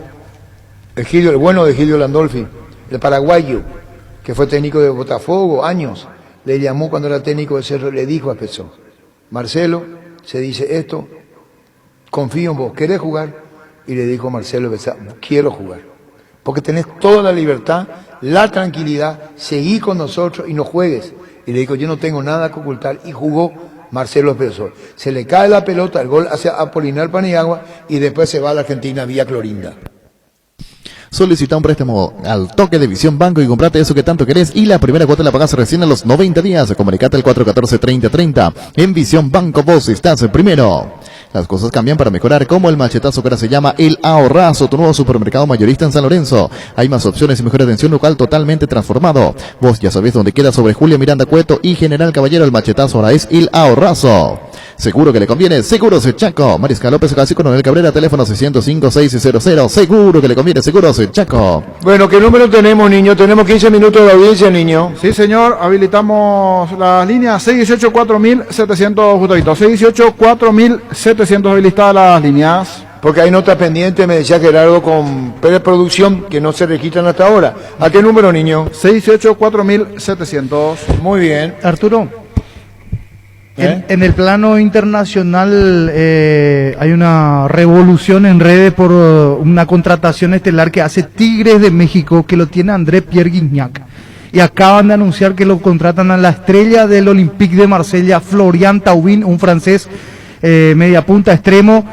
El bueno de Egidio Landolfi, el paraguayo, que fue técnico de Botafogo, años, le llamó cuando era técnico de Cerro, le dijo a Pesó: Marcelo, se dice esto, confío en vos, ¿querés jugar? Y le dijo Marcelo Pesá: quiero jugar, porque tenés toda la libertad, la tranquilidad, seguí con nosotros y no juegues. Y le dijo: yo no tengo nada que ocultar, y jugó Marcelo Pesó. Se le cae la pelota, el gol hacia Apolinar Paniagua, y después se va a la Argentina vía Clorinda.
Solicita un préstamo al toque de Visión Banco y comprate eso que tanto querés, y la primera cuota la pagás recién a los 90 días. Comunicate al 414-3030. En Visión Banco vos estás primero. Las cosas cambian para mejorar, como el machetazo que ahora se llama El Ahorrazo, tu nuevo supermercado mayorista en San Lorenzo. Hay más opciones y mejor atención local totalmente transformado. Vos ya sabés dónde queda, sobre Julio Miranda Cueto y General Caballero. El machetazo ahora es El Ahorrazo. Seguro que le conviene, Seguros Chaco. Mariscal López, casi Coronel Cabrera, teléfono 605-600. Seguro que le conviene, Seguros Chaco.
Bueno, ¿qué número tenemos, niño? Tenemos 15 minutos de audiencia, niño.
Sí, señor, habilitamos las líneas 618-4700, justamente, 618-4700 habilitadas las líneas.
Porque hay notas pendientes, me decía Gerardo, con preproducción que no se registran hasta ahora. ¿A qué número, niño?
618-4700.
Muy bien.
Arturo, en el plano internacional hay una revolución en redes por una contratación estelar que hace Tigres de México, que lo tiene André Pierre Guignac. Y acaban de anunciar que lo contratan a la estrella del Olympique de Marsella, Florian Thauvin, un francés media punta, extremo,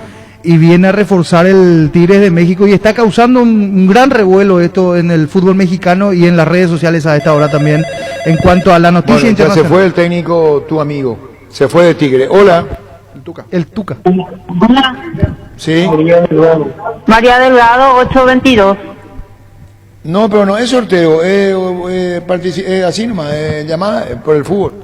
y viene a reforzar el Tigres de México y está causando un gran revuelo esto en el fútbol mexicano y en las redes sociales a esta hora también en cuanto a la noticia
Bueno, ya
internacional.
se fue el técnico, tu amigo, se fue de Tigre. Hola.
El Tuca.
Sí.
María Delgado, 822.
No, pero no es sorteo, así nomás, llamada por el fútbol.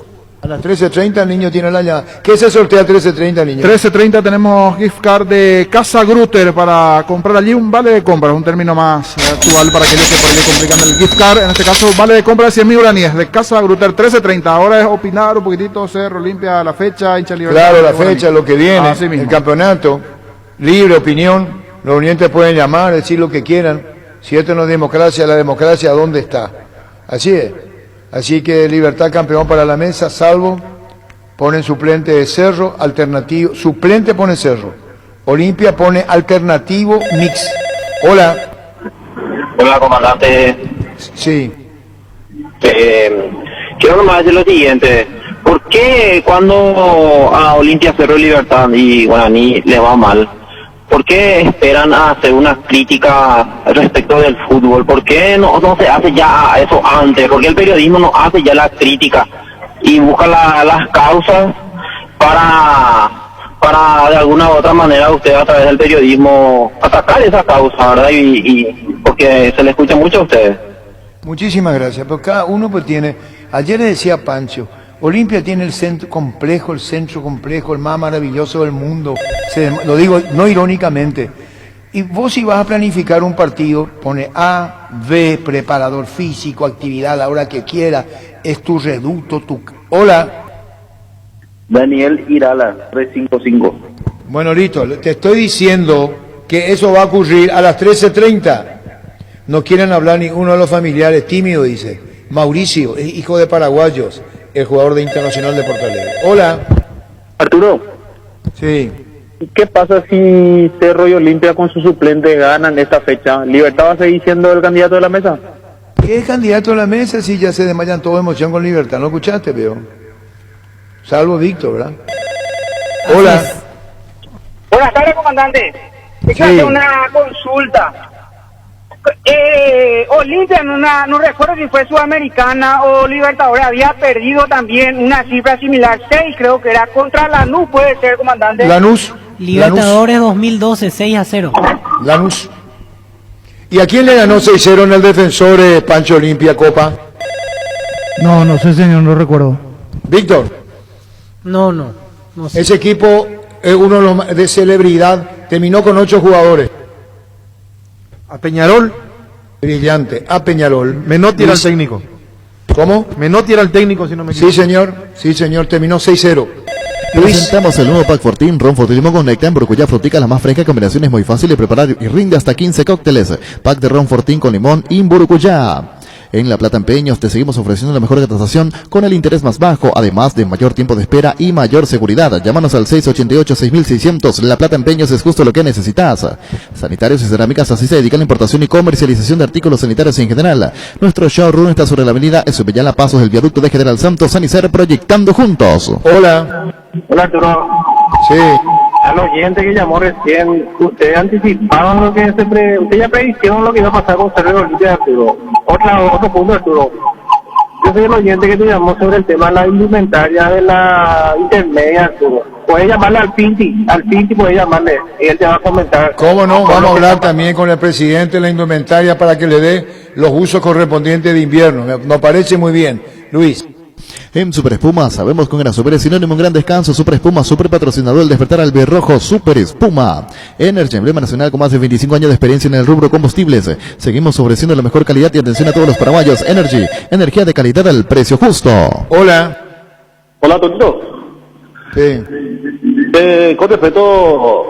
A las 13:30 el niño tiene la llamada. ¿Qué se sortea a 13:30 niño?
13:30 tenemos gift card de Casa Grutter para comprar allí un vale de compra, un término más actual para aquellos que por ahí le complican el gift card. En este caso, vale de compra de 100.000 guaraníes de Casa Grutter, 13:30. Ahora es opinar un poquitito, Cerro Limpia, la fecha, hincha libertad.
Claro, la fecha, lo que viene,
Así mismo.
el campeonato, libre opinión, los oyentes pueden llamar, decir lo que quieran. Si esto no es democracia, la democracia, ¿dónde está? Así es. Así que Libertad campeón para la mesa, salvo, ponen suplente de Cerro, alternativo, suplente pone Cerro, Olimpia pone alternativo mix. Hola.
Hola, comandante.
Sí.
Quiero nomás decir lo siguiente. ¿Por qué cuando a Olimpia, Cerro y Libertad y Guaraní le va mal, por qué esperan a hacer una crítica respecto del fútbol? ¿Por qué no se hace ya eso antes? ¿Por qué el periodismo no hace ya la crítica y busca las causas para de alguna u otra manera usted a través del periodismo atacar esa causa, ¿verdad? Y porque se le escucha mucho a ustedes.
Muchísimas gracias, porque cada uno pues tiene, ayer le decía Pancho, Olimpia tiene el centro complejo, el más maravilloso del mundo, lo digo no irónicamente, y vos si vas a planificar un partido, pone A, B, preparador físico, actividad a la hora que quiera, es tu reducto, Hola.
Daniel Irala, 355.
Bueno, listo, te estoy diciendo que eso va a ocurrir a las 13:30. No quieren hablar ninguno de los familiares, tímido dice. Mauricio, es hijo de paraguayos, el jugador de Internacional de Porto Alegre. Hola.
Arturo.
Sí.
¿Qué pasa si Cerro y Olimpia con su suplente ganan esta fecha? ¿Libertad va a seguir siendo el candidato de la mesa?
¿Qué es candidato de la mesa si ya se desmayan todos de emoción con Libertad? ¿No escuchaste, veo? Salvo Víctor, ¿verdad? Hola.
Buenas tardes, comandante. Quiero hacer una consulta. Olimpia, no recuerdo si fue Sudamericana o Libertadores, había perdido también una cifra similar, 6 creo que era, contra Lanús, puede ser, comandante.
Lanús.
Libertadores 2012, 6-0.
Lanús. ¿Y a quién le ganó 6-0 en el Defensor Pancho Olimpia Copa?
No sé, señor, no recuerdo.
Víctor.
No sé.
Ese equipo es uno de los de celebridad, terminó con 8 jugadores.
A Peñarol.
Brillante, a Peñarol.
Menotti era el técnico.
¿Cómo?
Menotti era el técnico, si no me equivoco.
Sí, señor, terminó 6-0.
Presentamos el nuevo Pack Fortín, Ron Fortín Limón con Nectar, Brucuya Frutica, la más fresca, combinación es muy fácil de preparar y rinde hasta 15 cócteles. Pack de Ron Fortín con limón y Burucuyá. En La Plata Empeños te seguimos ofreciendo la mejor cotización con el interés más bajo, además de mayor tiempo de espera y mayor seguridad. Llámanos al 688-6600. La Plata Empeños es justo lo que necesitas. Sanitarios y Cerámicas, así se dedica a la importación y comercialización de artículos sanitarios en general. Nuestro showroom está sobre la avenida Esubellala, Pasos del Viaducto de General Santos, Sanicer, proyectando juntos.
Hola.
Hola, Arturo.
Sí.
Al oyente que llamó recién, ustedes anticiparon lo que ustedes ya predicieron lo que iba a pasar con Cerro y Olimpia, Arturo. Otro punto, Arturo. Yo soy el oyente que te llamó sobre el tema de la indumentaria de la intermedia, Arturo. Puedes llamarle al Pinti puedes llamarle, y él te va a comentar.
¿Cómo no? Vamos a hablar también con el presidente de la indumentaria para que le dé los usos correspondientes de invierno. Me parece muy bien. Luis.
En Super Espuma sabemos que un gran super es sinónimo, un gran descanso. Super Espuma, super patrocinador del despertar albirrojo. Super Espuma. Energy, emblema nacional con más de 25 años de experiencia en el rubro combustibles. Seguimos ofreciendo la mejor calidad y atención a todos los paraguayos. Energy, energía de calidad al precio justo.
Hola.
Hola, Totito.
Sí.
Con respecto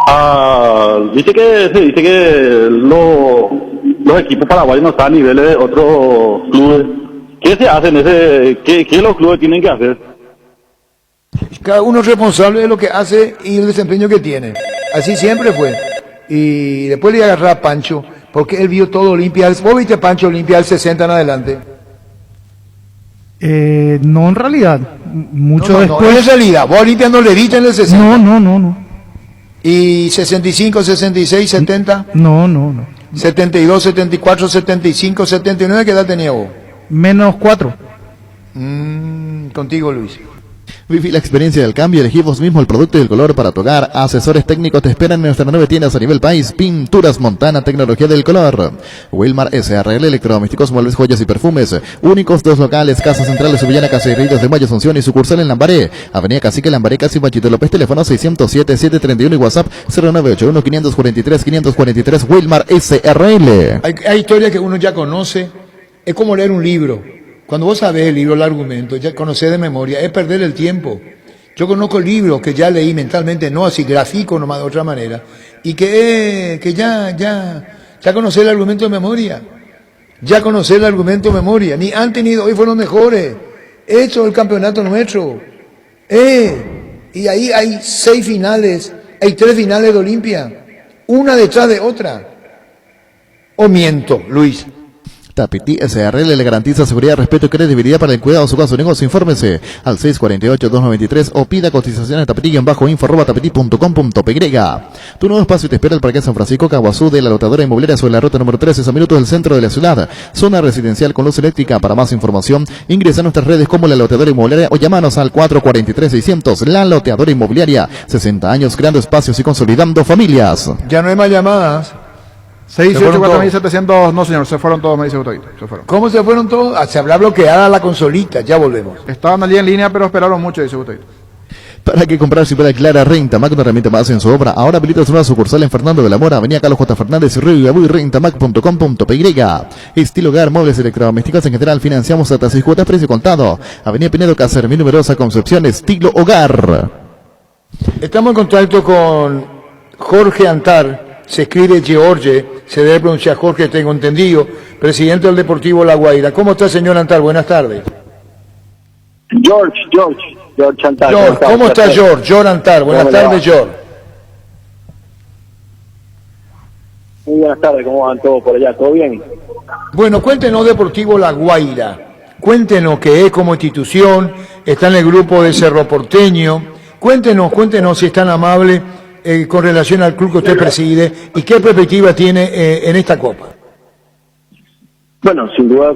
a... se dice que los equipos paraguayos no están a niveles de otros clubes. ¿Qué se hace qué los clubes tienen que hacer?
Cada uno es responsable de lo que hace y el desempeño que tiene. Así siempre fue. Y después le agarré a Pancho, porque él vio todo Olimpia. ¿Vos viste Pancho Olimpia del 60 en adelante?
No, en realidad. Mucho
No,
después.
en realidad. Vos a Olimpia no le diste en el 60.
No.
¿Y 65, 66, 70?
No.
72, 74, 75, 79, ¿qué edad tenía vos?
Menos 4.
Contigo, Luis.
Viví la experiencia del cambio, elegí vos mismo el producto y el color para tu hogar. Asesores técnicos te esperan en nuestras 9 tiendas a nivel país. Pinturas Montana, tecnología del color. Wilmar SRL, electrodomésticos, muebles, joyas y perfumes. Únicos 2 locales, Casa Central, Subillana, Caseríos de Mayo, Asunción y sucursal en Lambaré. Avenida Cacique, Lambaré, Casi Machito López, teléfono 607-731 y WhatsApp 0981-543-543. Wilmar SRL.
Hay historias que uno ya conoce. Es como leer un libro. Cuando vos sabés el libro, el argumento, ya conocés de memoria, es perder el tiempo. Yo conozco libros que ya leí mentalmente, no así gráfico, nomás de otra manera, y que ya conocé el argumento de memoria. Ya conocé el argumento de memoria. Ni antes ni hoy fueron mejores. Esto es el campeonato nuestro. Y ahí hay 6 finales, hay 3 finales de Olimpia, una detrás de otra. ¿O miento, Luis?
Tapetí SRL le garantiza seguridad, respeto y credibilidad para el cuidado de su caso o negocio. Infórmese al 648-293 o pida cotizaciones a tapetí-info@tapetí.com.py. Tu nuevo espacio te espera el Parque San Francisco Caguazú de la Lotadora Inmobiliaria sobre la ruta número 13, a minutos del centro de la ciudad. Zona residencial con luz eléctrica. Para más información, ingresa a nuestras redes como La Loteadora Inmobiliaria o llámanos al 443-600. La Loteadora Inmobiliaria, 60 años creando espacios y consolidando familias.
Ya no hay más llamadas.
684.700, no señor, se fueron todos, me dice Autoito, se fueron.
¿Cómo se fueron todos? Se habrá bloqueada la consolita, ya volvemos.
Estaban allí en línea, pero esperaron mucho, dice Autoito.
¿Para qué comprar si puede Clara Rentamac, una herramienta más en su obra? Ahora habilita su nueva sucursal en Fernando de la Mora, Avenida Carlos J. Fernández y Río y Abu y Rentamac.com.py. Estilo hogar, muebles electrodomésticos en general, financiamos hasta 6 cuotas, precio contado. Avenida Pinedo Cáceres, mi numerosa Concepción, estilo hogar.
Estamos en contacto con Jorge Antar. Se escribe George, se debe pronunciar Jorge, tengo entendido, presidente del Deportivo La Guaira. ¿Cómo está, señor Antar? Buenas tardes.
George Antar.
George, ¿cómo está George Antar? Buenas tardes, George.
Muy buenas tardes, ¿cómo van todos por allá? ¿Todo bien?
Bueno, cuéntenos Deportivo La Guaira. Cuéntenos qué es como institución, está en el grupo de Cerro Porteño. Cuéntenos si es tan amable con relación al club que usted preside y qué perspectiva tiene en esta Copa.
Bueno, sin duda,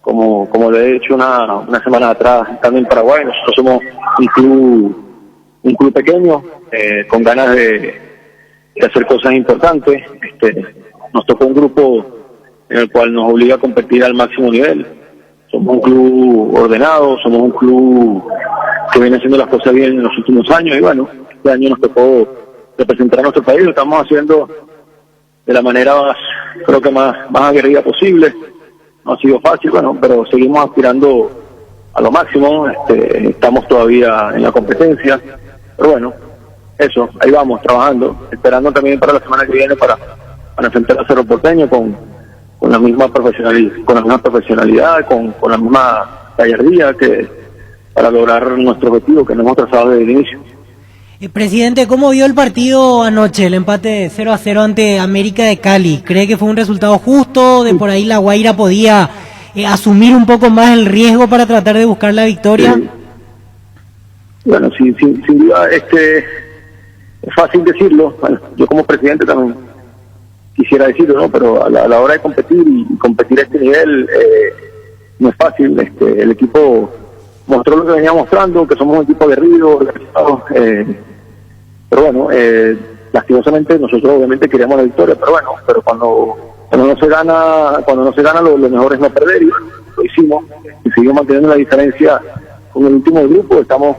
como le he dicho una semana atrás, estando en Paraguay, nosotros somos un club pequeño, con ganas de hacer cosas importantes. Nos tocó un grupo en el cual nos obliga a competir al máximo nivel. Somos un club ordenado, somos un club que viene haciendo las cosas bien en los últimos años y bueno, este año nos tocó representar a nuestro país, lo estamos haciendo de la manera más aguerrida posible. No ha sido fácil, bueno, pero seguimos aspirando a lo máximo, estamos todavía en la competencia, pero bueno, eso, ahí vamos, trabajando, esperando también para la semana que viene para enfrentar a Cerro Porteño con la misma profesionalidad, con la misma gallardía que para lograr nuestro objetivo que nos hemos trazado desde el inicio.
Presidente, ¿cómo vio el partido anoche, el empate 0-0 ante América de Cali? ¿Cree que fue un resultado justo? ¿De por ahí La Guaira podía asumir un poco más el riesgo para tratar de buscar la victoria?
Bueno, sin duda, es fácil decirlo. Bueno, yo como presidente también quisiera decirlo, ¿no? Pero a la hora de competir y competir a este nivel no es fácil. El equipo mostró lo que venía mostrando, que somos un equipo aguerrido, organizado, pero bueno, lastimosamente nosotros obviamente queríamos la victoria, pero cuando no se gana lo mejor es no perder y bueno, lo hicimos y seguimos manteniendo la diferencia con el último grupo. Estamos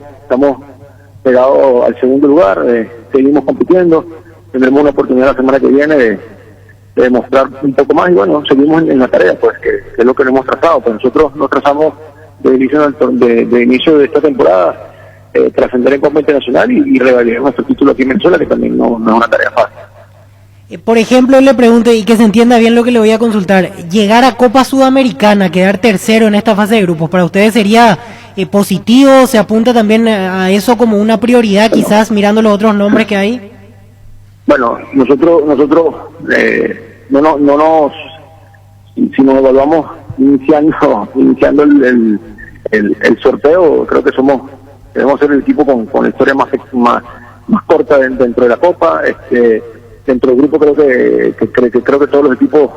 pegados al segundo lugar, seguimos compitiendo, tendremos una oportunidad la semana que viene de demostrar un poco más y bueno, seguimos en la tarea, pues que es lo que nos hemos trazado. Pues nosotros nos trazamos de inicio de esta temporada, trascender en Copa Internacional y revalidar nuestro título aquí en Venezuela, que también no es una tarea fácil.
Por ejemplo, le pregunto, y que se entienda bien lo que le voy a consultar, llegar a Copa Sudamericana, quedar tercero en esta fase de grupos, ¿para ustedes sería positivo? ¿Se apunta también a eso como una prioridad, quizás mirando los otros nombres que hay?
Bueno, nosotros si nos evaluamos iniciando el sorteo, creo que debemos ser el equipo con la historia más corta dentro de la Copa. Dentro del grupo creo que todos los equipos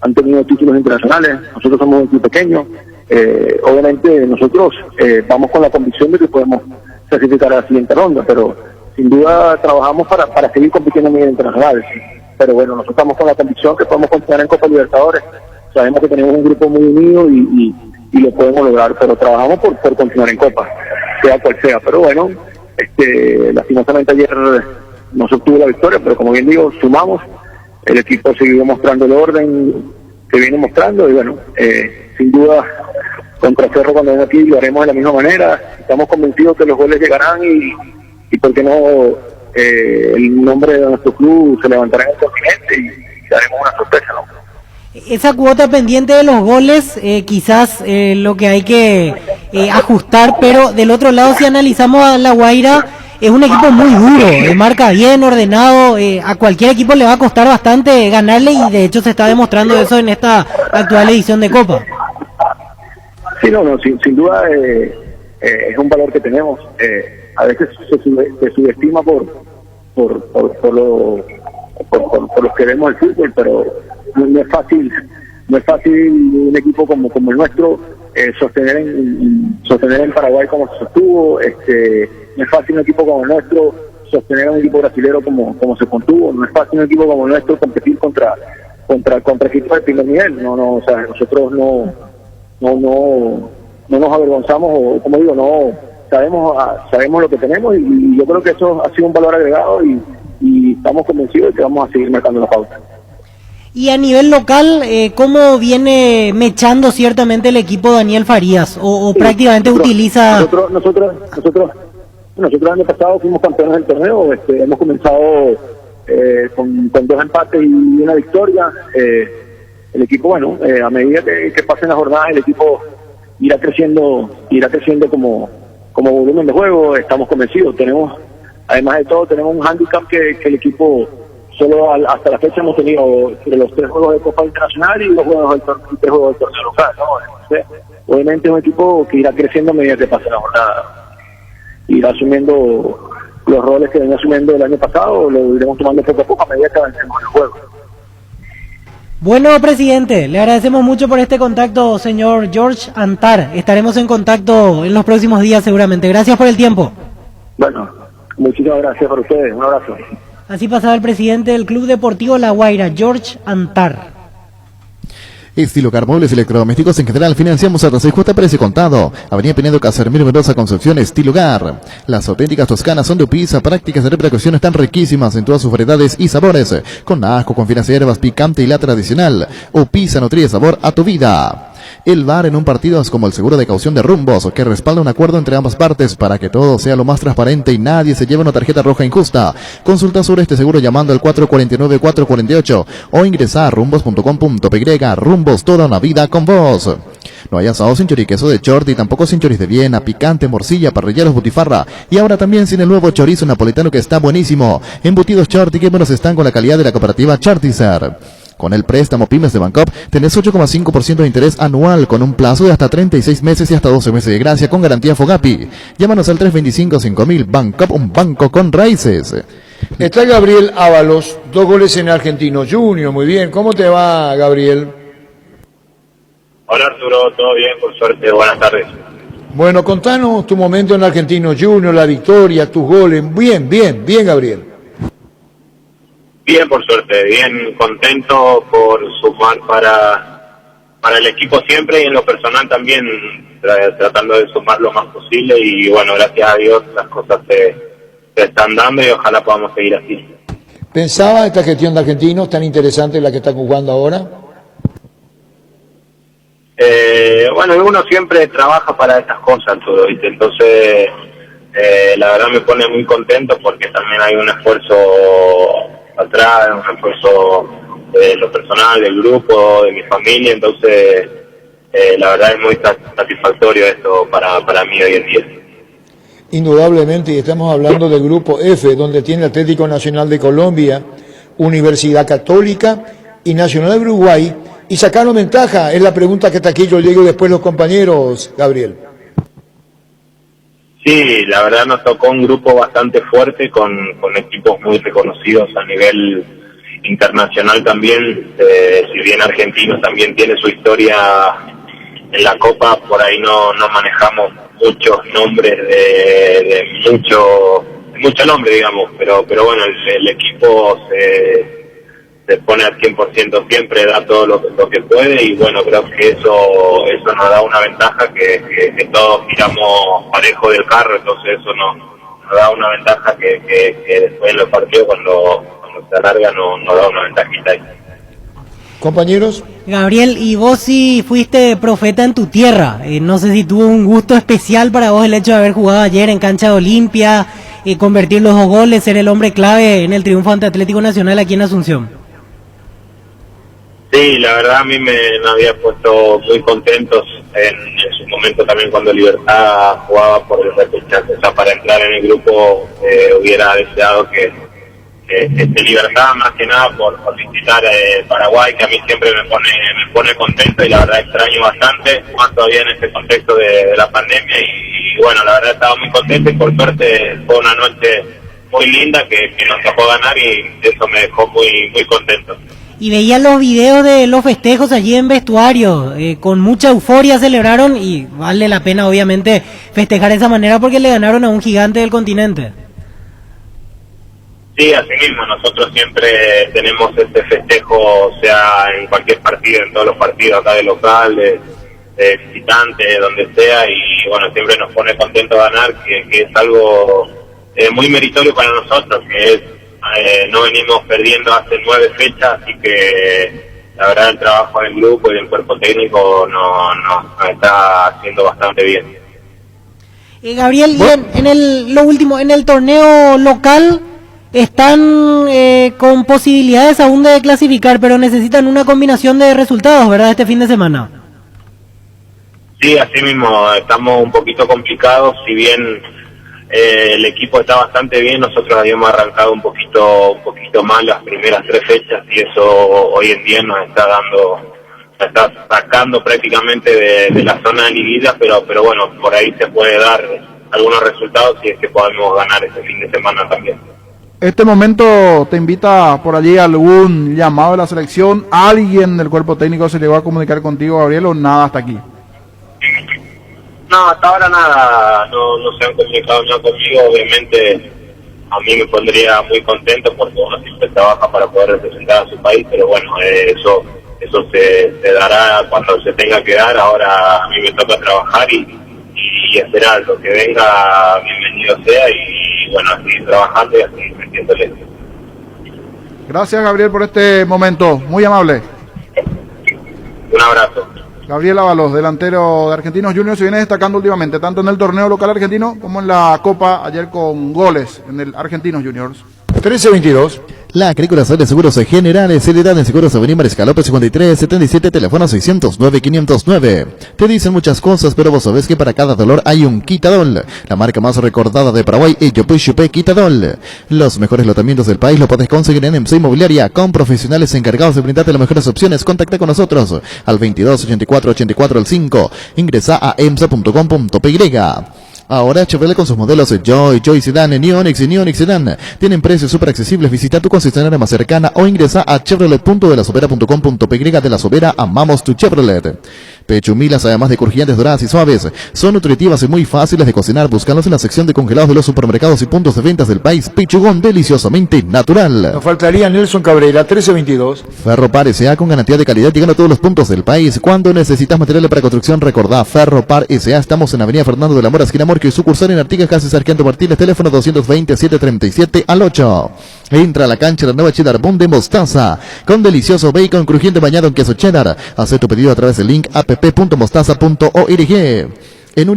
han tenido títulos internacionales. Nosotros somos un equipo pequeño. Obviamente nosotros vamos con la convicción de que podemos clasificar a la siguiente ronda, pero sin duda trabajamos para seguir compitiendo a nivel internacional. Pero bueno, nosotros estamos con la convicción que podemos continuar en Copa Libertadores. Sabemos que tenemos un grupo muy unido y lo podemos lograr, pero trabajamos por continuar en Copa, sea cual sea. Pero bueno, lastimosamente ayer no se obtuvo la victoria, pero como bien digo, sumamos. El equipo siguió mostrando el orden que viene mostrando y bueno, sin duda contra Cerro cuando venga aquí lo haremos de la misma manera. Estamos convencidos que los goles llegarán y por qué no el nombre de nuestro club se levantará en el continente y haremos una sorpresa, ¿no?
Esa cuota pendiente de los goles, quizás lo que hay que ajustar, pero del otro lado si analizamos a La Guaira, es un equipo muy duro, marca bien, ordenado, a cualquier equipo le va a costar bastante ganarle y de hecho se está demostrando eso en esta actual edición de Copa.
Sí, sin duda es un valor que tenemos. A veces se subestima por los que vemos el fútbol, pero no es fácil un equipo como el nuestro sostener en Paraguay como se sostuvo. No es fácil un equipo como el nuestro sostener a un equipo brasilero como se contuvo. No es fácil un equipo como el nuestro competir contra equipos de primer nivel. O sea, nosotros no nos avergonzamos, o como digo, no sabemos lo que tenemos y yo creo que eso ha sido un valor agregado y estamos convencidos de que vamos a seguir marcando la pauta.
Y a nivel local, ¿cómo viene mechando ciertamente el equipo Daniel Farías? ¿O prácticamente utiliza...?
Nosotros el año pasado fuimos campeones del torneo. Hemos comenzado con 2 empates y una victoria. El equipo, bueno, a medida que pasen las jornadas, el equipo irá creciendo como volumen de juego. Estamos convencidos. Además de todo, tenemos un hándicap que el equipo solo hasta la fecha hemos tenido entre los 3 juegos de Copa Internacional y los 3 juegos del torneo local, ¿no? Entonces, obviamente es un equipo que irá creciendo a medida que pase la jornada. Irá asumiendo los roles que venía asumiendo el año pasado, lo iremos tomando poco a poco a medida que avancemos en el juego.
Bueno, presidente, le agradecemos mucho por este contacto, señor George Antar. Estaremos en contacto en los próximos días seguramente. Gracias por el tiempo.
Bueno, muchísimas gracias para ustedes. Un abrazo.
Así pasaba el presidente del Club Deportivo La Guaira, George Antar.
Estilugar Muebles y Electrodomésticos en general. Financiamos hasta 6 cuotas precio contado. Avenida Pinedo Casermiro Mendoza, Concepción. Estilugar. Las auténticas toscanas son de pizza. Prácticas de preparación están riquísimas en todas sus variedades y sabores. Con ajo, con finas hierbas, picante y la tradicional. O pizza nutrida sabor a tu vida. El VAR en un partido es como el seguro de caución de Rumbos, que respalda un acuerdo entre ambas partes para que todo sea lo más transparente y nadie se lleve una tarjeta roja injusta. Consulta sobre este seguro llamando al 449-448 o ingresa a rumbos.com.py. Rumbos, toda una vida con vos. No hay asado sin choriqueso de Chorti, tampoco sin choris de Viena, picante, morcilla, parrilleros, butifarra. Y ahora también sin el nuevo chorizo napolitano que está buenísimo. Embutidos Chorti, que buenos están con la calidad de la cooperativa Chortizer. Con el préstamo Pymes de Bancop tenés 8,5% de interés anual con un plazo de hasta 36 meses y hasta 12 meses de gracia con garantía Fogapi. Llámanos al 325-5000. Bancop, un banco con raíces.
Está Gabriel Ábalos, 2 goles en Argentino Junior. Muy bien, ¿cómo te va, Gabriel?
Hola Arturo, todo bien, por suerte, buenas tardes.
Bueno, contanos tu momento en Argentino Junior, la victoria, tus goles. Bien, Gabriel.
Bien, por suerte, bien contento por sumar para el equipo siempre y en lo personal también, tratando de sumar lo más posible y bueno, gracias a Dios las cosas se están dando y ojalá podamos seguir así.
¿Pensaba esta gestión de Argentinos tan interesante la que está jugando ahora?
Bueno, uno siempre trabaja para estas cosas, todo, ¿viste? Entonces, la verdad me pone muy contento porque también hay un esfuerzo atrás, un esfuerzo de lo personal, del grupo, de mi familia, entonces la verdad es muy satisfactorio esto para mí hoy en día.
Indudablemente, y estamos hablando del grupo F, donde tiene Atlético Nacional de Colombia, Universidad Católica y Nacional de Uruguay, y sacaron ventaja, es la pregunta que está aquí, yo llego después los compañeros, Gabriel.
Sí, la verdad nos tocó un grupo bastante fuerte con equipos muy reconocidos a nivel internacional también. Si bien Argentino también tiene su historia en la Copa, por ahí no manejamos muchos nombres de mucho nombre, digamos, pero bueno, el equipo se pone al 100% siempre, da todo lo que puede, y bueno, creo que eso nos da una ventaja que todos tiramos parejo del carro, entonces eso nos da una ventaja que después en los partidos cuando se alarga nos da una ventajita ahí.
Compañeros.
Gabriel, y vos sí fuiste profeta en tu tierra, no sé si tuvo un gusto especial para vos el hecho de haber jugado ayer en cancha de Olimpia, convertir los 2 goles, ser el hombre clave en el triunfo ante Atlético Nacional aquí en Asunción.
Sí, la verdad a mí me había puesto muy contentos en su momento también cuando Libertad jugaba por el repechaje, o sea, para entrar en el grupo hubiera deseado que Libertad, más que nada por visitar Paraguay, que a mí siempre me pone contento, y la verdad extraño bastante, más todavía en este contexto de la pandemia, y bueno, la verdad estaba muy contento, y por suerte fue una noche muy linda que nos tocó ganar, y eso me dejó muy contento.
Y veía los videos de los festejos allí en vestuario, con mucha euforia celebraron, y vale la pena obviamente festejar de esa manera porque le ganaron a un gigante del continente.
Sí, así mismo, nosotros siempre tenemos este festejo, o sea, en cualquier partido, en todos los partidos acá de local, de visitante, donde sea, y bueno, siempre nos pone contento ganar, que es algo muy meritorio para nosotros, que es no venimos perdiendo hace 9 fechas, así que la verdad el trabajo del grupo y del cuerpo técnico nos está haciendo bastante bien.
Gabriel, y lo último, en el torneo local están con posibilidades aún de clasificar, pero necesitan una combinación de resultados, ¿verdad?, este fin de semana.
Sí, así mismo, estamos un poquito complicados, si bien el equipo está bastante bien, nosotros habíamos arrancado un poquito mal las primeras 3 fechas, y eso hoy en día nos está sacando prácticamente de la zona de liguilla, pero bueno, por ahí se puede dar algunos resultados si es que podemos ganar este fin de semana también.
¿Este momento te invita por allí algún llamado de la selección? ¿Alguien del cuerpo técnico se llegó a comunicar contigo, Gabriel, o nada hasta aquí?
No, hasta ahora nada, no se han comunicado nada conmigo. Obviamente a mí me pondría muy contento porque uno siempre trabaja para poder representar a su país, pero bueno, eso se dará cuando se tenga que dar. Ahora a mí me toca trabajar y esperar lo que venga, bienvenido sea, y bueno, así trabajando y así metiéndole.
Gracias, Gabriel, por este momento, muy amable.
Un abrazo.
Gabriel Ábalos, delantero de Argentinos Juniors, se viene destacando últimamente, tanto en el torneo local argentino como en la Copa, ayer con goles en el Argentinos Juniors.
13-22.
La Agrícola de Seguros Generales, Seriedad en Seguros Avenida Mariscal López 5377, teléfono 609-509. Te dicen muchas cosas, pero vos sabés que para cada dolor hay un Quitadol. La marca más recordada de Paraguay es Yopuy Quitadol. Los mejores lotamientos del país lo podés conseguir en MC Inmobiliaria, con profesionales encargados de brindarte las mejores opciones. Contacta con nosotros al 22-84-84-5. Ingresa a emsa.com.py. Ahora Chevrolet con sus modelos Joy Sedan, Neonix y Neonix Sedan tienen precios súper accesibles. Visita tu concesionaria más cercana o ingresa a chevrolet.delasovera.com.py. De La Sobera, amamos tu Chevrolet. Pechumilas, además de crujientes, doradas y suaves, son nutritivas y muy fáciles de cocinar. Búscalos en la sección de congelados de los supermercados y puntos de ventas del país. Pechugón, deliciosamente natural.
Nos faltaría Nelson Cabrera, 13-22.
Ferropar S.A. con garantía de calidad, llegando a todos los puntos del país. Cuando necesitas material para construcción, recordá Ferropar S.A. Estamos en Avenida Fernando de la Mora, esquina Morquio, y sucursal en Artigas, casi Sargento Martínez, teléfono 220-737-8. Entra a la cancha la nueva Cheddar Bond de mostaza, con delicioso bacon crujiente bañado en queso cheddar. Haz tu pedido a través del link app.mostaza.org.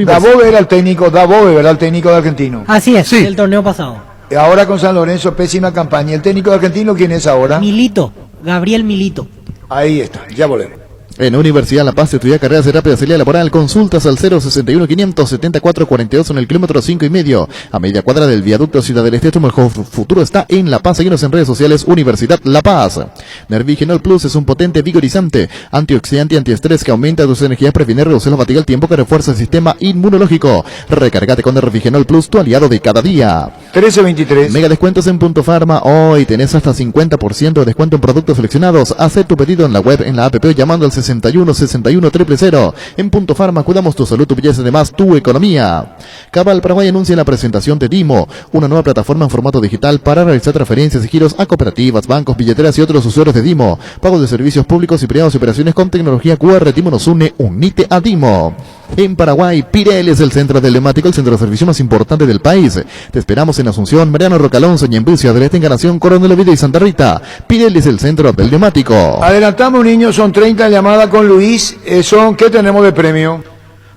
Dabove era el técnico, Dabove, ¿verdad? El técnico de Argentino.
Así es, sí. El torneo pasado.
Ahora con San Lorenzo, pésima campaña. ¿El técnico de Argentino quién es ahora?
Milito, Gabriel Milito.
Ahí está, ya volvemos.
En Universidad La Paz estudia carreras de rápida salida laboral. Consultas al 061 574 42 en el kilómetro 5,5. A media cuadra del viaducto Ciudad del Este. Tu mejor futuro está en La Paz. Síguenos en redes sociales Universidad La Paz. Nervigenol Plus es un potente vigorizante, antioxidante y antiestrés que aumenta tus energías, previene reducir la fatiga al tiempo, que refuerza el sistema inmunológico. Recárgate con Nervigenol Plus, tu aliado de cada día.
1323.
Mega descuentos en Punto Farma. Hoy tenés hasta 50% de descuento en productos seleccionados. Haz tu pedido en la web, en la app, llamando al 61 61 000. En Punto Farma cuidamos tu salud, tu belleza, además tu economía. Cabal Paraguay anuncia la presentación de Dimo, una nueva plataforma en formato digital para realizar transferencias y giros a cooperativas, bancos, billeteras y otros usuarios de Dimo. Pago de servicios públicos y privados y operaciones con tecnología QR. Dimo nos une, unite a Dimo. En Paraguay, Pirelli es el centro del neumático, el centro de servicio más importante del país. Te esperamos en Asunción, Mariano Roca Alonso, Ñemby, Ciudad del Este, Encarnación, Coronel Oviedo y Santa Rita. Pirelli es el centro del neumático.
Adelantamos, niños, son 30 llamadas con Luis. ¿Qué tenemos de premio?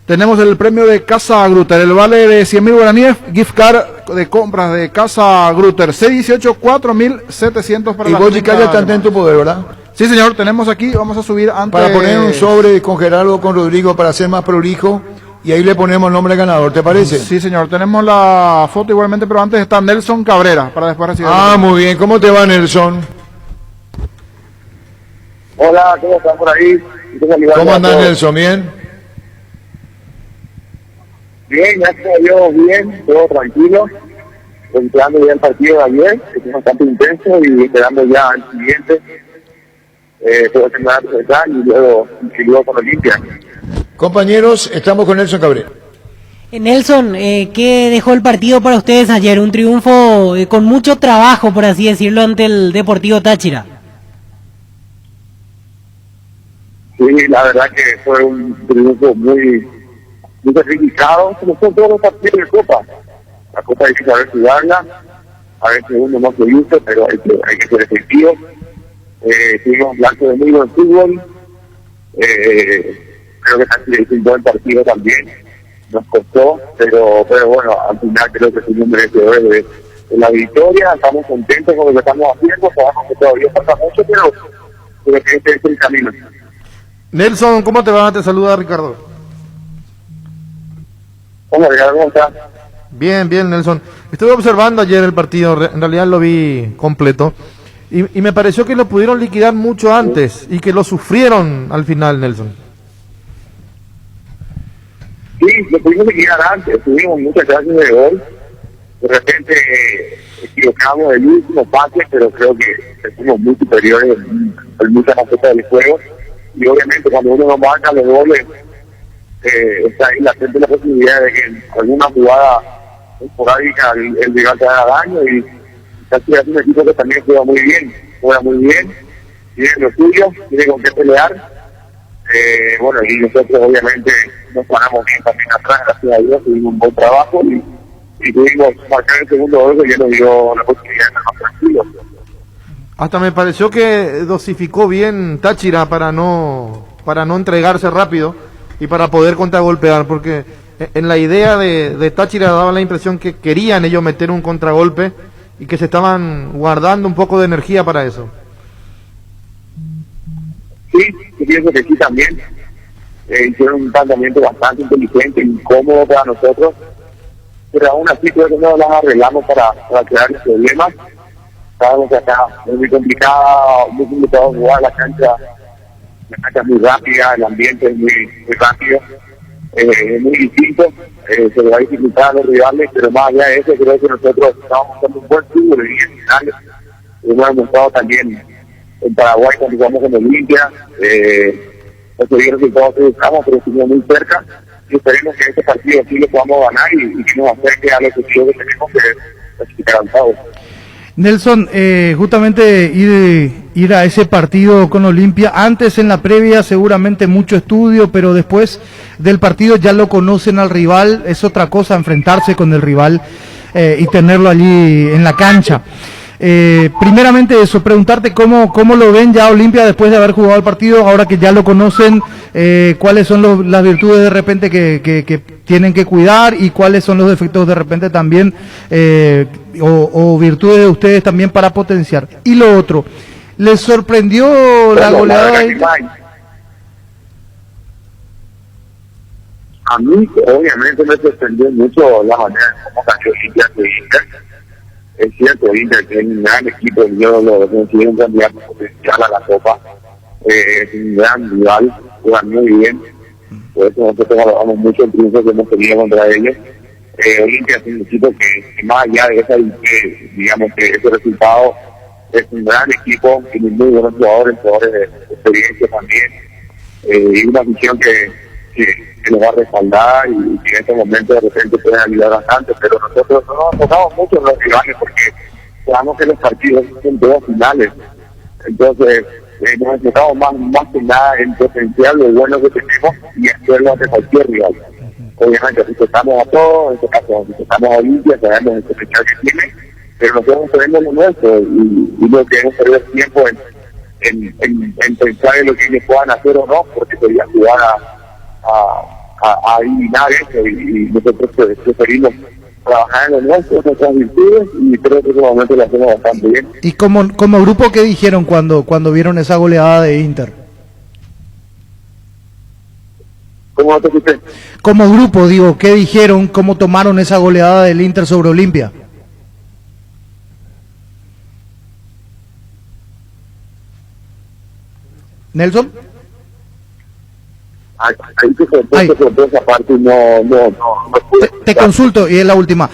Tenemos el premio de Casa Grutter, el vale de 100.000 guaraníes, gift card de compras de Casa Grutter, C18, 4.700 para
y
la
vos, Chica, ya están en tu poder, ¿verdad?
Sí, señor, tenemos aquí, vamos a subir antes...
Para poner un sobre con Gerardo, con Rodrigo, para ser más prolijo, y ahí le ponemos el nombre del ganador, ¿te parece?
Sí, señor, tenemos la foto igualmente, pero antes está Nelson Cabrera, para después recibir...
Muy bien, ¿cómo te va, Nelson?
Hola, ¿cómo están por ahí?
¿Cómo andás, Nelson? ¿Bien?
Bien, ya se dio bien, todo tranquilo. Esperando ya el partido de ayer, que fue bastante intenso, y esperando ya al siguiente. Todo terminar de central y luego con Olimpia.
Compañeros, estamos con Nelson Cabrera.
Nelson, ¿qué dejó el partido para ustedes ayer? Un triunfo con mucho trabajo, por así decirlo, ante el Deportivo Táchira.
Sí, la verdad que fue un triunfo muy sacrificado, como son todos los partidos de Copa. La Copa hay que saber jugarla, a veces uno no se luce, pero hay que ser efectivo. Tuvimos un blanco de muy buen fútbol, creo que Táchira hizo un buen partido también, nos costó, pero bueno, al final creo que fuimos merecedores de la victoria. Estamos contentos con lo que estamos haciendo, sabemos que todavía falta mucho, pero que este es el camino.
Nelson, ¿cómo te va? Te saluda Ricardo.
Hola, Ricardo, ¿cómo estás?
Bien, Nelson. Estuve observando ayer el partido, en realidad lo vi completo, y me pareció que lo pudieron liquidar mucho antes, y que lo sufrieron al final, Nelson.
Sí, lo pudimos liquidar antes, tuvimos muchas chances de gol, de repente equivocamos el último pase, pero creo que fuimos muy superiores en muchas facetas del juego, y obviamente cuando uno no marca los goles, está ahí latente la posibilidad de que en alguna jugada esporádica el rival te haga daño, y Táchira es un equipo que también juega muy bien, tiene lo suyo, tiene con qué pelear. Bueno, y nosotros obviamente nos paramos bien también atrás, gracias a Dios, tuvimos un buen trabajo y tuvimos marcar el segundo gol, que ya nos dio la posibilidad de estar más tranquilos.
Hasta me pareció que dosificó bien Táchira para no entregarse rápido y para poder contragolpear, porque en la idea de Táchira daba la impresión que querían ellos meter un contragolpe y que se estaban guardando un poco de energía para eso.
Sí, yo pienso que sí también. Hicieron un planteamiento bastante inteligente, incómodo para nosotros, pero aún así creo que no las arreglamos para crear problemas. Sabemos que acá es muy complicado jugar, la cancha es muy rápida, el ambiente es muy rápido, es muy distinto, se le va a dificultar a los rivales, pero más allá de eso creo que nosotros estamos buscando un buen fútbol y en finales hemos demostrado también en Paraguay cuando jugamos con Olimpia, los resultados que buscamos, pero estuvimos muy cerca, y esperemos que este partido sí lo podamos ganar y que nos acerque al objetivo que tenemos, que es clasificar al octavo.
Nelson, justamente ir a ese partido con Olimpia, antes en la previa seguramente mucho estudio, pero después del partido ya lo conocen al rival, es otra cosa enfrentarse con el rival y tenerlo allí en la cancha. Primeramente eso, preguntarte cómo lo ven ya Olimpia después de haber jugado el partido, ahora que ya lo conocen, cuáles son las virtudes de repente que tienen que cuidar y cuáles son los defectos de repente también, o virtudes de ustedes también para potenciar. Y lo otro, ¿les sorprendió la goleada?
A mí, obviamente, me sorprendió mucho la manera como cayó Inter de Inter. Es cierto, Inter tiene un gran equipo, yo lo considero un candidato potencial a la Copa. Es un gran rival, juega muy bien. Por eso nosotros valoramos mucho el triunfo que hemos tenido contra ellos. Olimpia es un equipo que más allá de digamos que ese resultado, es un gran equipo, tiene muy buenos jugadores de experiencia también, y una afición que nos va a respaldar y que en estos momentos de repente pueden ayudar bastante, pero nosotros no nos enfocamos mucho en los rivales porque sabemos que los partidos son todos finales, entonces nos enfocamos más que nada en potenciar lo bueno que tenemos y hacerlo ante cualquier rival. Obviamente respetamos a todos, en este caso respetamos a Olimpia, sabemos el potencial que tiene, pero nosotros tenemos lo nuestro y no queremos perder tiempo en pensar en lo que ellos puedan hacer o no, porque sería jugar a adivinar eso y nosotros preferimos trabajar en lo nuestro, en nuestras virtudes, y creo que en ese momento lo hacemos bastante bien.
¿Y como grupo qué dijeron cuando vieron esa goleada de Inter?
¿Cómo te escuché?
Como grupo, digo, ¿qué dijeron? ¿Cómo tomaron esa goleada del Inter sobre Olimpia? ¿Nelson? Te consulto, y es la última.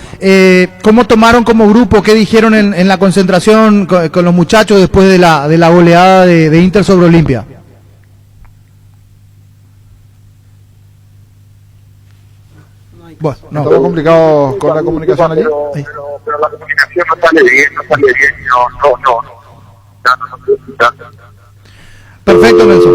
¿Cómo tomaron como grupo? ¿Qué dijeron en la concentración con los muchachos después de la goleada de Inter sobre Olimpia?
Bueno, no. Estamos complicados con la comunicación allí.
Pero la comunicación no sale bien,
Perfecto, Nelson.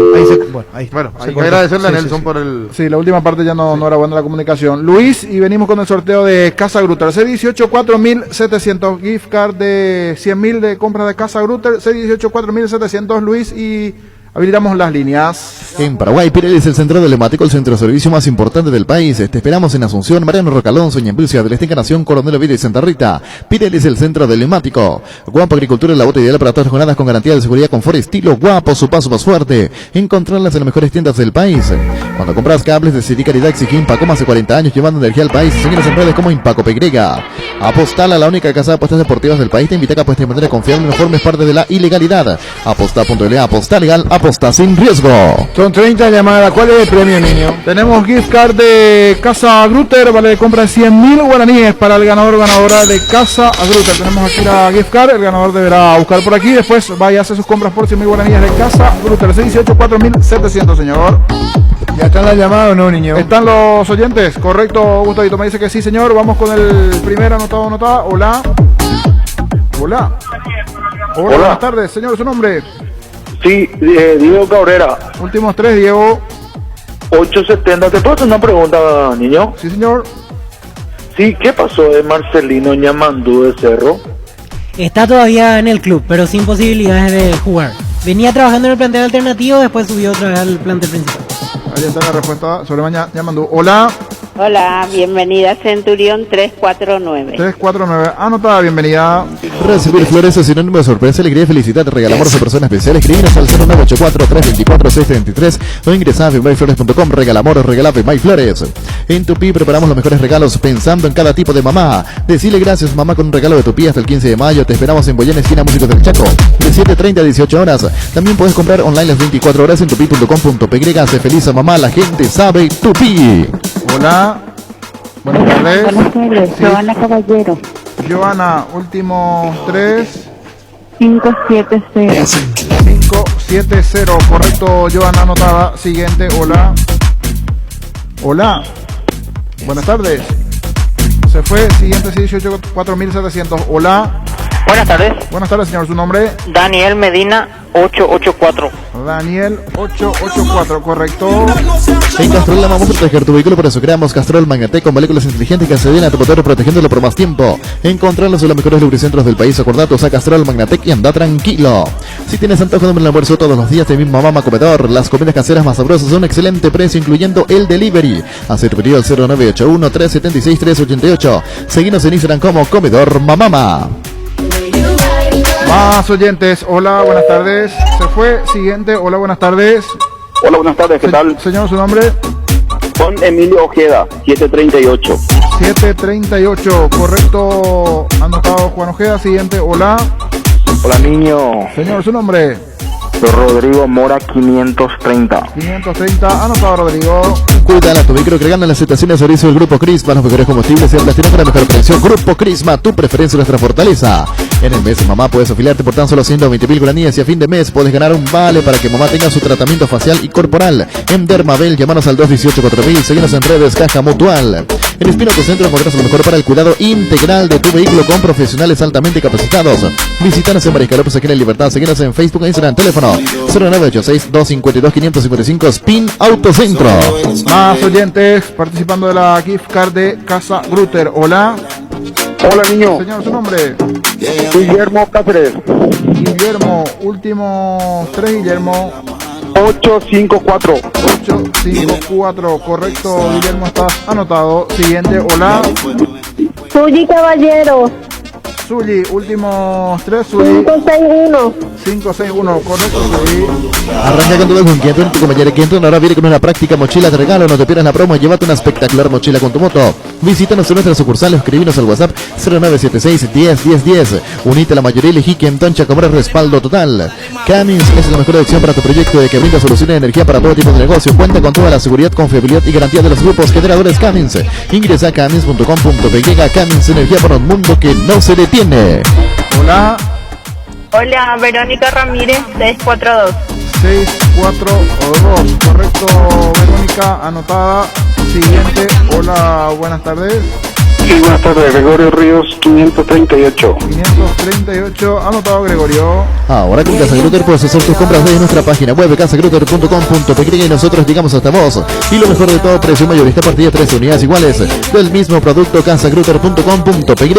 Bueno, hay que agradecerle a Nelson por el... Sí, la última parte ya no era buena la comunicación. Luis, y venimos con el sorteo de Casa Grutter. C18 4.700, gift card de 100.000 de compra de Casa Grutter. C18 4.700, Luis, y habilitamos las líneas.
En Paraguay, Pirelli es el centro telemático, el centro de servicio más importante del país. Te esperamos en Asunción, Mariano Rocalonso, Ñembil, Ciudad del Este, Encarnación, Coronel Oviedo y Santa Rita. Pirelli es el centro telemático. Guapo Agricultura es la bota ideal para todas las jornadas con garantía de seguridad, confort, estilo. Guapo, su paso más fuerte. Encontrarlas en las mejores tiendas del país. Cuando compras cables, decidí calidad, exigí Impaco, más de 40 años llevando energía al país. Señores en redes como Impaco Pegrega. Apostal a la única casa de apuestas deportivas del país. Te invita a que apuestes de manera confiable, no formes parte de la ilegalidad. Aposta.la, aposta legal, aposta sin riesgo.
Son 30 llamadas. ¿Cuál es el premio, niño?
Tenemos gift card de Casa Grutter, vale de compra de 100.000 guaraníes para el ganador o ganadora de Casa Grutter. Tenemos aquí la gift card, el ganador deberá buscar por aquí, después vaya a hacer sus compras por 100.000 guaraníes de Casa Grutter. 618 4.700, señor.
¿Ya están las llamadas o no, niño?
¿Están los oyentes? Correcto, Gustavito, me dice que sí, señor. Vamos con el primer anotado. Hola. Hola, buenas tardes, señor, ¿su nombre?
Sí, Diego Cabrera.
Últimos tres, Diego.
870. ¿Te puedo hacer una pregunta, niño?
Sí, señor.
Sí, ¿qué pasó de Marcelino Ñamandú de Cerro?
Está todavía en el club, pero sin posibilidades de jugar. Venía trabajando en el plantel alternativo, después subió otra vez al plantel principal.
Ahí está la respuesta sobre Ñamandú. Hola.
Hola, bienvenida Centurión 349.
349, anotada, bienvenida.
Recibir flores es sinónimo de sorpresa, alegría y felicidad. Regalamos a personas especiales. Escribinos al 0984-324-633 o ingresa a FemayFlores.com. Regalamos, regala FemayFlores. En Tupí preparamos los mejores regalos pensando en cada tipo de mamá. Decile gracias, mamá, con un regalo de Tupí hasta el 15 de mayo. Te esperamos en Boyana, esquina Músicos del Chaco, de 7:30 a 18 horas. También puedes comprar online las 24 horas en tupi.com.py. Hace feliz a mamá, la gente sabe Tupí.
Hola. Buenas tardes.
Buenas tardes,
Sí.
Joana Caballero.
Joana, últimos tres.
570.
570, correcto, Joana, anotada. Siguiente, hola. Hola. Buenas tardes. Se fue, siguiente 18 4700. Hola.
Buenas tardes.
Buenas tardes, señor. ¿Su nombre?
Daniel Medina 884.
Daniel 884, correcto.
En Castrol amamos proteger tu vehículo, por eso creamos Castrol Magnatec con moléculas inteligentes que acceden a tu motor protegiéndolo por más tiempo. Encontrarlos en los mejores lubricentros del país. Acordatos a Castrol Magnatec y anda tranquilo. Si tienes antojo de un almuerzo todos los días de misma mamá comedor, las comidas caseras más sabrosas a un excelente precio, incluyendo el delivery. Hacer tu pedido al 0981 376 388. Seguinos en Instagram como Comedor Mamama.
Más oyentes. Hola, buenas tardes. Se fue, siguiente. Hola, buenas tardes.
Hola, buenas tardes, ¿qué tal?
Señor, ¿su nombre?
Juan Emilio Ojeda, 738.
738, correcto, anotado Juan Ojeda. Siguiente, hola.
Hola, niño.
Señor, ¿su nombre?
Rodrigo Mora, 530.
530, anotado Rodrigo.
Cuida tu micro cargando en las estaciones de servicio del Grupo Crisma, los mejores combustibles y el plastino para mejor precio. Grupo Crisma, tu preferencia y nuestra fortaleza. En el mes de mamá puedes afiliarte por tan solo 120.000 guaraníes y a fin de mes puedes ganar un vale para que mamá tenga su tratamiento facial y corporal. En Dermabel, llámanos al 218-4000, seguinos en redes Caja Mutual. En Espinoco Centro encontrarás lo mejor para el cuidado integral de tu vehículo con profesionales altamente capacitados. Visítanos en Mariscal López, aquí en La Libertad, seguinos en Facebook e Instagram, teléfono 0986-252-555, Spin Autocentro.
Más oyentes participando de la gift card de Casa Grutter. Hola.
Hola, niño.
Señor, ¿su nombre?
Guillermo Cáceres.
Guillermo, últimos 3, Guillermo.
854.
854, correcto, Guillermo, estás anotado. Siguiente, hola.
Suyi Caballero.
Suyi, últimos 3, Suyi.
561.
561, correcto, Suyi.
Arranca con todo con Kenton, tu compañero Kenton ahora viene con una práctica mochila de regalo. No te pierdas la promo y llévate una espectacular mochila con tu moto. Visítanos en nuestra sucursal o escribinos al WhatsApp 0976-10-10-10. Unite a la mayoría y elegí Kenton Chacomora, respaldo total. Cummins es la mejor opción para tu proyecto de que brinda soluciones de energía para todo tipo de negocio. Cuenta con toda la seguridad, confiabilidad y garantía de los grupos generadores Cummins. Ingresa a cummins.com.py. Cummins, energía para un mundo que no se detiene.
Hola.
Hola, Verónica Ramírez, 642.
642, correcto, Verónica, anotada. Siguiente, hola, buenas tardes.
Sí, buenas tardes, Gregorio Ríos, 538.
538, anotado Gregorio.
Ahora con Casa Grutter puedes hacer tus compras desde nuestra página web casagrutter.com.py y nosotros llegamos hasta vos. Y lo mejor de todo, precio mayorista a partir de 3 unidades iguales del mismo producto. casagrutter.com.py.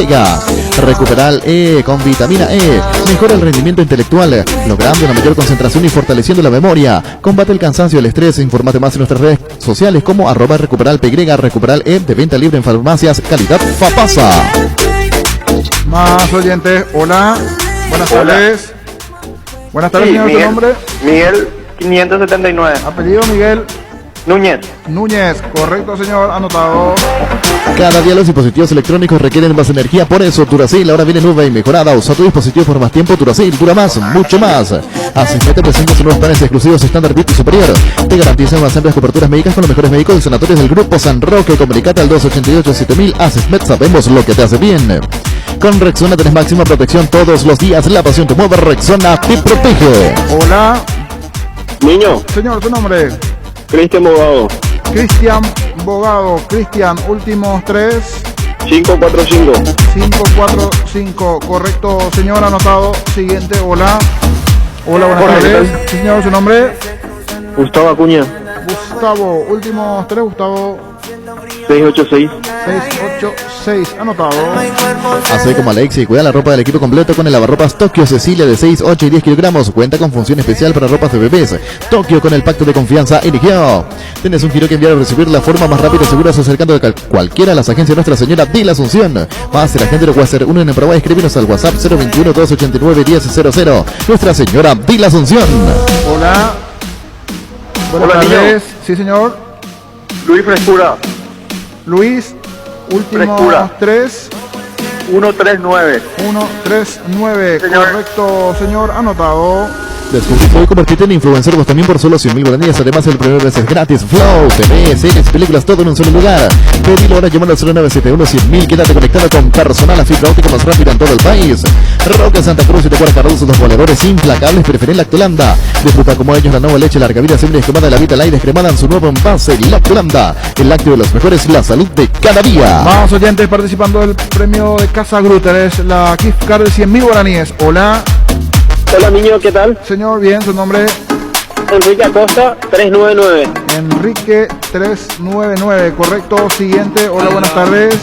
Recuperal E con vitamina E. Mejora el rendimiento intelectual, logrando una mayor concentración y fortaleciendo la memoria. Combate el cansancio y el estrés. Infórmate más en nuestras redes sociales como @recuperalpy. Recuperal E, de venta libre en farmacias, calidad Fapasa.
Más oyentes, hola. Buenas tardes. Buenas tardes,
Sí,
señor,
Miguel.
¿tu nombre?
Miguel, 579.
Apellido Miguel.
Núñez.
Núñez, correcto, señor, anotado.
Cada día los dispositivos electrónicos requieren más energía, por eso Duracell ahora viene nueva y mejorada. Usa tu dispositivo por más tiempo. Duracell dura más, mucho más. Asistente te presenta sus nuevos planes exclusivos estándar VIP y superior. Te garantizan más amplias coberturas médicas con los mejores médicos y sanatorios del Grupo San Roque. Comunicate al 288-7000. Asismet, sabemos lo que te hace bien. Con Rexona tenés máxima protección todos los días. La pasión te mueve, Rexona te protege.
Hola.
Niño.
Señor, ¿tu nombre?
Cristian Bogado.
Cristian Bogado. Cristian, últimos 3.
545.
545, correcto, señor, anotado. Siguiente, hola. Hola, buenas
Hola, ¿qué
tardes.
tal?
Señor, ¿su nombre?
Gustavo Acuña.
Gustavo, últimos 3, Gustavo.
686.
686, anotado.
Hace como Alexi, cuida la ropa del equipo completo con el lavarropas Tokio Cecilia de 6, 8 y 10 kilogramos. Cuenta con función especial para ropas de bebés. Tokio con el pacto de confianza eligió. Tienes un giro que enviar o recibir la forma más rápida y segura acercando de cualquiera a las agencias de Nuestra Señora de la Asunción. Más de la gente de Western 1 en el Paraguay, escríbenos al WhatsApp 021-289-1000. Nuestra Señora de la Asunción.
Hola. Buenas
Hola,
tardes. Sí, señor.
Luis Frescura.
Luis, últimos
Frescura.
3.
139.
139, correcto, señor, anotado.
Descubrí hoy convertirte en influencer vos también por solo 100.000 guaraníes. Además, el primer mes es gratis. Flow, TV, series, películas, todo en un solo lugar. Pedilo ahora llamando al 0971-100.000. Quédate conectado con personal a fibra óptica más rápida en todo el país. Roque Santa Cruz y te cuarta Cardoso, los voladores implacables. Preferir Lactolanda. Disfruta como ellos la nueva leche larga vida, siempre descremada de la vida, aire descremada en su nuevo envase. Lactolanda, el lácteo de los mejores, la salud de cada día.
Más oyentes participando del premio de Casa Grutter, es la gift card de 100.000 guaraníes. Hola.
Hola, niño, ¿qué tal?
Señor, bien, su nombre.
Enrique Acosta, 399.
Enrique 399, correcto. Siguiente, hola, buenas tardes.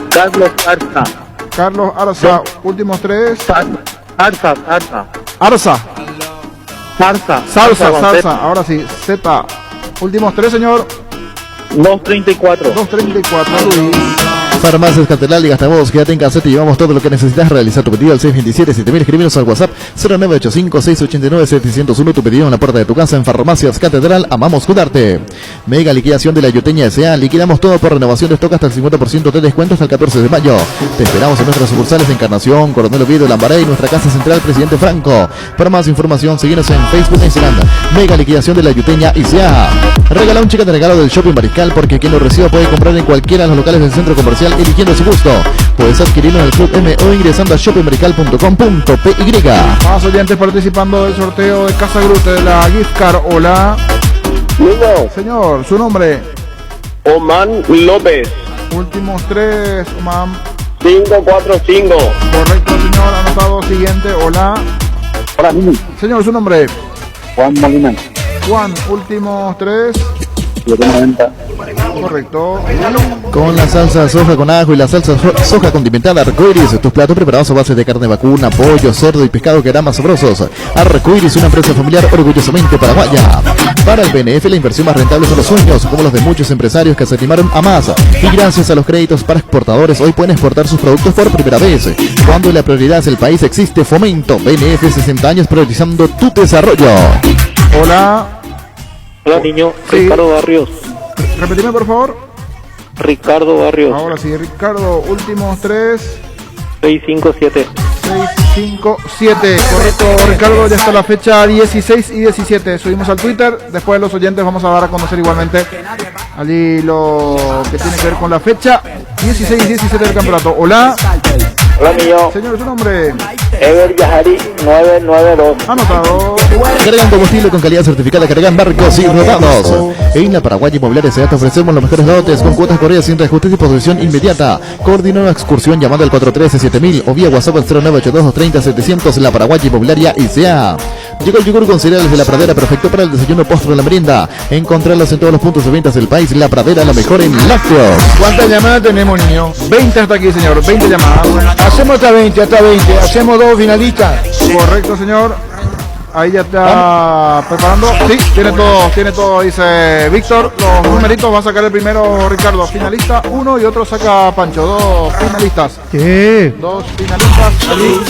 Carlos Arza.
Carlos Arza, últimos 3.
Arza.
Arza.
Salsa.
Salsa, ahora sí, Z. Últimos 3, señor.
234.
234, Luis.
Farmacias Catedral y Gastamos, quédate en casa, te llevamos todo lo que necesitas. Realizar tu pedido al 627-7000, escribiros al WhatsApp 0985-689-701. Tu pedido en la puerta de tu casa en Farmacias Catedral. Amamos cuidarte. Mega liquidación de la Yuteña S.A. Liquidamos todo por renovación de stock hasta el 50% de descuento hasta el 14 de mayo. Te esperamos en nuestras sucursales Encarnación, Coronel Oviedo, Lambaré y nuestra casa central Presidente Franco. Para más información, síguenos en Facebook e Instagram. Mega liquidación de la Yuteña S.A. Regala un cheque de regalo del Shopping Mariscal, porque quien lo reciba puede comprar en cualquiera de los locales del centro comercial eligiendo su gusto. Puedes adquirirlo en el Club M o ingresando a shoppingmariscal.com.py.
Más oyentes participando del sorteo de Casa Grute de la Gift Card. Hola. Señor, su nombre.
Oman López.
Últimos 3, Oman.
545.
Correcto, señor, anotado. Siguiente. Hola.
Hola,
señor, su nombre.
Juan Molina.
Juan, últimos 3.
790.
Correcto.
Con la salsa soja con ajo y la salsa soja condimentada Arcoiris, tus platos preparados a base de carne vacuna, pollo, cerdo y pescado que harán más sabrosos. Arcoiris, una empresa familiar orgullosamente paraguaya. Para el BNF, la inversión más rentable son los sueños, como los de muchos empresarios que se animaron a más. Y gracias a los créditos para exportadores, hoy pueden exportar sus productos por primera vez. Cuando la prioridad es el país, existe Fomento. BNF, 60 años priorizando tu desarrollo.
Hola.
Hola, niño.
Sí.
Ricardo Barrios.
Repetime, por favor.
Ricardo Barrios.
Ahora sí, Ricardo, últimos 3.
657.
657. Correcto, Ricardo, ya está la fecha 16 y 17. Subimos al Twitter. Después los oyentes vamos a dar a conocer igualmente allí lo que tiene que ver con la fecha 16 y 17 del campeonato. Hola.
Hola, niño.
Señor, su nombre.
Ever Yahari 992.
Anotado.
Cargan combustible con calidad certificada, cargan barcos y rodados. En la Paraguay Inmobiliaria te ofrecemos los mejores lotes con cuotas corridas sin reajuste y posesión inmediata. Coordina una excursión llamando al 413-7000 o vía WhatsApp al 0982-30-700. La Paraguay Inmobiliaria ICA. Llegó el yogur con cereales de La Pradera, perfecto para el desayuno, postre o la merienda. Encontrarlos en todos los puntos de ventas del país. La Pradera, la mejor en lácteos.
¿Cuántas llamadas tenemos, niño?
20 hasta aquí, señor. 20 llamadas.
Hacemos hasta 20, hasta 20. Hacemos 2 finalistas.
Correcto, señor. Ahí ya está preparando. Sí, tiene todo, dice Víctor. Los numeritos va a sacar el primero Ricardo. Finalista 1 y otro saca Pancho. 2 finalistas.
¿Qué?
2 finalistas. Allí.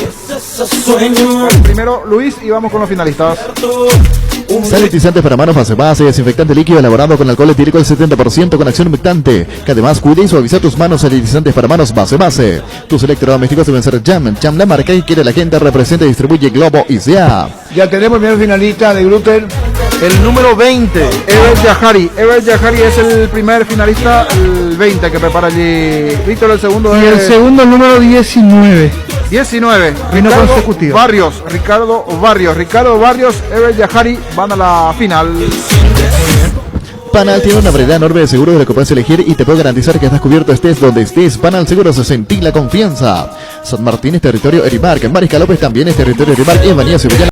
El primero Luis y vamos con los finalistas.
Sanitizante para manos base, desinfectante líquido elaborado con alcohol etílico al 70% con acción humectante, que además cuida y suaviza tus manos. Sanitizantes para manos base. Tus electrodomésticos deben ser Jam, la marca y quiere la gente, representa y distribuye Globo y sea.
Ya tenemos el primer finalista de Gluten.
El número 20, Ever Yahari. Ever Yahari es el primer finalista, el 20 que prepara allí Víctor. El segundo
Y el segundo, el número 19.
19.
Vino consecutivo.
Ricardo Barrios, Ever Yahari van a la final.
Panal tiene una variedad enorme de seguros de lo que puedes elegir y te puedo garantizar que estás cubierto estés donde estés. Panal Seguros, sentí la confianza. San Martín es territorio Erimark. Mariscal López también es territorio Erimark. Y en Bahía Sevillana.